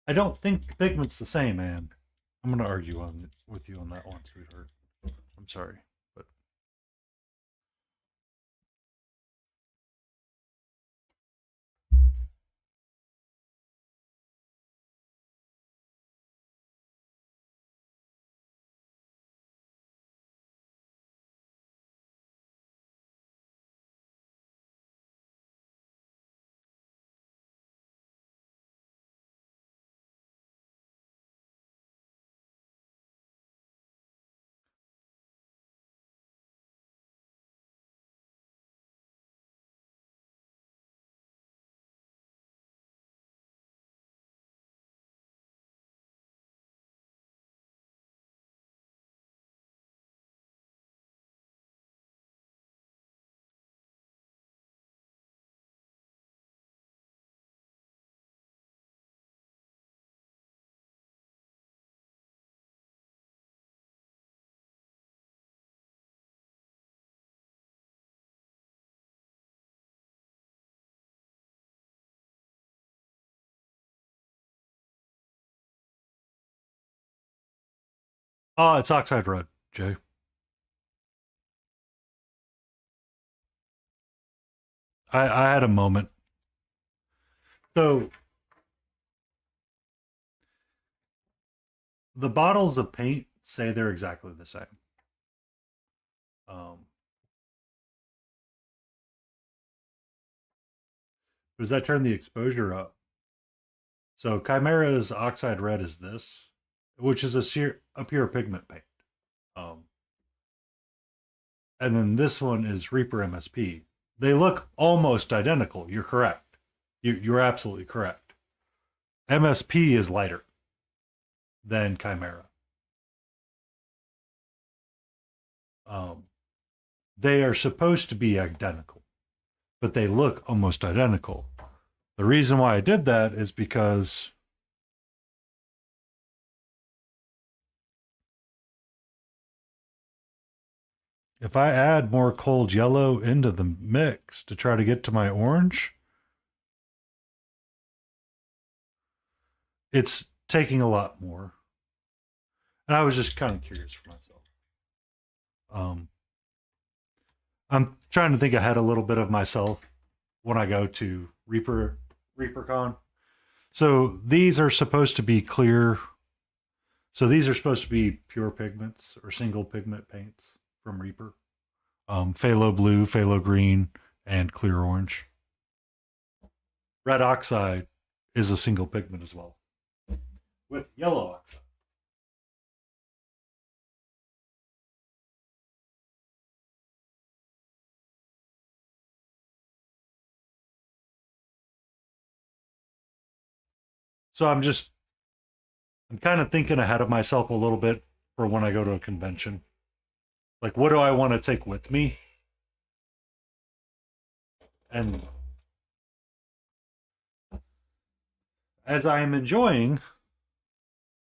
I don't think pigment's the same, man. I'm gonna argue on with you on that one, sweetheart. I'm sorry, but oh, it's oxide red, Jay. I had a moment. So the bottles of paint say they're exactly the same. Um, but as I turn the exposure up, so Chimera's oxide red is this, which is a pure pigment paint. Um, and then this one is Reaper MSP. They look almost identical. You're correct. You're absolutely correct. MSP is lighter than Chimera. Um, they are supposed to be identical, but they look almost identical. The reason why I did that is because if I add more cold yellow into the mix to try to get to my orange, it's taking a lot more. And I was just kind of curious for myself. Um, I'm trying to think ahead a little bit of myself when I go to ReaperCon. So these are supposed to be clear. So these are supposed to be pure pigments or single pigment paints from Reaper. Phthalo blue, phthalo green, and clear orange. Red oxide is a single pigment as well, with yellow oxide. So I'm kind of thinking ahead of myself a little bit for when I go to a convention. Like, what do I want to take with me? And as I am enjoying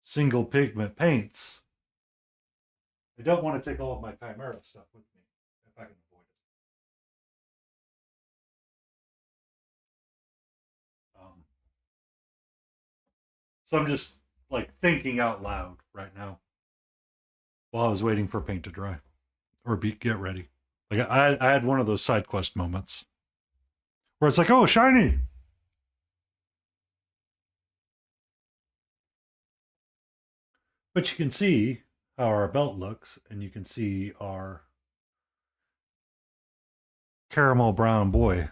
single pigment paints, I don't want to take all of my Chimera stuff with me if I can avoid it. So I'm just like thinking out loud right now while I was waiting for paint to dry or get ready. Like I had one of those side quest moments where it's like, oh, shiny. But you can see how our belt looks, and you can see our caramel brown boy.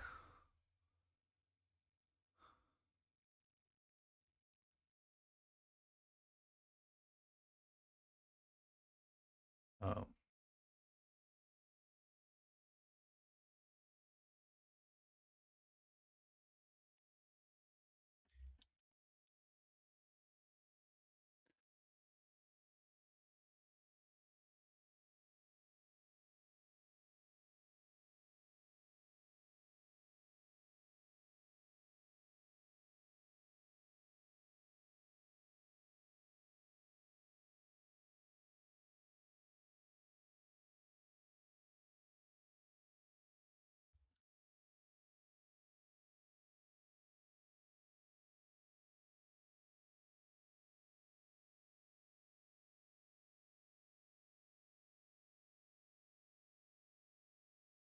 Um,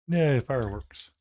yeah, fireworks.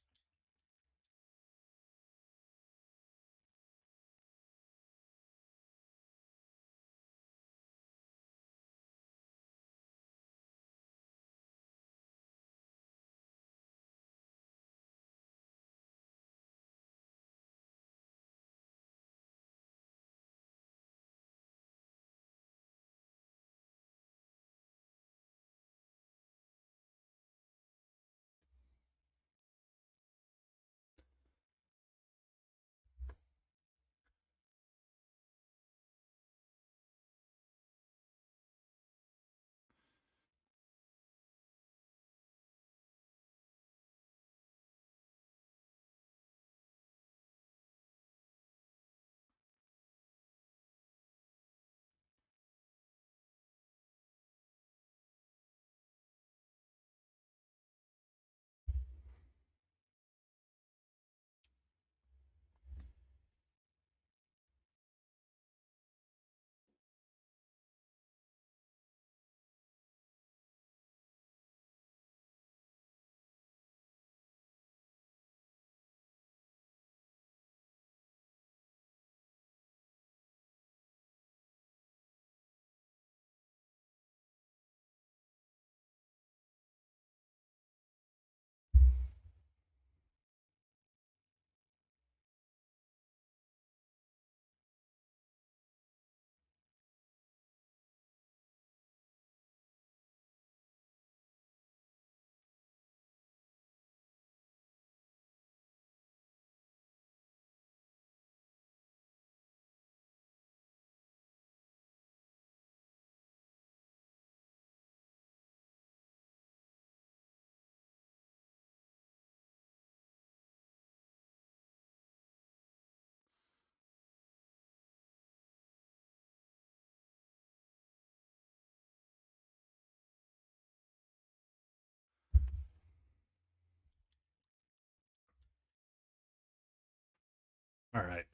All right.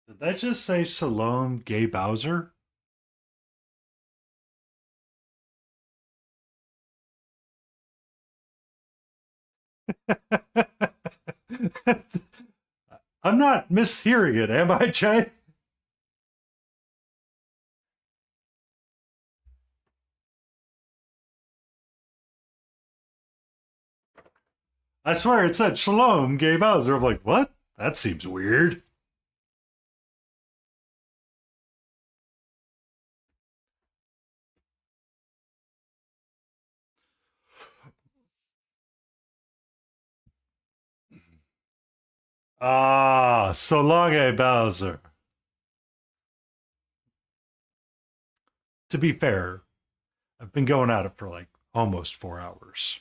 Did that just say Salome Gay Bowser? I'm not mishearing it, am I, Jay? I swear it said Shalom Gay Bowser. I'm like, what? That seems weird. Ah, so long, Bowser. to be fair, I've been going at it for like almost 4 hours.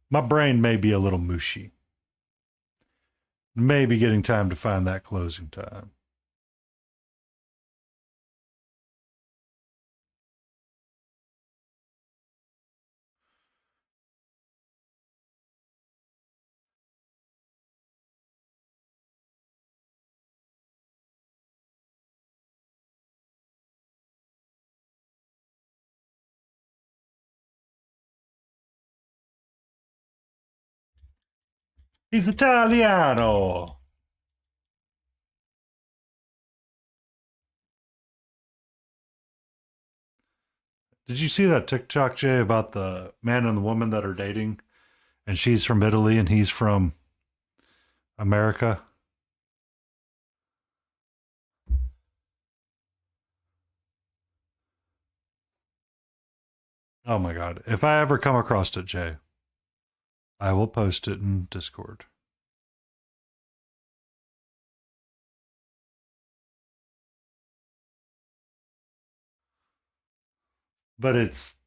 My brain may be a little mushy. Maybe getting time to find that closing time. He's Italiano. Did you see that TikTok, Jay, about the man and the woman that are dating? And she's from Italy and he's from America. Oh my God. If I ever come across it, Jay, I will post it in Discord. But it's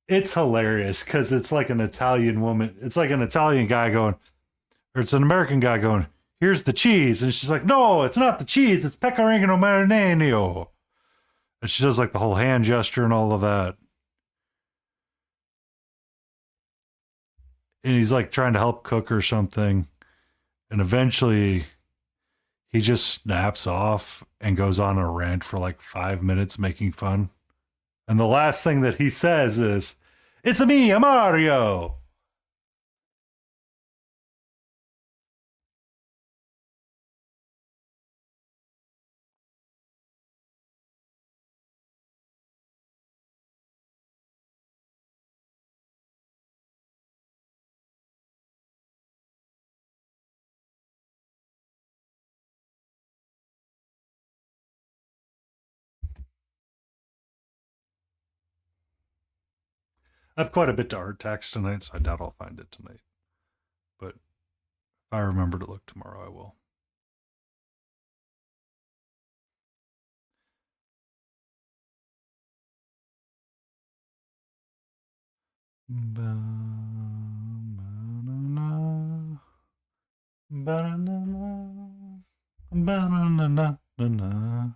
hilarious because it's like an Italian woman. It's like an Italian guy going, or it's an American guy going, here's the cheese. And she's like, no, it's not the cheese. It's pecorino marinara. And she does like the whole hand gesture and all of that. And he's like trying to help cook or something. And eventually he just snaps off and goes on a rant for like 5 minutes making fun. And the last thing that he says is, it's me, a Mario. I have quite a bit to art tax tonight, so I doubt I'll find it tonight. But if I remember to look tomorrow, I will. Ba-na-na. Ba-na-na. Ba-na-na-na-na.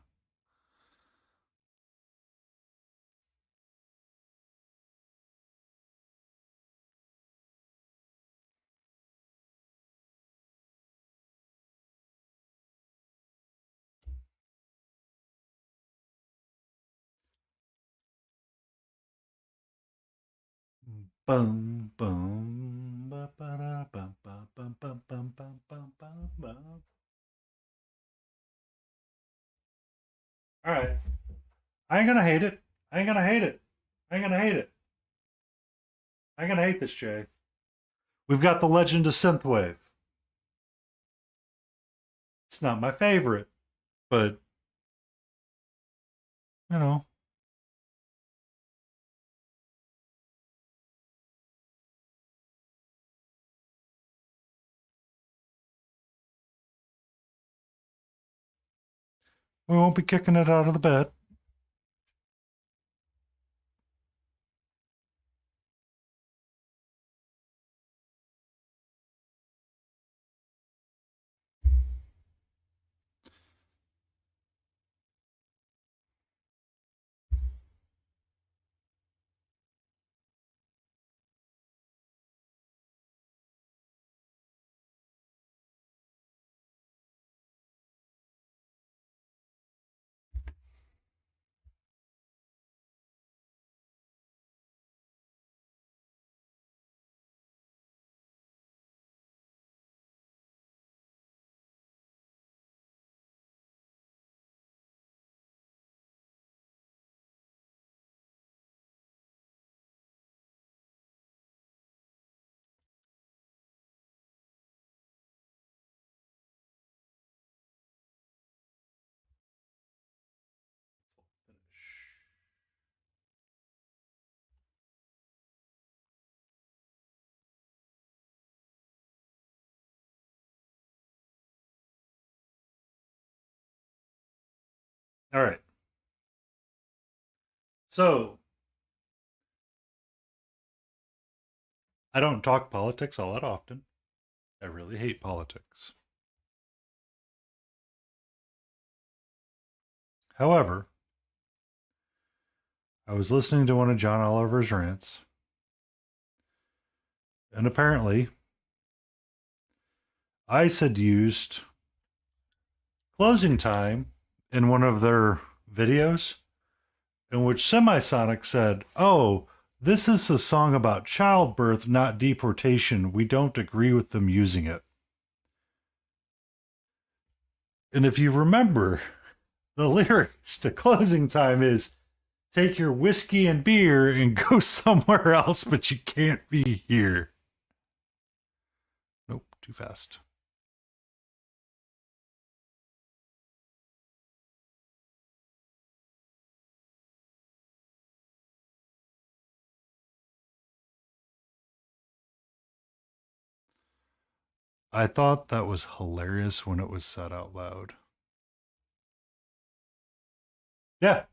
Bum, bum, ba, ba, da, bum, bum, bum, bum, bum, bum, bum, bum, bum. All right. I ain't gonna hate it. I ain't gonna hate it. I ain't gonna hate it. I ain't gonna hate this, Jay. We've got the Legend of Synthwave. It's not my favorite, but you know, we won't be kicking it out of the bed. All right. So, I don't talk politics all that often. I really hate politics. However, I was listening to one of John Oliver's rants, and apparently, ICE had used closing time in one of their videos in which Semisonic said, "Oh, this is a song about childbirth, not deportation. We don't agree with them using it." And if you remember, the lyrics to closing time is take your whiskey and beer and go somewhere else, but you can't be here. Nope, too fast. I thought that was hilarious when it was said out loud. Yeah.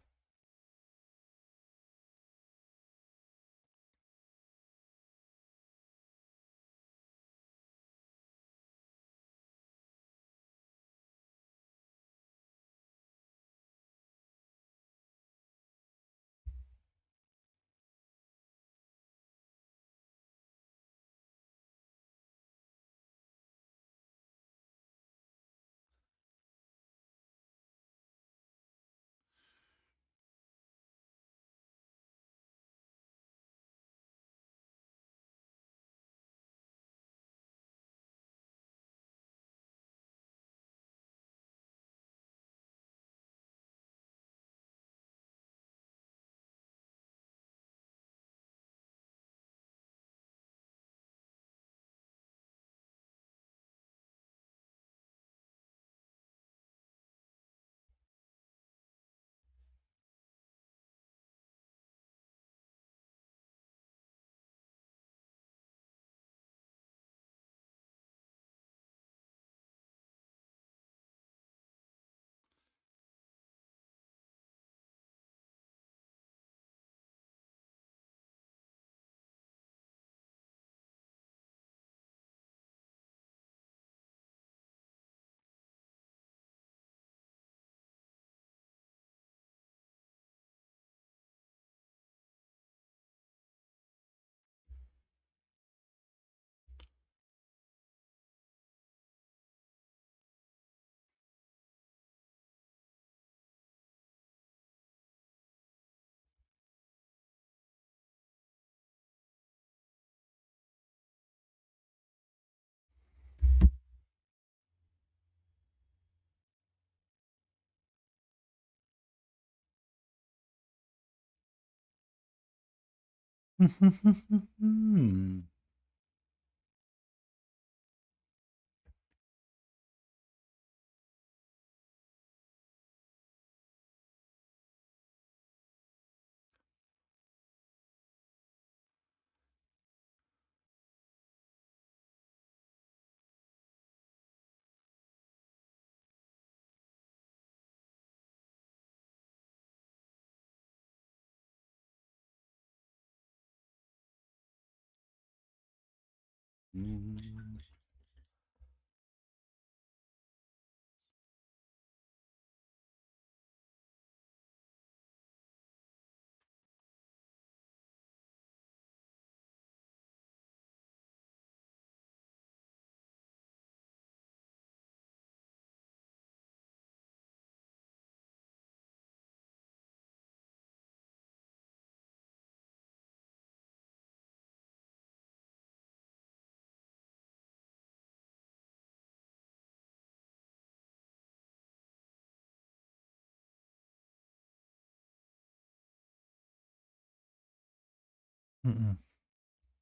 Mm-mm.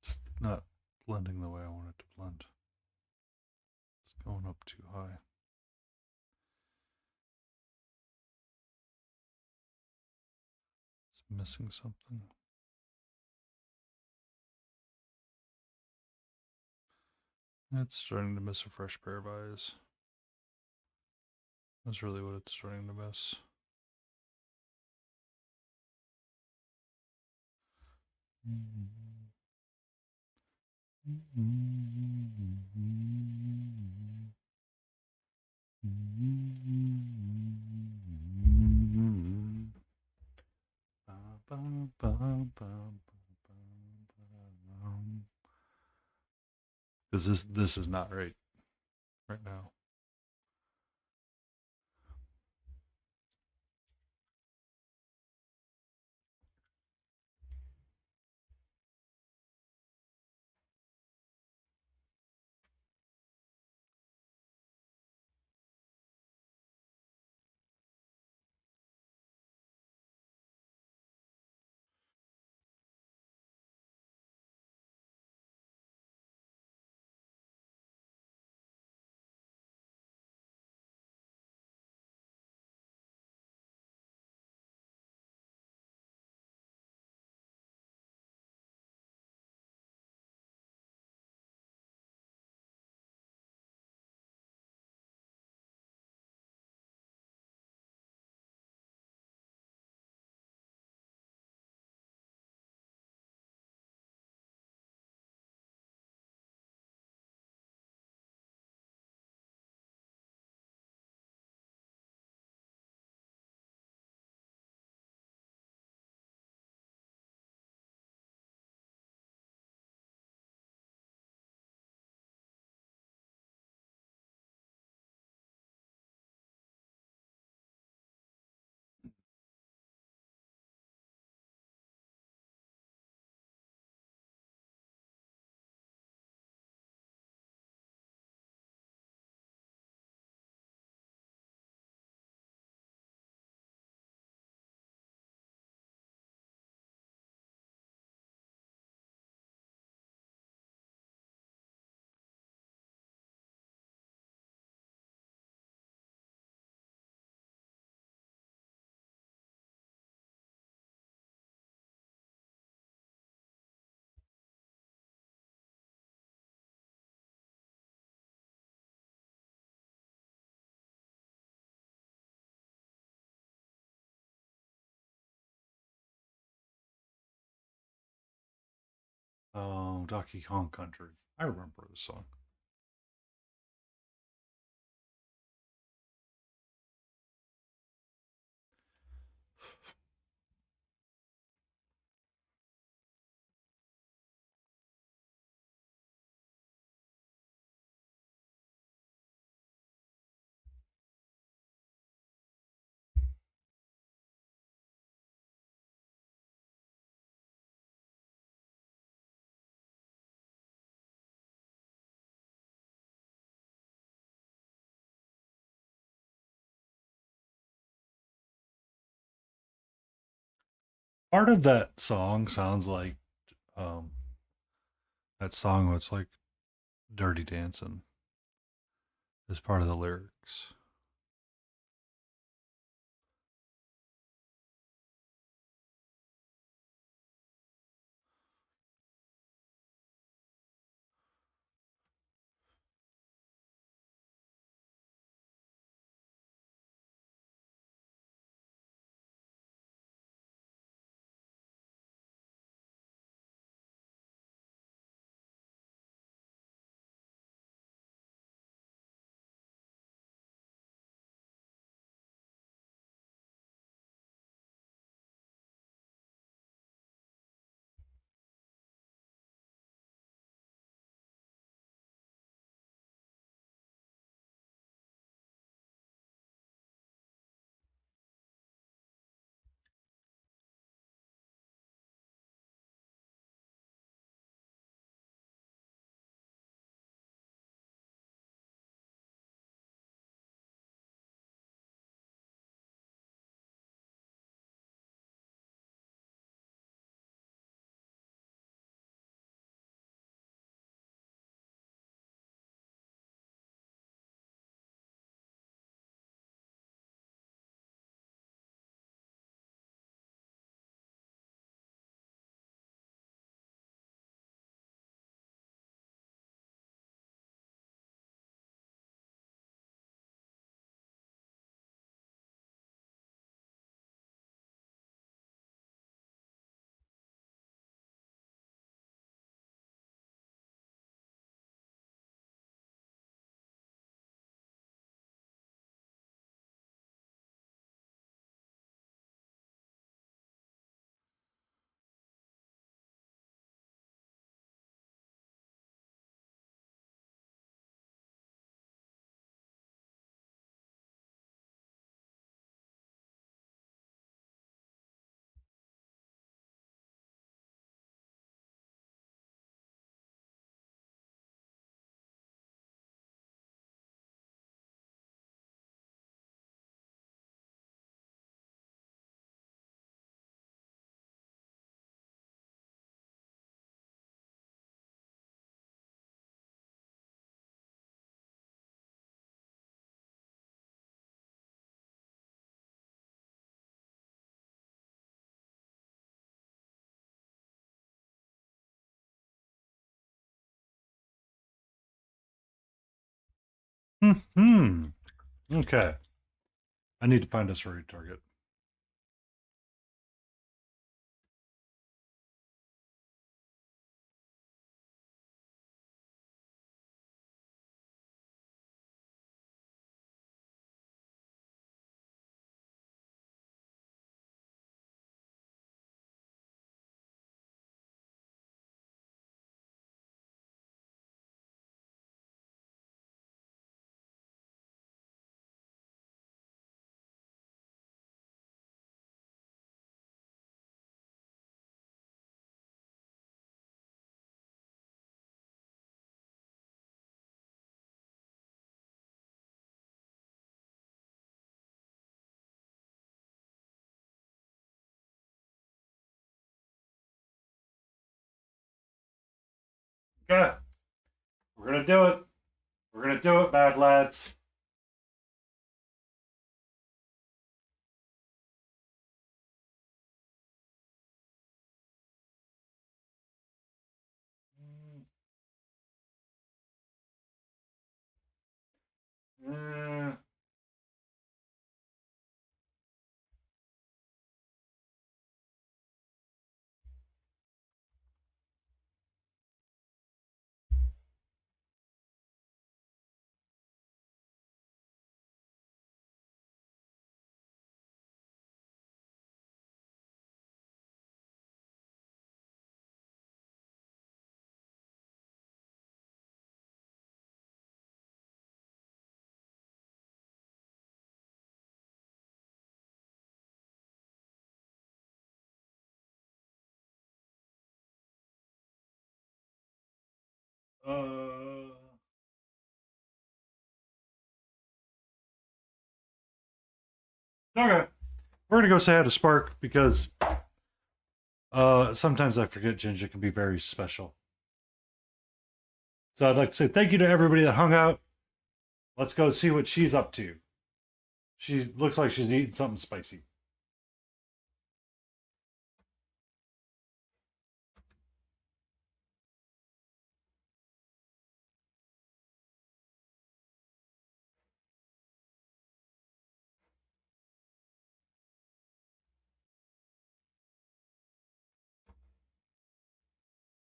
It's not blending the way I want it to blend. It's going up too high. It's missing something. It's starting to miss a fresh pair of eyes. That's really what it's starting to miss. Because this is not right now. Oh, Donkey Kong Country. I remember the song. Part of that song sounds like um, that song where it's like Dirty Dancing is part of the lyrics. Okay. I need to find us a target. Okay. We're gonna do it. We're gonna do it, bad lads. Uh, uh, okay. We're gonna go say hi to Spark because sometimes I forget Ginger can be very special. So I'd like to say thank you to everybody that hung out. Let's go see what she's up to. She looks like she's eating something spicy.